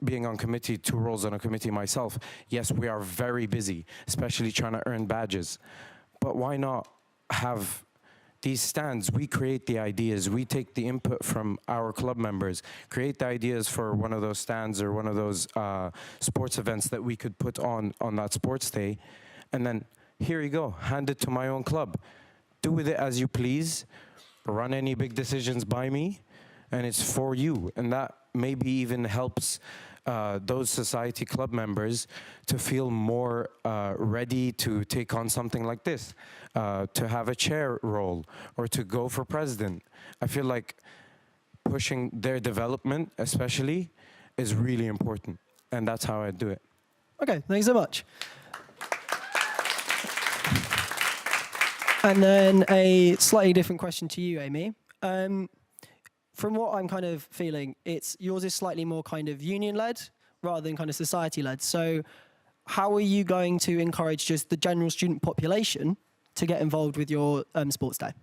being on committee, 2 roles on a committee myself, yes, we are very busy, especially trying to earn badges. But why not have these stands? We create the ideas, we take the input from our club members, create the ideas for one of those stands or one of those sports events that we could put on that sports day. And then, here you go, hand it to my own club. Do with it as you please, run any big decisions by me, and it's for you. And that maybe even helps those society club members to feel more ready to take on something like this, to have a chair role or to go for president. I feel like pushing their development especially is really important, and that's how I do it. Okay, thanks so much. And then a slightly different question to you, Amy. From what I'm kind of feeling, yours is slightly more kind of union-led rather than kind of society-led. So how are you going to encourage just the general student population to get involved with your sports day?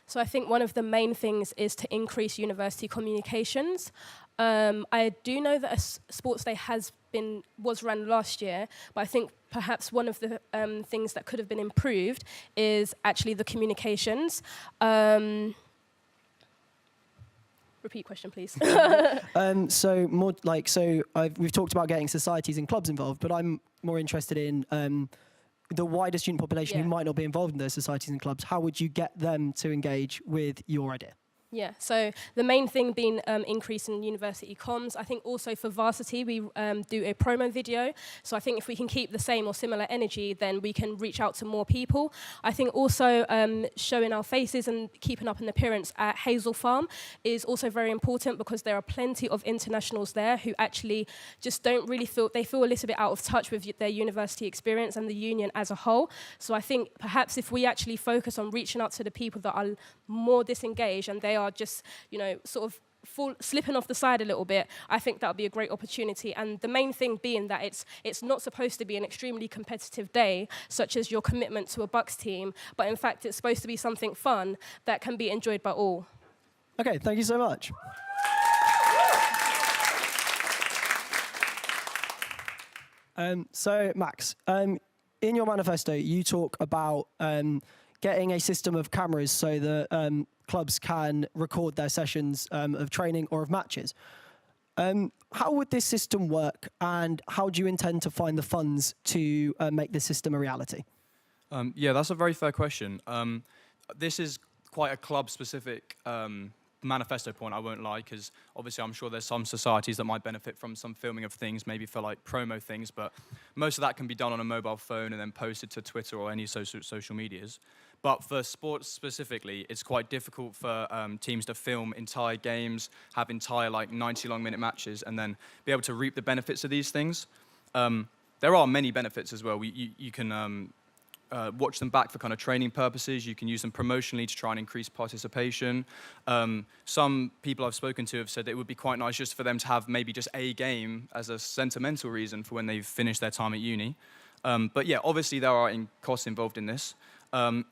So I think one of the main things is to increase university communications. I do know that a sports day was run last year, but I think perhaps one of the things that could have been improved is actually the communications. Repeat question, please. We've talked about getting societies and clubs involved, but I'm more interested in the wider student population who might not be involved in those societies and clubs. How would you get them to engage with your idea? Yeah, so the main thing being increase in university comms. I think also for varsity, we do a promo video. So I think if we can keep the same or similar energy, then we can reach out to more people. I think also showing our faces and keeping up an appearance at Hazel Farm is also very important, because there are plenty of internationals there who actually just don't really feel a little bit out of touch with their university experience and the union as a whole. So I think perhaps if we actually focus on reaching out to the people that are more disengaged and they are just, sort of slipping off the side a little bit, I think that would be a great opportunity. And the main thing being that it's not supposed to be an extremely competitive day, such as your commitment to a Bucks team, but in fact it's supposed to be something fun that can be enjoyed by all. Okay, thank you so much. So Max, in your manifesto you talk about getting a system of cameras so that clubs can record their sessions of training or of matches. How would this system work, and how do you intend to find the funds to make this system a reality? Yeah, that's a very fair question. This is quite a club-specific manifesto point, I won't lie, because obviously I'm sure there's some societies that might benefit from some filming of things, maybe for like promo things, but most of that can be done on a mobile phone and then posted to Twitter or any social medias. But for sports specifically, it's quite difficult for teams to film entire games, have entire 90-long-minute matches, and then be able to reap the benefits of these things. There are many benefits as well. You can watch them back for kind of training purposes. You can use them promotionally to try and increase participation. Some people I've spoken to have said that it would be quite nice just for them to have maybe just a game as a sentimental reason for when they've finished their time at uni. But yeah, obviously there are costs involved in this.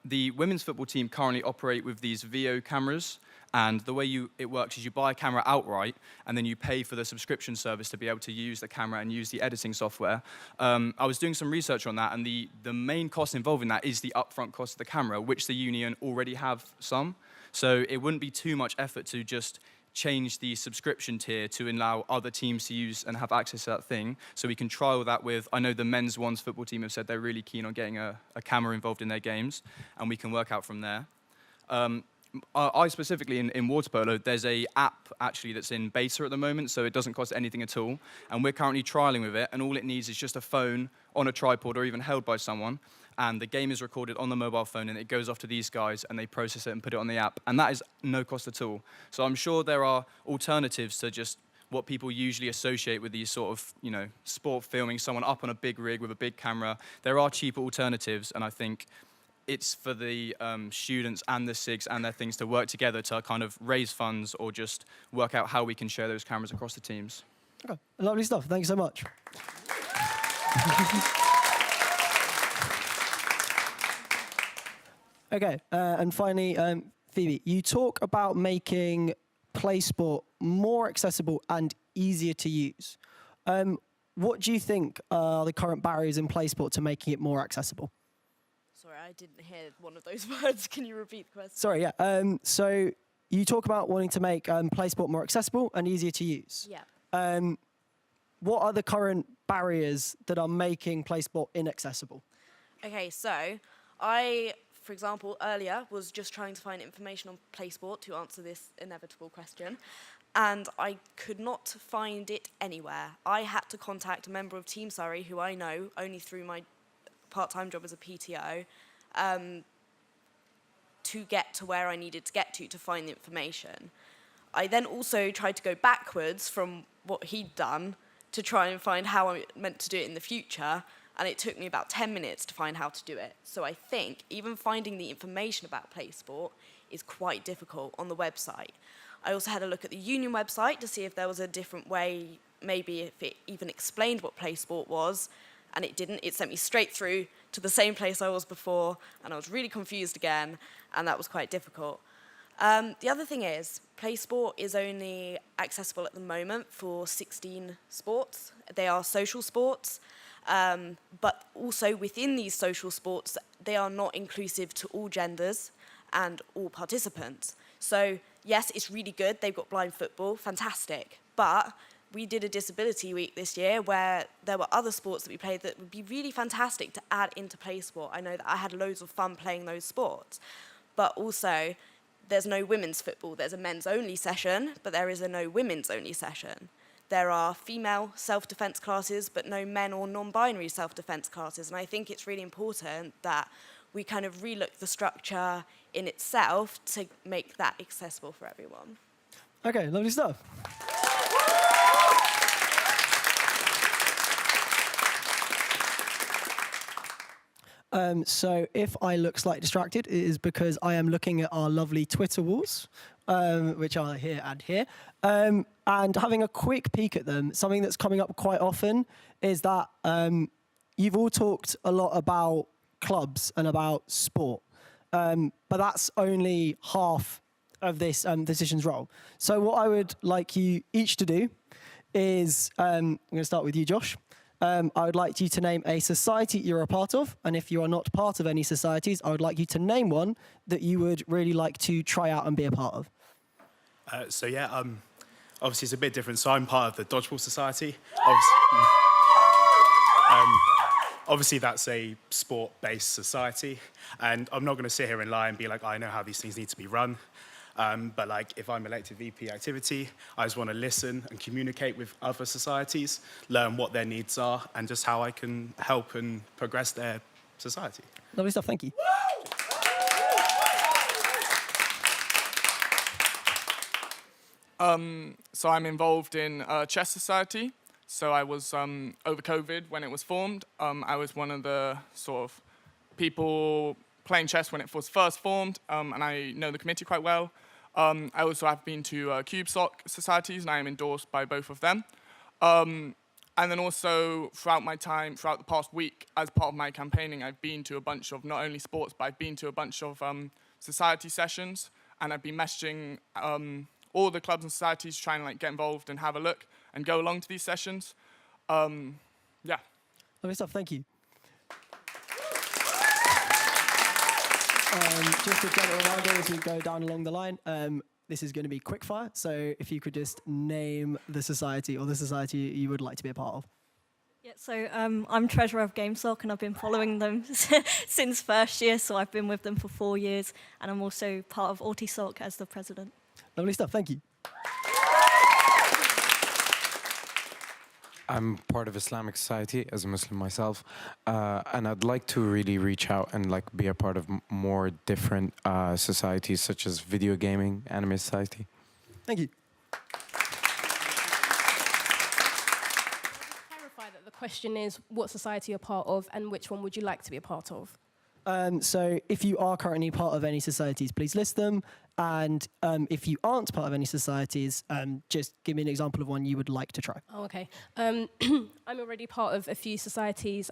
The women's football team currently operate with these VO cameras, and the way it works is you buy a camera outright, and then you pay for the subscription service to be able to use the camera and use the editing software. I was doing some research on that, and the main cost involved in that is the upfront cost of the camera, which the union already have some. So it wouldn't be too much effort to just change the subscription tier to allow other teams to use and have access to that thing. So we can trial that with, I know the men's ones football team have said they're really keen on getting a camera involved in their games, and we can work out from there. I specifically, in water polo, there's a app actually that's in beta at the moment, so it doesn't cost anything at all. And we're currently trialing with it, and all it needs is just a phone on a tripod or even held by someone. And the game is recorded on the mobile phone, and it goes off to these guys, and they process it and put it on the app. And that is no cost at all. So I'm sure there are alternatives to just what people usually associate with these sort of, sport filming, someone up on a big rig with a big camera. There are cheaper alternatives, and I think it's for the students and the SIGs and their things to work together to kind of raise funds or just work out how we can share those cameras across the teams. Okay, lovely stuff. Thank you so much. Okay, and finally, Phoebe, you talk about making play sport more accessible and easier to use. What do you think are the current barriers in play sport to making it more accessible? Sorry, I didn't hear one of those words. Can you repeat the question? Sorry, yeah. So you talk about wanting to make play sport more accessible and easier to use. Yeah. What are the current barriers that are making play sport inaccessible? Okay, so I, for example, earlier was just trying to find information on play sport to answer this inevitable question, and I could not find it anywhere. I had to contact a member of Team Surrey, who I know only through my part-time job as a PTO, to get to where I needed to get to find the information. I then also tried to go backwards from what he'd done to try and find how I meant to do it in the future, and it took me about 10 minutes to find how to do it. So I think even finding the information about play sport is quite difficult on the website. I also had a look at the union website to see if there was a different way, maybe if it even explained what play sport was, and it didn't. It sent me straight through to the same place I was before, and I was really confused again, and that was quite difficult. The other thing is, play sport is only accessible at the moment for 16 sports. They are social sports, but also within these social sports, they are not inclusive to all genders and all participants. So yes, it's really good. They've got blind football, fantastic. But we did a disability week this year where there were other sports that we played that would be really fantastic to add into play sport. I know that I had loads of fun playing those sports. But also, there's no women's football. There's a men's only session, but there is a no women's only session. There are female self-defense classes, but no men or non-binary self-defense classes. And I think it's really important that we kind of relook the structure in itself to make that accessible for everyone. Okay, lovely stuff. So if I look slightly distracted, it is because I am looking at our lovely Twitter walls, which are here and here, and having a quick peek at them. Something that's coming up quite often is that you've all talked a lot about clubs and about sport, but that's only half of this decision's role. So what I would like you each to do is, I'm going to start with you, Josh. I would like you to name a society you're a part of, and if you are not part of any societies, I would like you to name one that you would really like to try out and be a part of. Obviously it's a bit different. So I'm part of the Dodgeball Society. Obviously that's a sport-based society, and I'm not going to sit here and lie and be like, I know how these things need to be run. But like, if I'm elected VP activity, I just want to listen and communicate with other societies, learn what their needs are, and just how I can help and progress their society. Lovely stuff, thank you. So I'm involved in Chess Society. So I was, over COVID, when it was formed, I was one of the sort of people playing chess when it was first formed, and I know the committee quite well. I also have been to CubeSoc societies, and I am endorsed by both of them. And then also, throughout the past week, as part of my campaigning, I've been to a bunch of, not only sports, but I've been to a bunch of society sessions, and I've been messaging all the clubs and societies trying to like get involved and have a look and go along to these sessions. Yeah. Lovely stuff, thank you. Just a general reminder as we go down along the line, this is going to be quickfire, so if you could just name the society or the society you would like to be a part of. Yeah, so I'm treasurer of GameSoc, and I've been following them since first year, so I've been with them for 4 years, and I'm also part of AutiSoc as the president. Lovely stuff, thank you. I'm part of Islamic Society as a Muslim myself, and I'd like to really reach out and like be a part of more different societies, such as video gaming, anime society. Thank you. Clarify that the question is what society you're part of and which one would you like to be a part of? So if you are currently part of any societies, please list them. And if you aren't part of any societies, just give me an example of one you would like to try. Oh, okay. I'm already part of a few societies,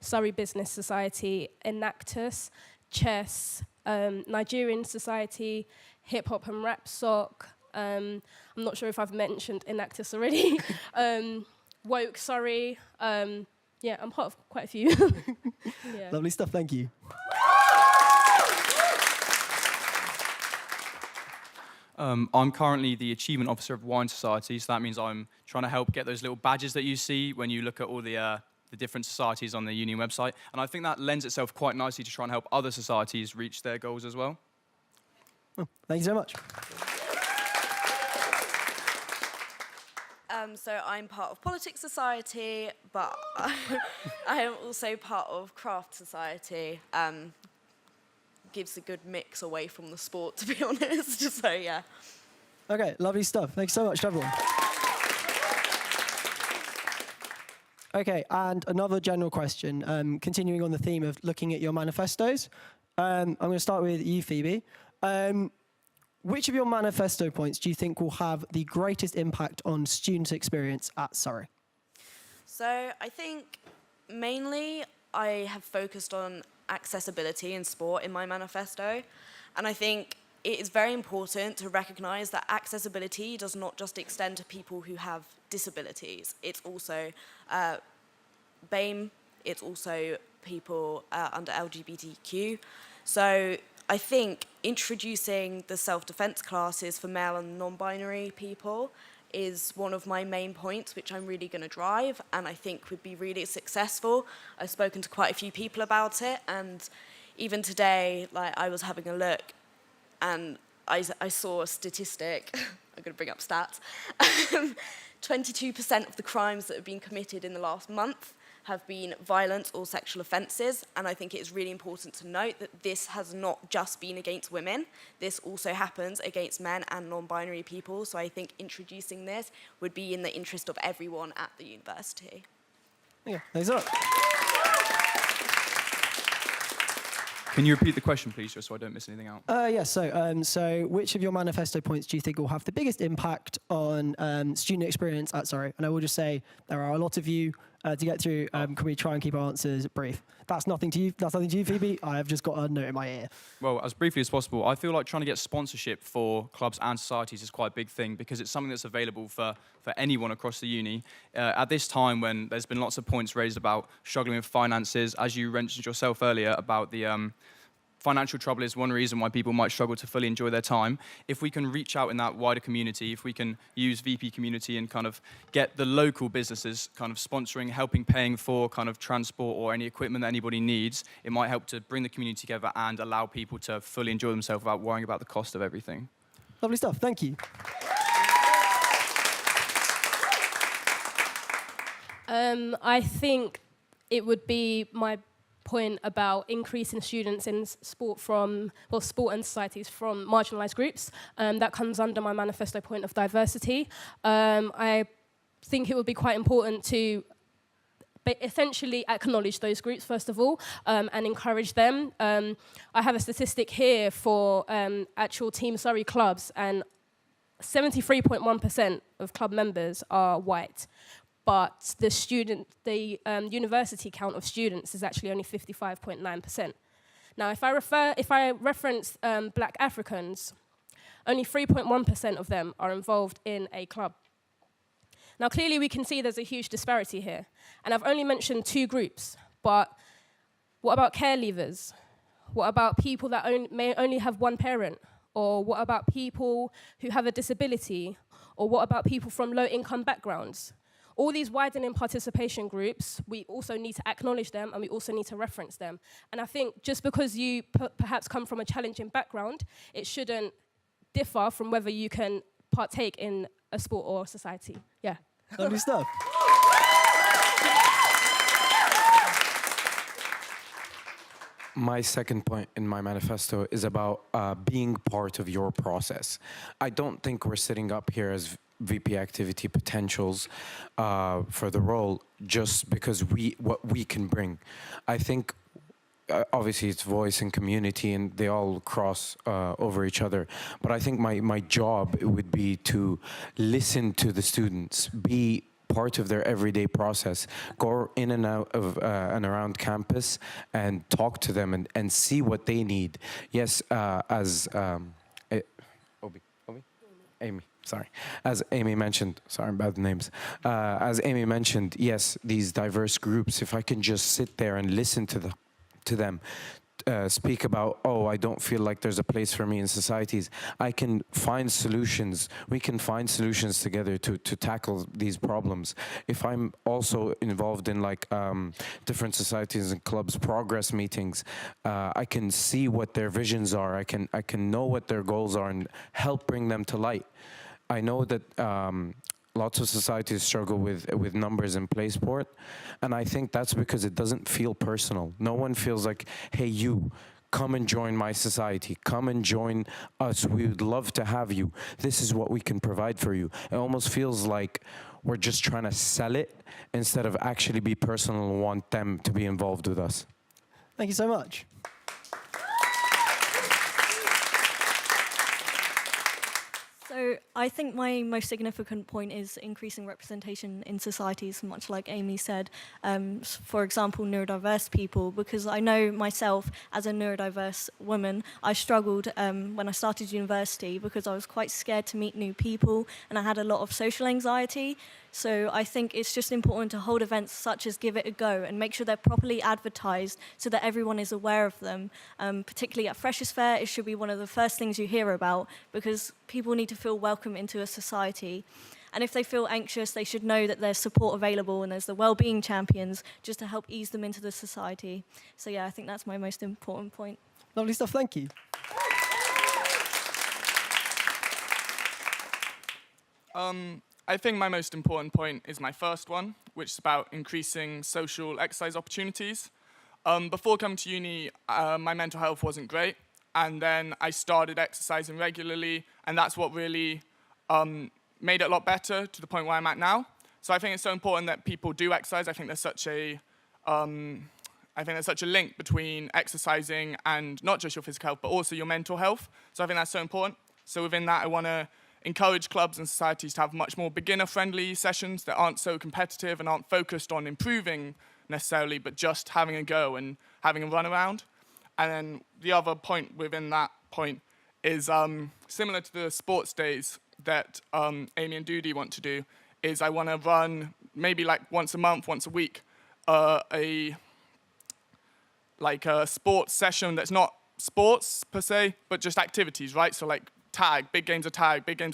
Surrey Business Society, Enactus, Chess, Nigerian Society, Hip Hop and Rap Soc. I'm not sure if I've mentioned Enactus already. Woke Surrey. Yeah, I'm part of quite a few. Yeah. Lovely stuff, thank you. I'm currently the Achievement Officer of Wine Society, so that means I'm trying to help get those little badges that you see when you look at all the different societies on the union website. And I think that lends itself quite nicely to try and help other societies reach their goals as well. Oh, thank you so much. So I'm part of Politics Society, but I am also part of Craft Society. Gives a good mix away from the sport, to be honest. So yeah. Okay, lovely stuff. Thanks so much to everyone. Okay, and another general question, continuing on the theme of looking at your manifestos. I'm going to start with you, Phoebe. Which of your manifesto points do you think will have the greatest impact on student experience at Surrey? So I think mainly I have focused on accessibility in sport in my manifesto. And I think it is very important to recognise that accessibility does not just extend to people who have disabilities. It's also BAME, it's also people under LGBTQ. So I think introducing the self-defence classes for male and non-binary people is one of my main points, which I'm really going to drive, and I think would be really successful. I've spoken to quite a few people about it, and even today, like, I was having a look, and I saw a statistic. I'm going to bring up stats. 22% of the crimes that have been committed in the last month have been violent or sexual offences, and I think it is really important to note that this has not just been against women. This also happens against men and non-binary people, so I think introducing this would be in the interest of everyone at the university. Yeah, thanks a lot. Can you repeat the question, please, just so I don't miss anything out? So which of your manifesto points do you think will have the biggest impact on student experience at Surrey? And I will just say there are a lot of you to get through. Can we try and keep our answers brief? That's nothing to you. That's nothing to you, Phoebe. I have just got a note in my ear. Well, as briefly as possible, I feel like trying to get sponsorship for clubs and societies is quite a big thing because it's something that's available for anyone across the uni. At this time when there's been lots of points raised about struggling with finances, as you mentioned yourself earlier about the financial trouble is one reason why people might struggle to fully enjoy their time. If we can reach out in that wider community, if we can use VP community and kind of get the local businesses kind of sponsoring, helping, paying for kind of transport or any equipment that anybody needs, it might help to bring the community together and allow people to fully enjoy themselves without worrying about the cost of everything. Lovely stuff, thank you. I think it would be my point about increasing students in sport sport and societies from marginalised groups. That comes under my manifesto point of diversity. I think it would be quite important to but essentially acknowledge those groups first of all and encourage them. I have a statistic here for actual Team Surrey clubs, and 73.1% of club members are white, but the university count of students is actually only 55.9%. Now, if I reference Black Africans, only 3.1% of them are involved in a club. Now, clearly we can see there's a huge disparity here, and I've only mentioned 2 groups, but what about care leavers? What about people that may only have one parent? Or what about people who have a disability? Or what about people from low-income backgrounds? All these widening participation groups, we also need to acknowledge them, and we also need to reference them. And I think just because you perhaps come from a challenging background, it shouldn't differ from whether you can partake in a sport or society. Yeah. Lovely stuff. My second point in my manifesto is about being part of your process. I don't think we're sitting up here as VP activity potentials for the role just because what we can bring. I think obviously it's voice and community and they all cross over each other. But I think my job would be to listen to the students, be part of their everyday process, go in and out of and around campus and talk to them and see what they need. Yes, Amy, sorry. As Amy mentioned, sorry about the names. As Amy mentioned, yes, these diverse groups, if I can just sit there and listen to them speak about, oh, I don't feel like there's a place for me in societies, I can find solutions. We can find solutions together to tackle these problems. If I'm also involved in like different societies and clubs, progress meetings, I can see what their visions are. I can know what their goals are and help bring them to light. I know that lots of societies struggle with numbers in play sport, and I think that's because it doesn't feel personal. No one feels like, hey, you, come and join my society, come and join us, we would love to have you, this is what we can provide for you. It almost feels like we're just trying to sell it instead of actually be personal and want them to be involved with us. Thank you so much. So I think my most significant point is increasing representation in societies, much like Amy said. For example, neurodiverse people, because I know myself as a neurodiverse woman, I struggled when I started university because I was quite scared to meet new people and I had a lot of social anxiety. So I think it's just important to hold events such as Give It a Go and make sure they're properly advertised so that everyone is aware of them. Particularly at Freshers' Fair, it should be one of the first things you hear about because people need to feel welcome into a society. And if they feel anxious, they should know that there's support available and there's the wellbeing champions just to help ease them into the society. So yeah, I think that's my most important point. Lovely stuff, thank you. I think my most important point is my first one, which is about increasing social exercise opportunities. Before coming to uni, my mental health wasn't great, and then I started exercising regularly, and that's what really made it a lot better to the point where I'm at now. So I think it's so important that people do exercise. I think there's such a link between exercising and not just your physical health, but also your mental health. So I think that's so important. So within that, I want to encourage clubs and societies to have much more beginner-friendly sessions that aren't so competitive and aren't focused on improving necessarily, but just having a go and having a run around. And then the other point within that point is similar to the sports days that Amy and Doody want to do, is I want to run maybe like once a month, once a week, a sports session that's not sports per se, but just activities, right? So like tag, big games of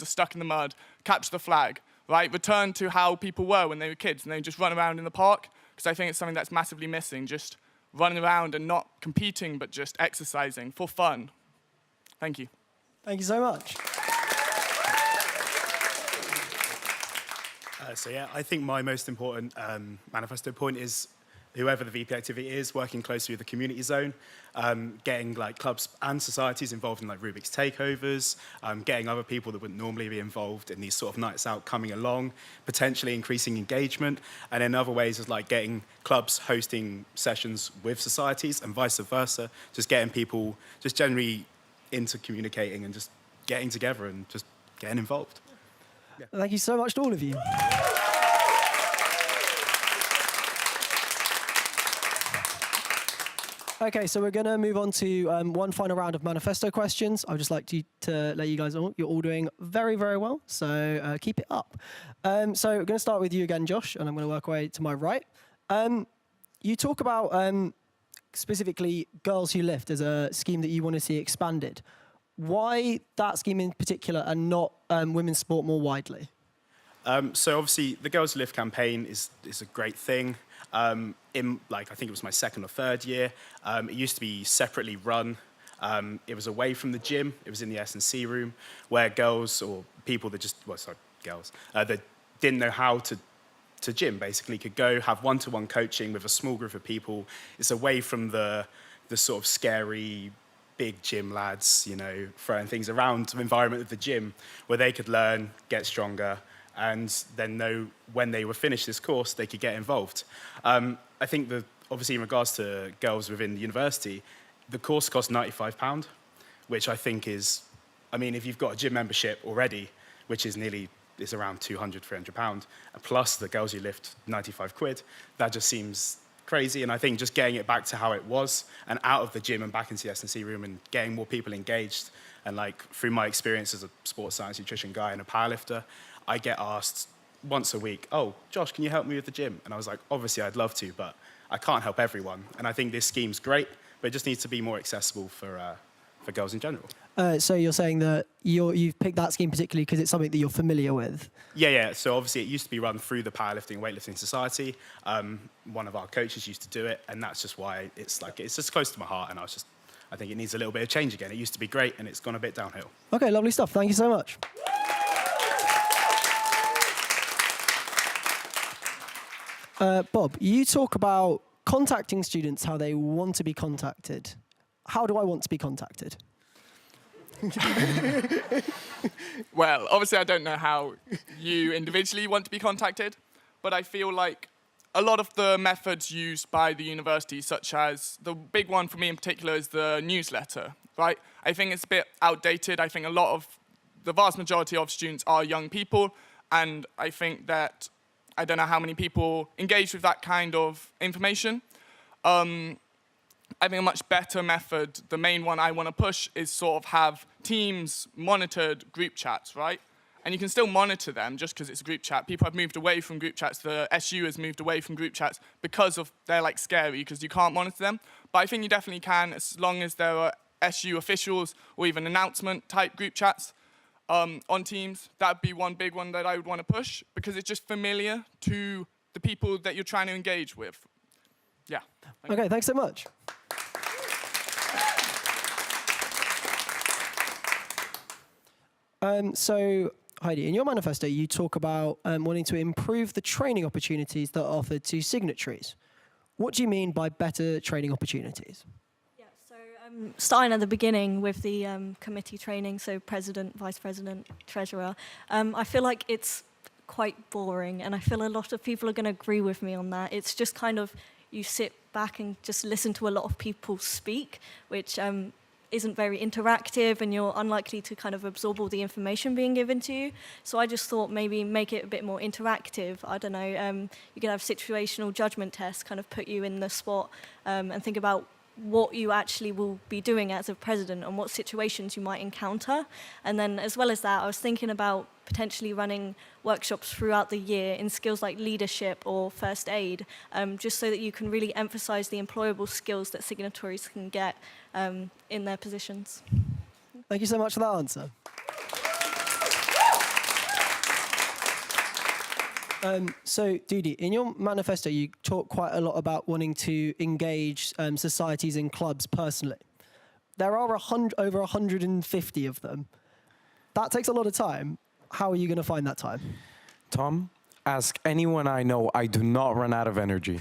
stuck in the mud, catch the flag, right? Return to how people were when they were kids and they just run around in the park, because I think it's something that's massively missing, just running around and not competing, but just exercising for fun. Thank you. Thank you so much. So yeah, I think my most important manifesto point is whoever the VP activity is, working closely with the community zone, getting like clubs and societies involved in like Rubik's takeovers, getting other people that wouldn't normally be involved in these sort of nights out coming along, potentially increasing engagement, and in other ways is like getting clubs hosting sessions with societies and vice versa, just getting people just generally into communicating and just getting together and just getting involved. Yeah. Thank you so much to all of you. Okay, so we're going to move on to one final round of manifesto questions. I'd just like to let you guys know you're all doing very, very well, so keep it up. So we're going to start with you again, Josh, and I'm going to work away to my right. You talk about specifically Girls Who Lift as a scheme that you want to see expanded. Why that scheme in particular and not women's sport more widely? So obviously the Girls Who Lift campaign is a great thing. In like I think it was my second or third year, it used to be separately run. It was away from the gym. It was in the S&C room where girls or people that just girls that didn't know how to gym basically could go have one-to-one coaching with a small group of people. It's away from the sort of scary big gym lads, you know, throwing things around the environment of the gym where they could learn, get stronger, and then know when they were finished this course, they could get involved. I think that obviously in regards to girls within the university, the course costs £95, which I think is, I mean, if you've got a gym membership already, which is around £200, £300, plus the Girls Who Lift 95 quid, that just seems crazy. And I think just getting it back to how it was and out of the gym and back into the S&C room and getting more people engaged. And like through my experience as a sports science nutrition guy and a powerlifter, I get asked once a week, oh, Josh, can you help me with the gym? And I was like, obviously I'd love to, but I can't help everyone. And I think this scheme's great, but it just needs to be more accessible for girls in general. So you're saying that you've picked that scheme particularly because it's something that you're familiar with? Yeah. So obviously it used to be run through the Powerlifting and Weightlifting Society. One of our coaches used to do it, and that's just why it's just close to my heart. And I think it needs a little bit of change again. It used to be great, and it's gone a bit downhill. Okay, lovely stuff. Thank you so much. Bob, you talk about contacting students how they want to be contacted. How do I want to be contacted? Well, obviously I don't know how you individually want to be contacted, but I feel like a lot of the methods used by the university, such as the big one for me in particular is the newsletter, right? I think it's a bit outdated. I think the vast majority of students are young people, and I think that I don't know how many people engage with that kind of information. I think a much better method, the main one I want to push, is sort of have teams monitored group chats, right? And you can still monitor them just because it's a group chat. People have moved away from group chats. The SU has moved away from group chats because they're like scary because you can't monitor them. But I think you definitely can as long as there are SU officials or even announcement type group chats on teams. That would be one big one that I would want to push because it's just familiar to the people that you're trying to engage with. Yeah. Okay, thanks so much. So, Heidi, in your manifesto, you talk about wanting to improve the training opportunities that are offered to signatories. What do you mean by better training opportunities? Yeah, so starting at the beginning with the committee training, so president, vice president, treasurer, I feel like it's quite boring, and I feel a lot of people are going to agree with me on that. It's just kind of, you sit back and just listen to a lot of people speak, which isn't very interactive, and you're unlikely to kind of absorb all the information being given to you. So I just thought maybe make it a bit more interactive. I don't know, you could have situational judgment tests, kind of put you in the spot and think about what you actually will be doing as a president and what situations you might encounter. And then as well as that, I was thinking about potentially running workshops throughout the year in skills like leadership or first aid, just so that you can really emphasize the employable skills that signatories can get in their positions. Thank you so much for that answer. So, Dudi, in your manifesto, you talk quite a lot about wanting to engage societies and clubs personally. There are over 150 of them. That takes a lot of time. How are you going to find that time? Tom, ask anyone I know, I do not run out of energy.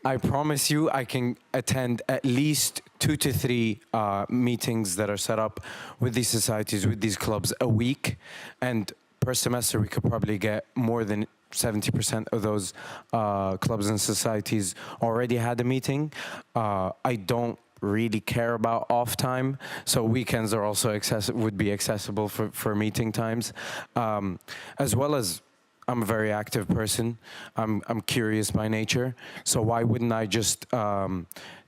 I promise you, I can attend at least 2 to 3 meetings that are set up with these societies, with these clubs a week. And per semester, we could probably get more than 70% of those clubs and societies already had a meeting. I don't really care about off time, so weekends are also would be accessible for meeting times, as well as I'm a very active person. I'm curious by nature, so why wouldn't I just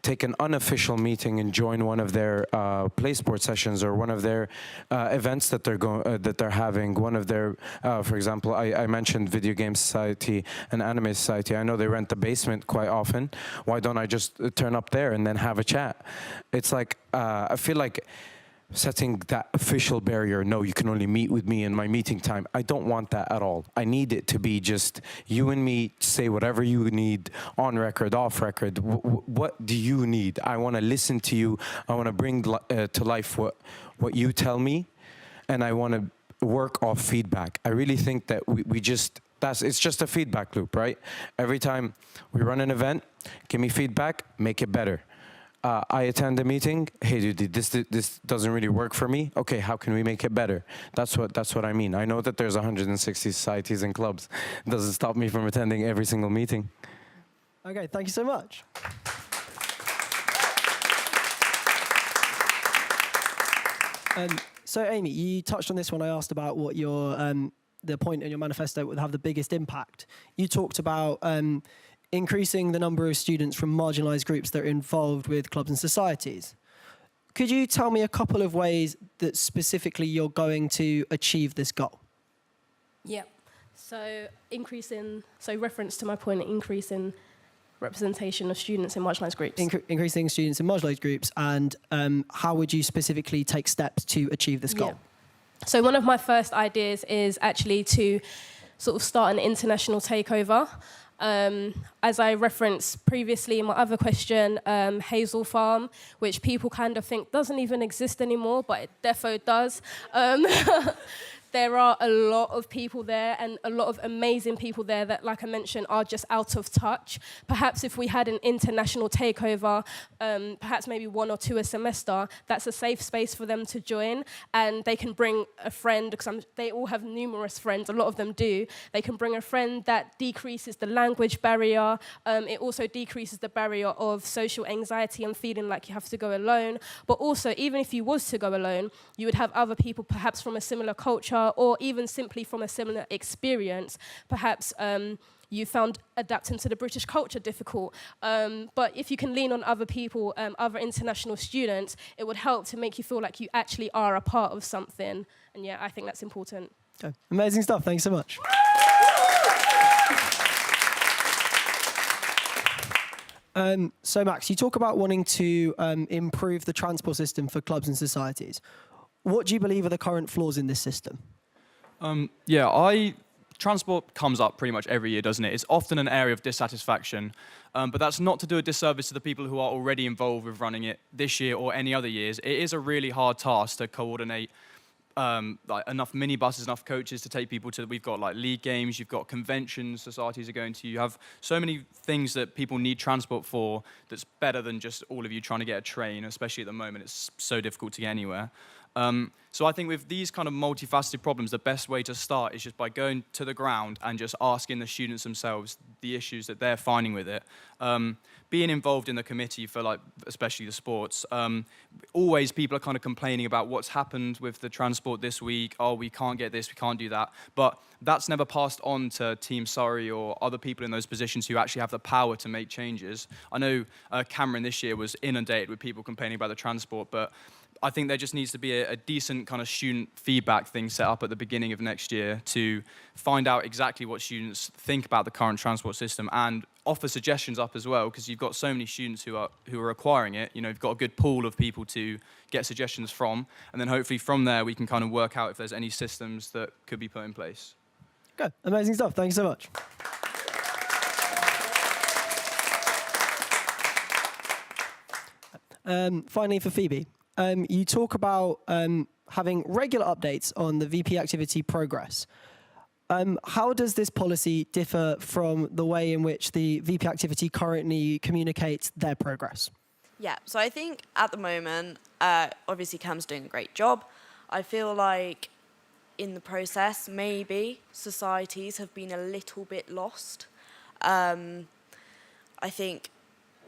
take an unofficial meeting and join one of their play sport sessions or one of their events that they're having. One of their, for example, I mentioned Video Game Society and Anime Society. I know they rent the basement quite often. Why don't I just turn up there and then have a chat? It's like I feel like setting that official barrier, no, you can only meet with me in my meeting time. I don't want that at all. I need it to be just you and me, say whatever you need, on record, off record. What do you need? I want to listen to you. I want to bring to life what you tell me, and I want to work off feedback. I really think that it's just a feedback loop, right? Every time we run an event, give me feedback, make it better. I attend a meeting. Hey, dude, this doesn't really work for me. Okay, how can we make it better? That's what I mean. I know that there's 160 societies and clubs. It doesn't stop me from attending every single meeting. Okay, thank you so much. So, Amy, you touched on this when I asked about what your the point in your manifesto would have the biggest impact. You talked about increasing the number of students from marginalised groups that are involved with clubs and societies. Could you tell me a couple of ways that specifically you're going to achieve this goal? Yeah. So reference to my point, increase in representation of students in marginalised groups. Increasing students in marginalised groups, and how would you specifically take steps to achieve this goal? Yeah. So one of my first ideas is actually to sort of start an international takeover. As I referenced previously in my other question, Hazel Farm, which people kind of think doesn't even exist anymore, but it defo does. There are a lot of people there and a lot of amazing people there that, like I mentioned, are just out of touch. Perhaps if we had an international takeover, perhaps maybe 1 or 2 a semester, that's a safe space for them to join, and they can bring a friend, because they all have numerous friends, a lot of them do. They can bring a friend that decreases the language barrier. It also decreases the barrier of social anxiety and feeling like you have to go alone. But also, even if you was to go alone, you would have other people perhaps from a similar culture, or even simply from a similar experience. Perhaps you found adapting to the British culture difficult. But if you can lean on other people, other international students, it would help to make you feel like you actually are a part of something. And yeah, I think that's important. Okay. Amazing stuff. Thanks so much. So Max, you talk about wanting to improve the transport system for clubs and societies. What do you believe are the current flaws in this system? Transport comes up pretty much every year, doesn't it? It's often an area of dissatisfaction, but that's not to do a disservice to the people who are already involved with running it this year or any other years. It is a really hard task to coordinate enough minibuses, enough coaches to take people to. We've got like league games, you've got conventions societies are going to. You have so many things that people need transport for that's better than just all of you trying to get a train, especially at the moment. It's so difficult to get anywhere. So I think with these kind of multifaceted problems, the best way to start is just by going to the ground and just asking the students themselves the issues that they're finding with it. Being involved in the committee for like, especially the sports, always people are kind of complaining about what's happened with the transport this week. Oh, we can't get this, we can't do that. But that's never passed on to Team Surrey or other people in those positions who actually have the power to make changes. I know Cameron this year was inundated with people complaining about the transport, but I think there just needs to be a decent kind of student feedback thing set up at the beginning of next year to find out exactly what students think about the current transport system and offer suggestions up as well, because you've got so many students who are acquiring it. You know, you've got a good pool of people to get suggestions from, and then hopefully from there we can kind of work out if there's any systems that could be put in place. Good, amazing stuff. Thank you so much. Finally, for Phoebe. You talk about having regular updates on the VP activity progress. How does this policy differ from the way in which the VP activity currently communicates their progress? Yeah, so I think at the moment, obviously Cam's doing a great job. I feel like in the process, maybe societies have been a little bit lost. I think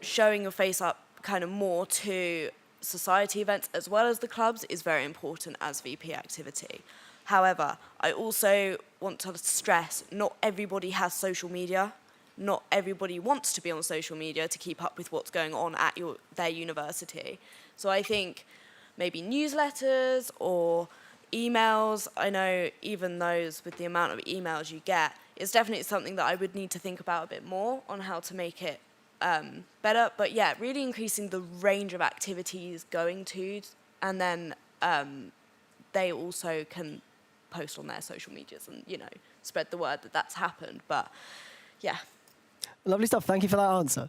showing your face up kind of more to society events as well as the clubs is very important as VP activity. However, I also want to stress not everybody has social media. Not everybody wants to be on social media to keep up with what's going on at their university. So I think maybe newsletters or emails, I know even those with the amount of emails you get, is definitely something that I would need to think about a bit more on how to make it better. But yeah, really increasing the range of activities going to, and then they also can post on their social medias and, you know, spread the word that that's happened. But yeah. Lovely stuff. Thank you for that answer.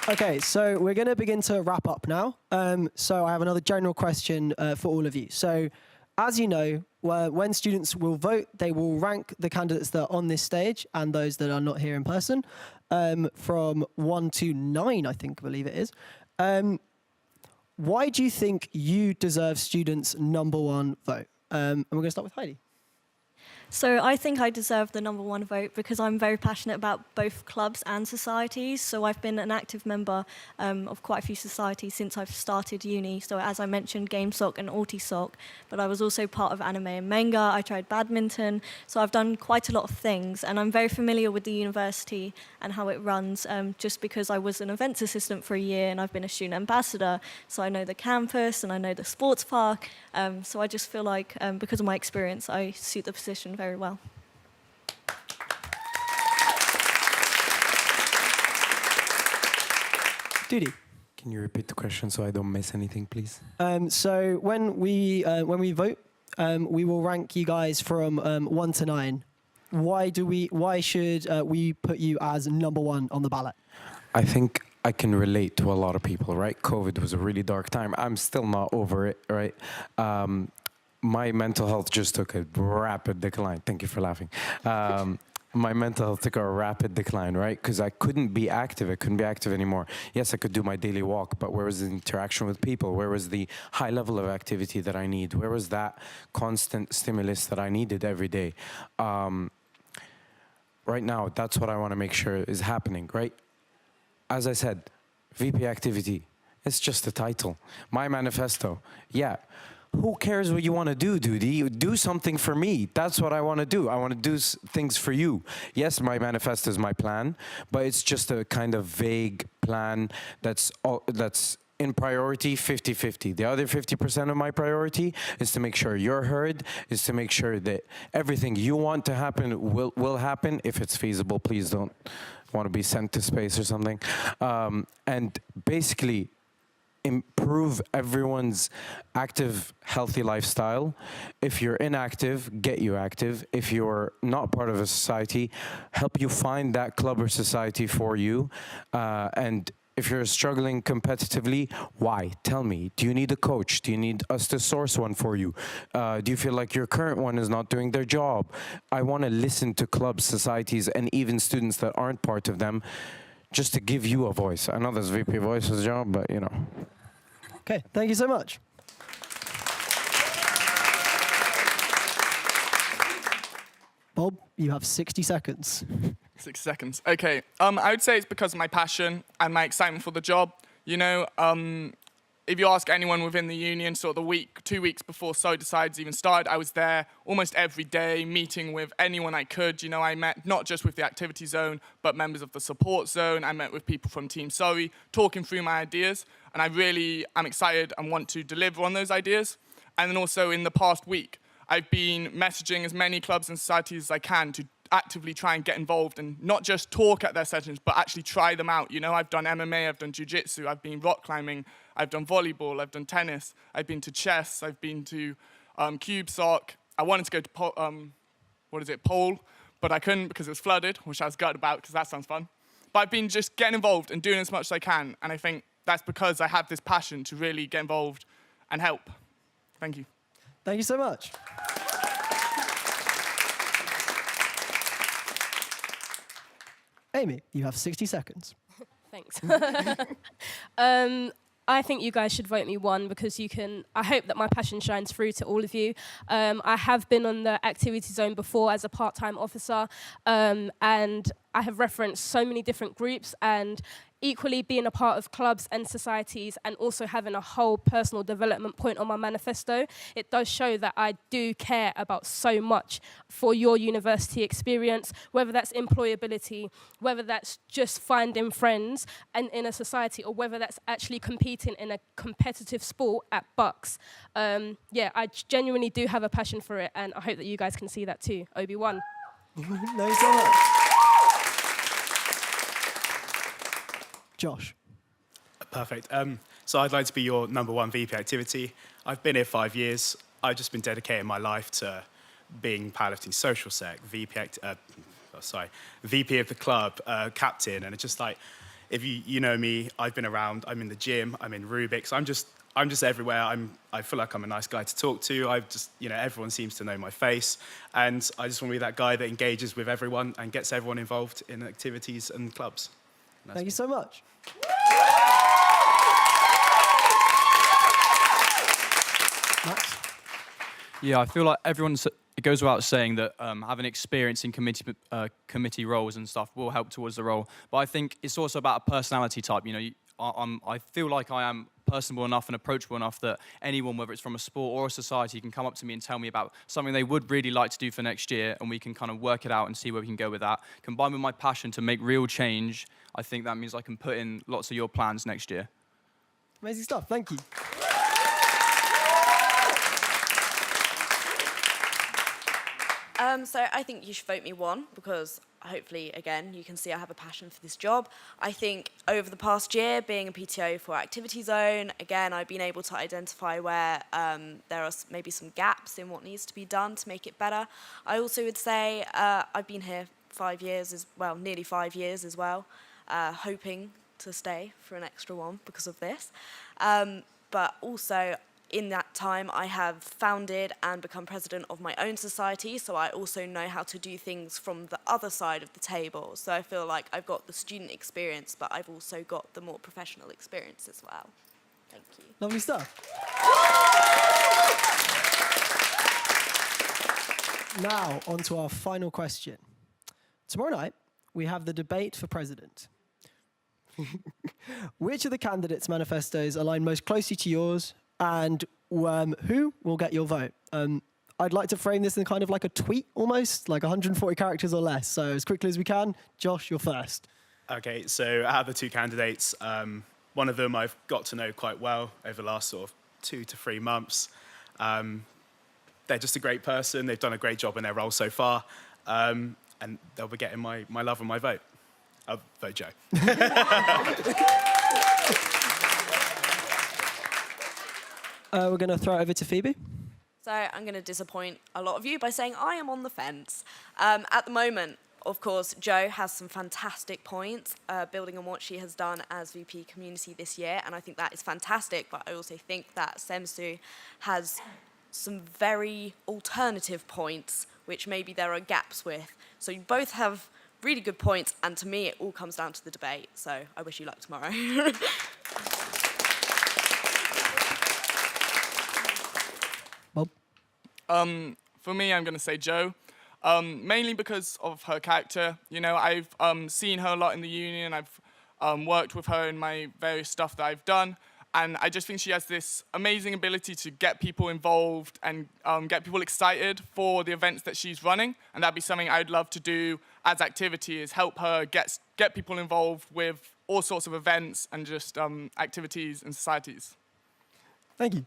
Okay, so we're going to begin to wrap up now. So I have another general question for all of you. So as you know, when students will vote, they will rank the candidates that are on this stage and those that are not here in person from 1 to 9, I believe it is. Why do you think you deserve students' #1 vote? And we're going to start with Heidi. So I think I deserve the #1 vote because I'm very passionate about both clubs and societies. So I've been an active member of quite a few societies since I've started uni. So as I mentioned, GameSoc and AltiSoc, but I was also part of anime and manga. I tried badminton. So I've done quite a lot of things, and I'm very familiar with the university and how it runs just because I was an events assistant for a year and I've been a student ambassador. So I know the campus and I know the sports park. So I just feel like because of my experience, I suit the position very well. Dudi. Can you repeat the question so I don't miss anything, please? So when we vote, we will rank you guys from 1 to 9. Why should we put you as #1 on the ballot? I think I can relate to a lot of people, right? COVID was a really dark time. I'm still not over it, right? My mental health just took a rapid decline. Thank you for laughing. My mental health took a rapid decline, right? Because I couldn't be active. I couldn't be active anymore. Yes, I could do my daily walk, but where was the interaction with people? Where was the high level of activity that I need? Where was that constant stimulus that I needed every day? Right now, that's what I want to make sure is happening, right? As I said, VP activity, it's just a title. My manifesto, yeah. Who cares what you want to do, dude? Do something for me. That's what I want to do. I want to do things for you. Yes, my manifesto is my plan, but it's just a kind of vague plan that's in priority 50-50. The other 50% of my priority is to make sure you're heard, is to make sure that everything you want to happen will happen. If it's feasible, please don't want to be sent to space or something. And basically, improve everyone's active, healthy lifestyle. If you're inactive, get you active. If you're not part of a society, help you find that club or society for you. And if you're struggling competitively, why? Tell me. Do you need a coach? Do you need us to source one for you? Do you feel like your current one is not doing their job? I want to listen to clubs, societies, and even students that aren't part of them, just to give you a voice. I know that's VP Voice's job, but you know. Okay, thank you so much. Bob, you have 60 seconds. 6 seconds. Okay. I would say it's because of my passion and my excitement for the job. You know, if you ask anyone within the union, sort of the 2 weeks before Surrey Decides even started, I was there almost every day, meeting with anyone I could. You know, I met not just with the activity zone, but members of the support zone. I met with people from Team Surrey, talking through my ideas. And I really am excited and want to deliver on those ideas. And then also in the past week, I've been messaging as many clubs and societies as I can to actively try and get involved and not just talk at their sessions, but actually try them out. You know, I've done MMA, I've done jiu-jitsu, I've been rock climbing, I've done volleyball, I've done tennis, I've been to chess, I've been to cube sock. I wanted to go to pole, but I couldn't because it was flooded, which I was gutted about because that sounds fun. But I've been just getting involved and doing as much as I can, and I think that's because I have this passion to really get involved and help. Thank you. Thank you so much. Amy, you have 60 seconds. Thanks. I think you guys should vote me 1 because I hope that my passion shines through to all of you. I have been on the activity zone before as a part-time officer, and I have referenced so many different groups, and equally being a part of clubs and societies and also having a whole personal development point on my manifesto, it does show that I do care about so much for your university experience, whether that's employability, whether that's just finding friends and in a society, or whether that's actually competing in a competitive sport at Bucks. Yeah, I genuinely do have a passion for it, and I hope that you guys can see that too. Obi-Wan. Thank you so much. Josh. Perfect. So I'd like to be your #1 VP activity. I've been here 5 years. I've just been dedicating my life to being powerlifting social sec, VP of the club, captain, and it's just like, if you know me, I've been around. I'm in the gym. I'm in Rubik's. I'm just everywhere. I feel like I'm a nice guy to talk to. Everyone seems to know my face, and I just want to be that guy that engages with everyone and gets everyone involved in activities and clubs. Thank you so much. Max? Yeah, I feel like it goes without saying that having experience in committee roles and stuff will help towards the role. But I think it's also about a personality type. I feel like I am personable enough and approachable enough that anyone, whether it's from a sport or a society, can come up to me and tell me about something they would really like to do for next year, and we can kind of work it out and see where we can go with that. Combined with my passion to make real change, I think that means I can put in lots of your plans next year. Amazing stuff. Thank you. So I think you should vote me 1 because hopefully, again, you can see I have a passion for this job. I think over the past year, being a PTO for Activity Zone, again, I've been able to identify where there are maybe some gaps in what needs to be done to make it better. I also would say I've been here 5 years, nearly 5 years as well, hoping to stay for an extra 1 because of this. But also, in that time, I have founded and become president of my own society, so I also know how to do things from the other side of the table. So I feel like I've got the student experience, but I've also got the more professional experience as well. Thank you. Lovely stuff. Now, on to our final question. Tomorrow night, we have the debate for president. Which of the candidates' manifestos align most closely to yours, and who will get your vote? I'd like to frame this in kind of like a tweet almost, like 140 characters or less. So as quickly as we can, Josh, you're first. Okay, so out of the 2 candidates, one of them I've got to know quite well over the last sort of 2 to 3 months. They're just a great person. They've done a great job in their role so far, and they'll be getting my love and my vote. I'll vote Joe. We're going to throw it over to Phoebe. So I'm going to disappoint a lot of you by saying I am on the fence. At the moment, of course, Jo has some fantastic points, building on what she has done as VP Community this year, and I think that is fantastic, but I also think that Semsu has some very alternative points, which maybe there are gaps with. So you both have really good points, and to me, it all comes down to the debate, so I wish you luck tomorrow. Bob? For me, I'm going to say Jo. Mainly because of her character. I've seen her a lot in the union. I've worked with her in my various stuff that I've done. And I just think she has this amazing ability to get people involved and get people excited for the events that she's running. And that'd be something I'd love to do as activity, is help her get people involved with all sorts of events and just activities and societies. Thank you.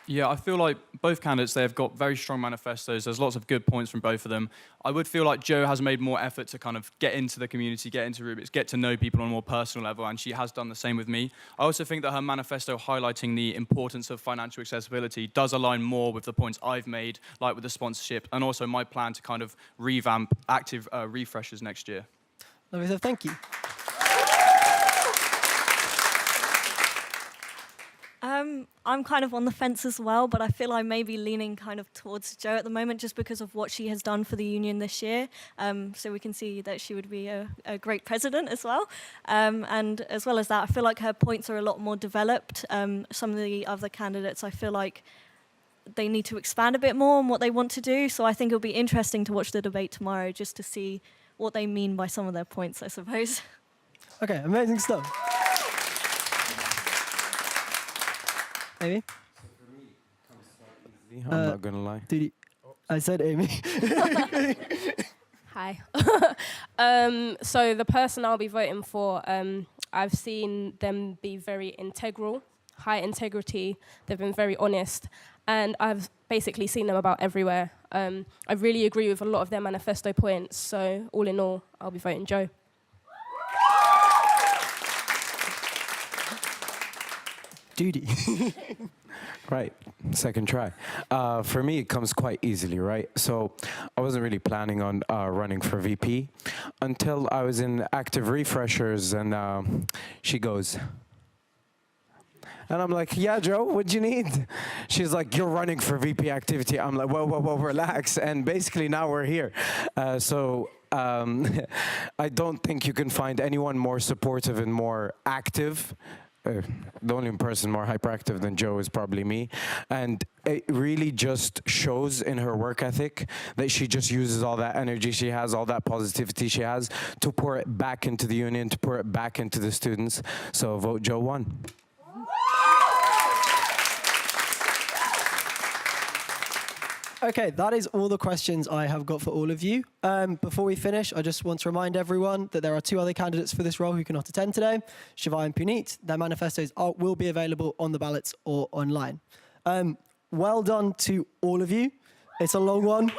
Yeah, I feel like both candidates, they have got very strong manifestos. There's lots of good points from both of them. I would feel like Jo has made more effort to kind of get into the community, get into Rubik's, get to know people on a more personal level, and she has done the same with me. I also think that her manifesto highlighting the importance of financial accessibility does align more with the points I've made, like with the sponsorship, and also my plan to kind of revamp active refreshers next year. Lovely, so thank you. I'm kind of on the fence as well, but I feel I may be leaning kind of towards Jo at the moment just because of what she has done for the union this year. So we can see that she would be a great president as well. And as well as that, I feel like her points are a lot more developed. Some of the other candidates, I feel like they need to expand a bit more on what they want to do. So I think it'll be interesting to watch the debate tomorrow just to see what they mean by some of their points, I suppose. Okay, amazing stuff. Amy? I'm not gonna lie. I said Amy. Hi. So the person I'll be voting for, I've seen them be very integral, high integrity. They've been very honest, and I've basically seen them about everywhere. I really agree with a lot of their manifesto points. So all in all, I'll be voting Jo. Judy. Right, second try. For me, it comes quite easily, right? So I wasn't really planning on running for VP until I was in active refreshers, and she goes, and I'm like, yeah, Jo, what do you need? She's like, you're running for VP activity. I'm like, whoa, relax. And basically now we're here. I don't think you can find anyone more supportive and more active. The only person more hyperactive than Jo is probably me. And it really just shows in her work ethic that she just uses all that energy she has, all that positivity she has, to pour it back into the union, to pour it back into the students. So vote Jo 1. Okay, that is all the questions I have got for all of you. Before we finish, I just want to remind everyone that there are 2 other candidates for this role who cannot attend today, Shivai and Puneet. Their manifestos will be available on the ballots or online. Well done to all of you. It's a long one.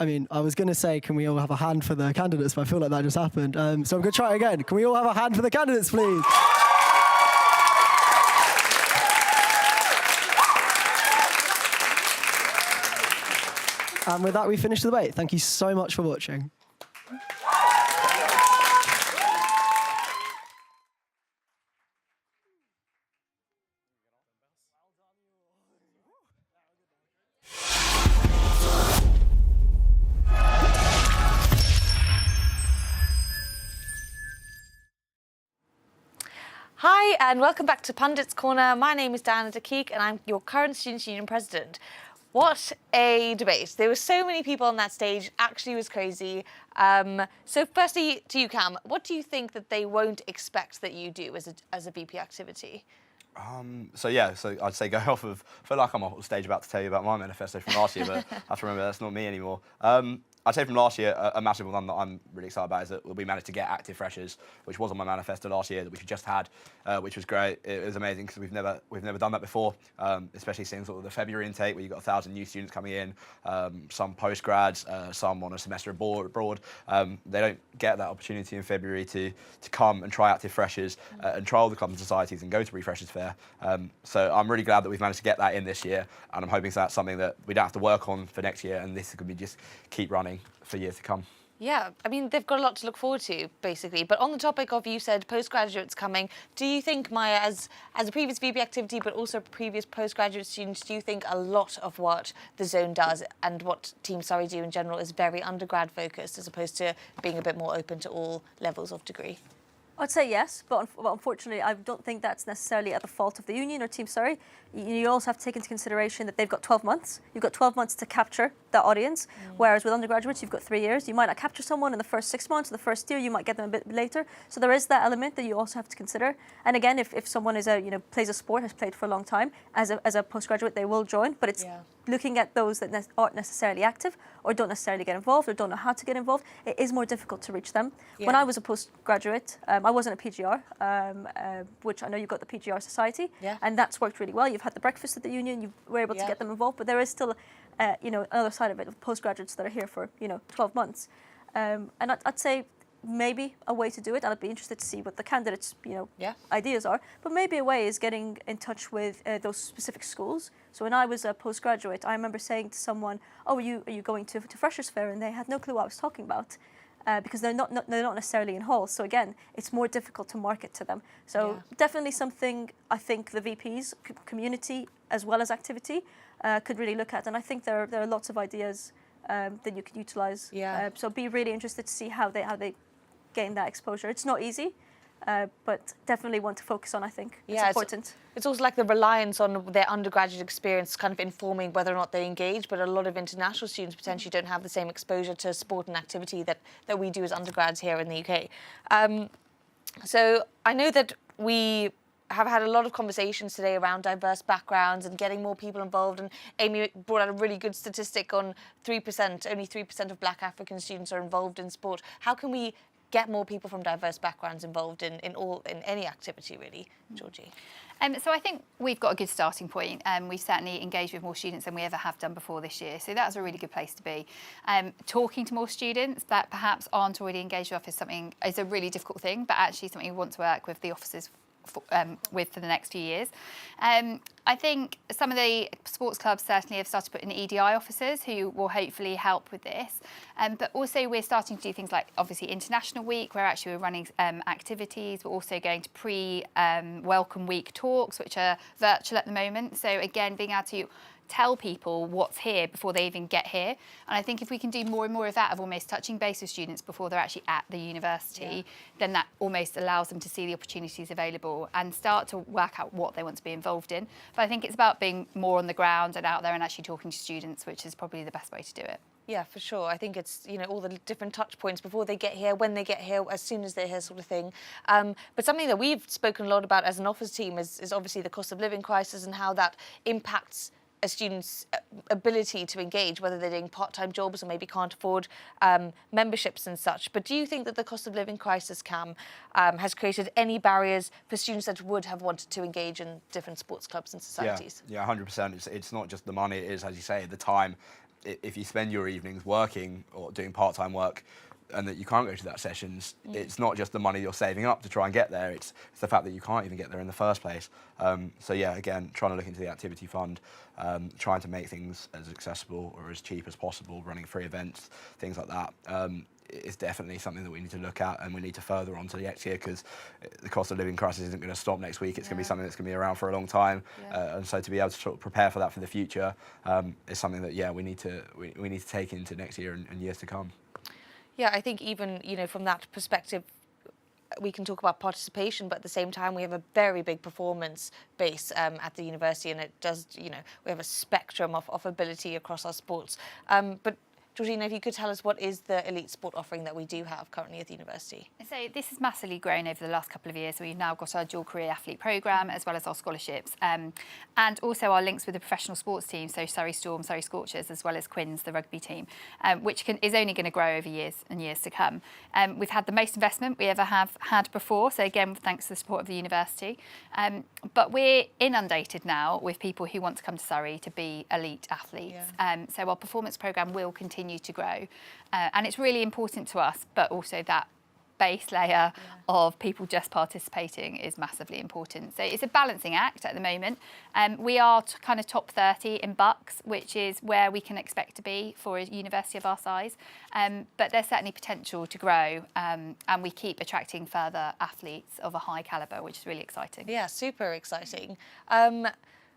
I mean, I was going to say, can we all have a hand for the candidates, but I feel like that just happened. So I'm going to try again. Can we all have a hand for the candidates, please? And with that, we finish the debate. Thank you so much for watching. Hi, and welcome back to Pundits Corner. My name is Diana Dakik, and I'm your current Students' Union President. What a debate. There were so many people on that stage. Actually, it was crazy. So firstly, to you, Cam, what do you think that they won't expect that you do as a VP activity? So I'd say go off of, I feel like I'm on stage about to tell you about my manifesto from last year, but I have to remember that's not me anymore. I'd say from last year, a massive one that I'm really excited about is that we managed to get active freshers, which was on my manifesto last year that we just had, which was great. It was amazing because we've never done that before, especially seeing sort of the February intake where you've got 1,000 new students coming in, some postgrads, some on a semester abroad. They don't get that opportunity in February to come and try active freshers and try all the clubs and societies and go to Refreshers Fair. So I'm really glad that we've managed to get that in this year, and I'm hoping that's something that we don't have to work on for next year, and this could be just keep running for years to come. Yeah, I mean, they've got a lot to look forward to, basically. But on the topic of, you said, postgraduates coming, do you think, Maya, as a previous VP activity, but also previous postgraduate students, do you think a lot of what the zone does and what Team Surrey do in general is very undergrad focused as opposed to being a bit more open to all levels of degree? I'd say yes, but unfortunately, I don't think that's necessarily at the fault of the union or Team Surrey. You also have to take into consideration that they've got 12 months. You've got 12 months to capture that audience, whereas with undergraduates, you've got 3 years. You might not capture someone in the first 6 months or the first year. You might get them a bit later. So there is that element that you also have to consider. And again, if someone is plays a sport, has played for a long time, as a postgraduate, they will join. But it's looking at those that aren't necessarily active or don't necessarily get involved or don't know how to get involved. It is more difficult to reach them. Yeah. When I was a postgraduate, I wasn't a PGR, which I know you've got the PGR Society, and that's worked really well. You've had the breakfast at the union, you were able to get them involved, but there is still, another side of it, of postgraduates that are here for, 12 months. And I'd say maybe a way to do it, and I'd be interested to see what the candidates, ideas are. But maybe a way is getting in touch with those specific schools. So when I was a postgraduate, I remember saying to someone, "Oh, are you going to Freshers' Fair?" And they had no clue what I was talking about. Because they're not necessarily in halls. So again, it's more difficult to market to them. So definitely something I think the VPs, community as well as activity, could really look at. And I think there are lots of ideas that you could utilise. So be really interested to see how they gain that exposure. It's not easy, but definitely one to focus on, I think. It's important. It's also like the reliance on their undergraduate experience kind of informing whether or not they engage, but a lot of international students potentially don't have the same exposure to sport and activity that we do as undergrads here in the UK. So I know that we have had a lot of conversations today around diverse backgrounds and getting more people involved, and Amy brought out a really good statistic on 3%, only 3% of Black African students are involved in sport. How can we get more people from diverse backgrounds involved in any activity, really, Georgie? So I think we've got a good starting point. We've certainly engaged with more students than we ever have done before this year. So that's a really good place to be. Talking to more students that perhaps aren't already engaged with is a really difficult thing, but actually something we want to work with the officers for the next few years. I think some of the sports clubs certainly have started putting EDI officers who will hopefully help with this. But also we're starting to do things like obviously International Week, where actually we're running activities. We're also going to pre-Welcome Week talks, which are virtual at the moment. So again, being able to tell people what's here before they even get here. And I think if we can do more and more of that, of almost touching base with students before they're actually at the university, then that almost allows them to see the opportunities available and start to work out what they want to be involved in. But I think it's about being more on the ground and out there and actually talking to students, which is probably the best way to do it. Yeah, for sure. I think it's, all the different touch points before they get here, when they get here, as soon as they're here, sort of thing. But something that we've spoken a lot about as an office team is obviously the cost of living crisis and how that impacts a student's ability to engage, whether they're doing part-time jobs or maybe can't afford memberships and such. But do you think that the cost of living crisis, Cam, has created any barriers for students that would have wanted to engage in different sports clubs and societies? Yeah, 100%. It's not just the money, it is, as you say, the time. If you spend your evenings working or doing part-time work, and that you can't go to that sessions, it's not just the money you're saving up to try and get there, it's the fact that you can't even get there in the first place. So yeah, again, trying to look into the activity fund, trying to make things as accessible or as cheap as possible, running free events, things like that. It's definitely something that we need to look at, and we need to further on to the next year, because the cost of living crisis isn't going to stop next week. It's going to be something that's going to be around for a long time, and so to be able to sort of prepare for that for the future is something that we need to take into next year and years to come. Yeah, I think even, from that perspective, we can talk about participation, but at the same time, we have a very big performance base at the university, and it does, we have a spectrum of ability across our sports. But Georgina, if you could tell us what is the elite sport offering that we do have currently at the university? So this has massively grown over the last couple of years. So we've now got our dual career athlete programme as well as our scholarships, and also our links with the professional sports team, so Surrey Storm, Surrey Scorchers, as well as Quins, the rugby team, which is only going to grow over years and years to come. We've had the most investment we ever have had before, so again, thanks to the support of the university. But we're inundated now with people who want to come to Surrey to be elite athletes. So our performance programme will continue to grow, and it's really important to us, but also that base layer of people just participating is massively important. So it's a balancing act at the moment. We are kind of top 30 in bucks, which is where we can expect to be for a university of our size, but there's certainly potential to grow, and we keep attracting further athletes of a high calibre, which is really exciting. Yeah, super exciting.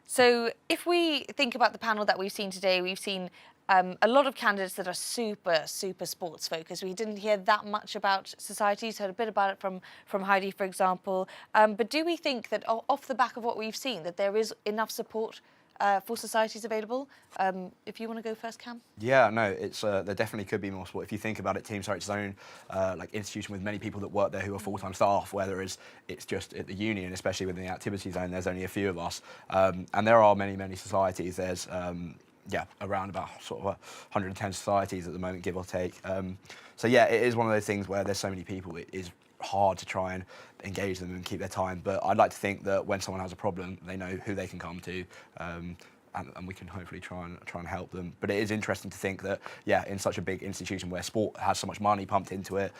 So if we think about the panel that we've seen today, we've seen a lot of candidates that are super sports focused. We didn't hear that much about societies, heard a bit about it from Heidi, for example. But do we think that off the back of what we've seen, that there is enough support for societies available? If you want to go first, Cam? Yeah, no, it's there definitely could be more support. If you think about it, Team Surrey, its own institution with many people that work there who are full-time staff, whether it's just at the uni, and especially within the activity zone, there's only a few of us. And there are many societies. There's around about sort of 110 societies at the moment, give or take. So yeah, it is one of those things where there's so many people, it is hard to try and engage them and keep their time. But I'd like to think that when someone has a problem, they know who they can come to. and we can hopefully try and help them. But it is interesting to think that, yeah, in such a big institution where sport has so much money pumped into it,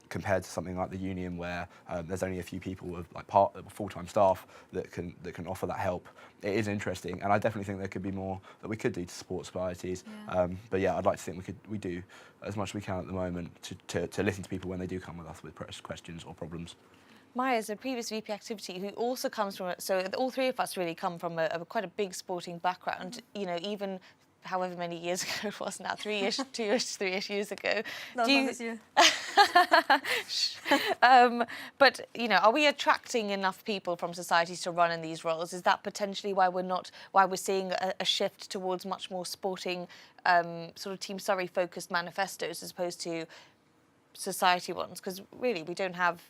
compared to something like the union where there's only a few people with like full-time staff that can offer that help. It is interesting, and I definitely think there could be more that we could do to support societies. Yeah. But yeah, I'd like to think we do as much as we can at the moment to listen to people when they do come with us with questions or problems. Maya is a previous VP activity who also comes from, so all three of us really come from quite a big sporting background, you know, even however many years ago it was now, 3-ish, 2-ish, 3-ish years ago. Not as long as you. But, you know, are we attracting enough people from societies to run in these roles? Is that potentially why we're seeing a shift towards much more sporting, sort of Team Surrey focused manifestos as opposed to society ones? Because really, we don't have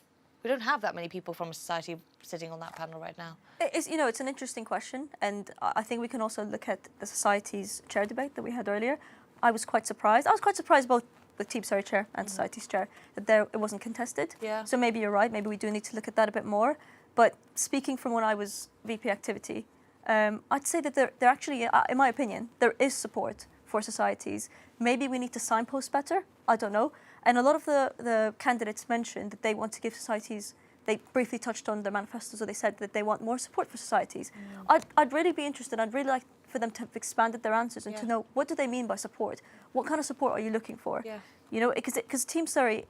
that many people from a society sitting on that panel right now. It's an interesting question, and I think we can also look at the society's chair debate that we had earlier. I was quite surprised. I was quite surprised both with Team Surrey chair and society's chair that it wasn't contested. Yeah. So maybe you're right. Maybe we do need to look at that a bit more. But speaking from when I was VP activity, I'd say that there actually, in my opinion, there is support for societies. Maybe we need to signpost better. I don't know. And a lot of the candidates mentioned that they want to give societies, they briefly touched on their manifestos, or they said that they want more support for societies. I'd really be interested, I'd really like for them to have expanded their answers and to know, what do they mean by support? What kind of support are you looking for? Yeah. You know, because Team Surrey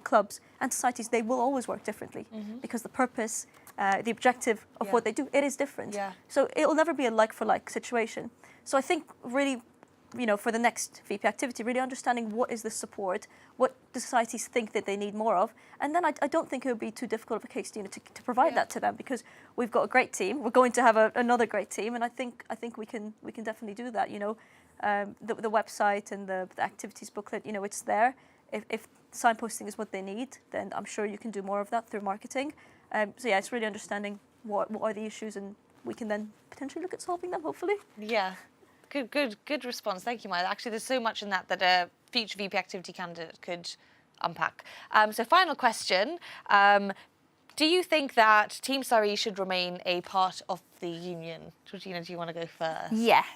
clubs and societies, they will always work differently because the purpose, the objective of what they do, it is different. Yeah. So it'll never be a like-for-like situation. So I think really, you know, for the next VP activity, really understanding what is the support, what the societies think that they need more of, and then I don't think it would be too difficult of a case, you know, to provide that to them, because we've got a great team. We're going to have another great team, and I think we can definitely do that. You know, the website and the activities booklet, you know, it's there. If signposting is what they need, then I'm sure you can do more of that through marketing. So yeah, it's really understanding what are the issues, and we can then potentially look at solving them, hopefully. Yeah. Good response. Thank you, Maya. Actually, there's so much in that a future VP activity candidate could unpack. So final question. Do you think that Team Surrey should remain a part of the union? Georgina, do you want to go first? Yes.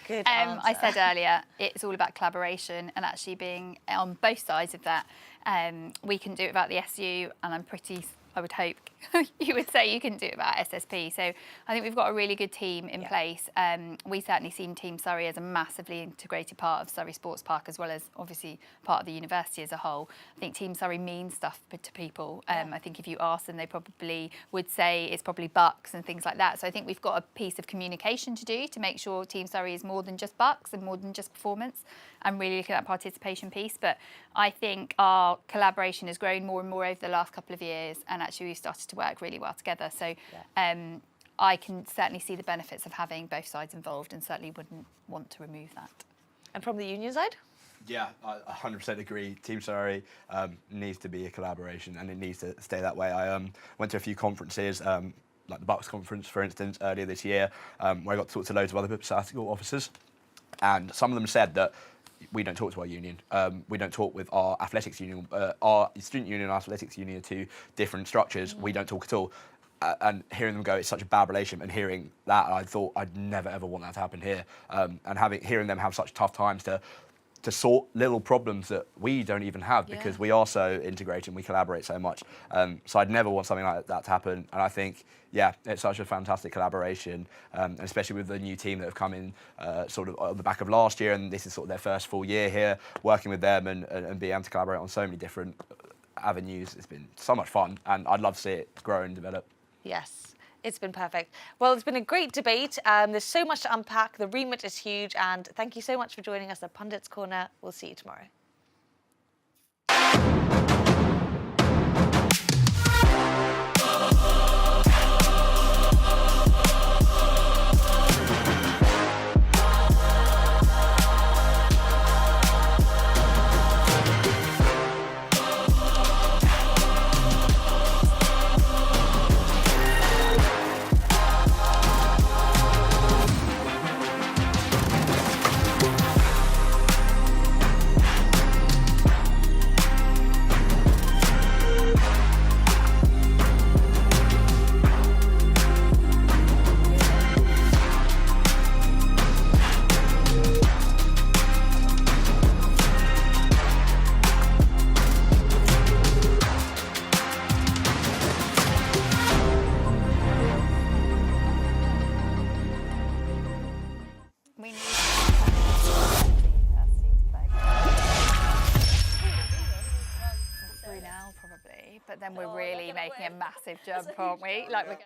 Good I said earlier, it's all about collaboration and actually being on both sides of that. We can do it about the SU, and I would hope you would say you can do it about SSP. So I think we've got a really good team in place. We certainly see Team Surrey as a massively integrated part of Surrey Sports Park, as well as obviously part of the university as a whole. I think Team Surrey means stuff to people. I think if you ask them, they probably would say it's probably bucks and things like that. So I think we've got a piece of communication to do to make sure Team Surrey is more than just bucks and more than just performance, and really looking at that participation piece. But I think our collaboration has grown more and more over the last couple of years, and actually we've started to work really well together. So I can certainly see the benefits of having both sides involved, and certainly wouldn't want to remove that. And from the union side? Yeah, I 100% agree. Team Surrey needs to be a collaboration, and it needs to stay that way. I went to a few conferences, like the Bucks conference, for instance, earlier this year, where I got to talk to loads of other statistical officers, and some of them said that we don't talk to our union. We don't talk with our athletics union. Our student union and our athletics union are two different structures. We don't talk at all. And hearing them go, it's such a bad relationship. And hearing that, I thought I'd never ever want that to happen here. And hearing them have such tough times to sort little problems that we don't even have, because we are so integrated and we collaborate so much. So I'd never want something like that to happen. And I think, yeah, it's such a fantastic collaboration, and especially with the new team that have come in sort of on the back of last year, and this is sort of their first full year here, working with them and being able to collaborate on so many different avenues. It's been so much fun, and I'd love to see it grow and develop. Yes. It's been perfect. Well, it's been a great debate. There's so much to unpack. The remit is huge. And thank you so much for joining us at Pundits Corner. We'll see you tomorrow. and we're really making a massive jump, aren't we? Like we're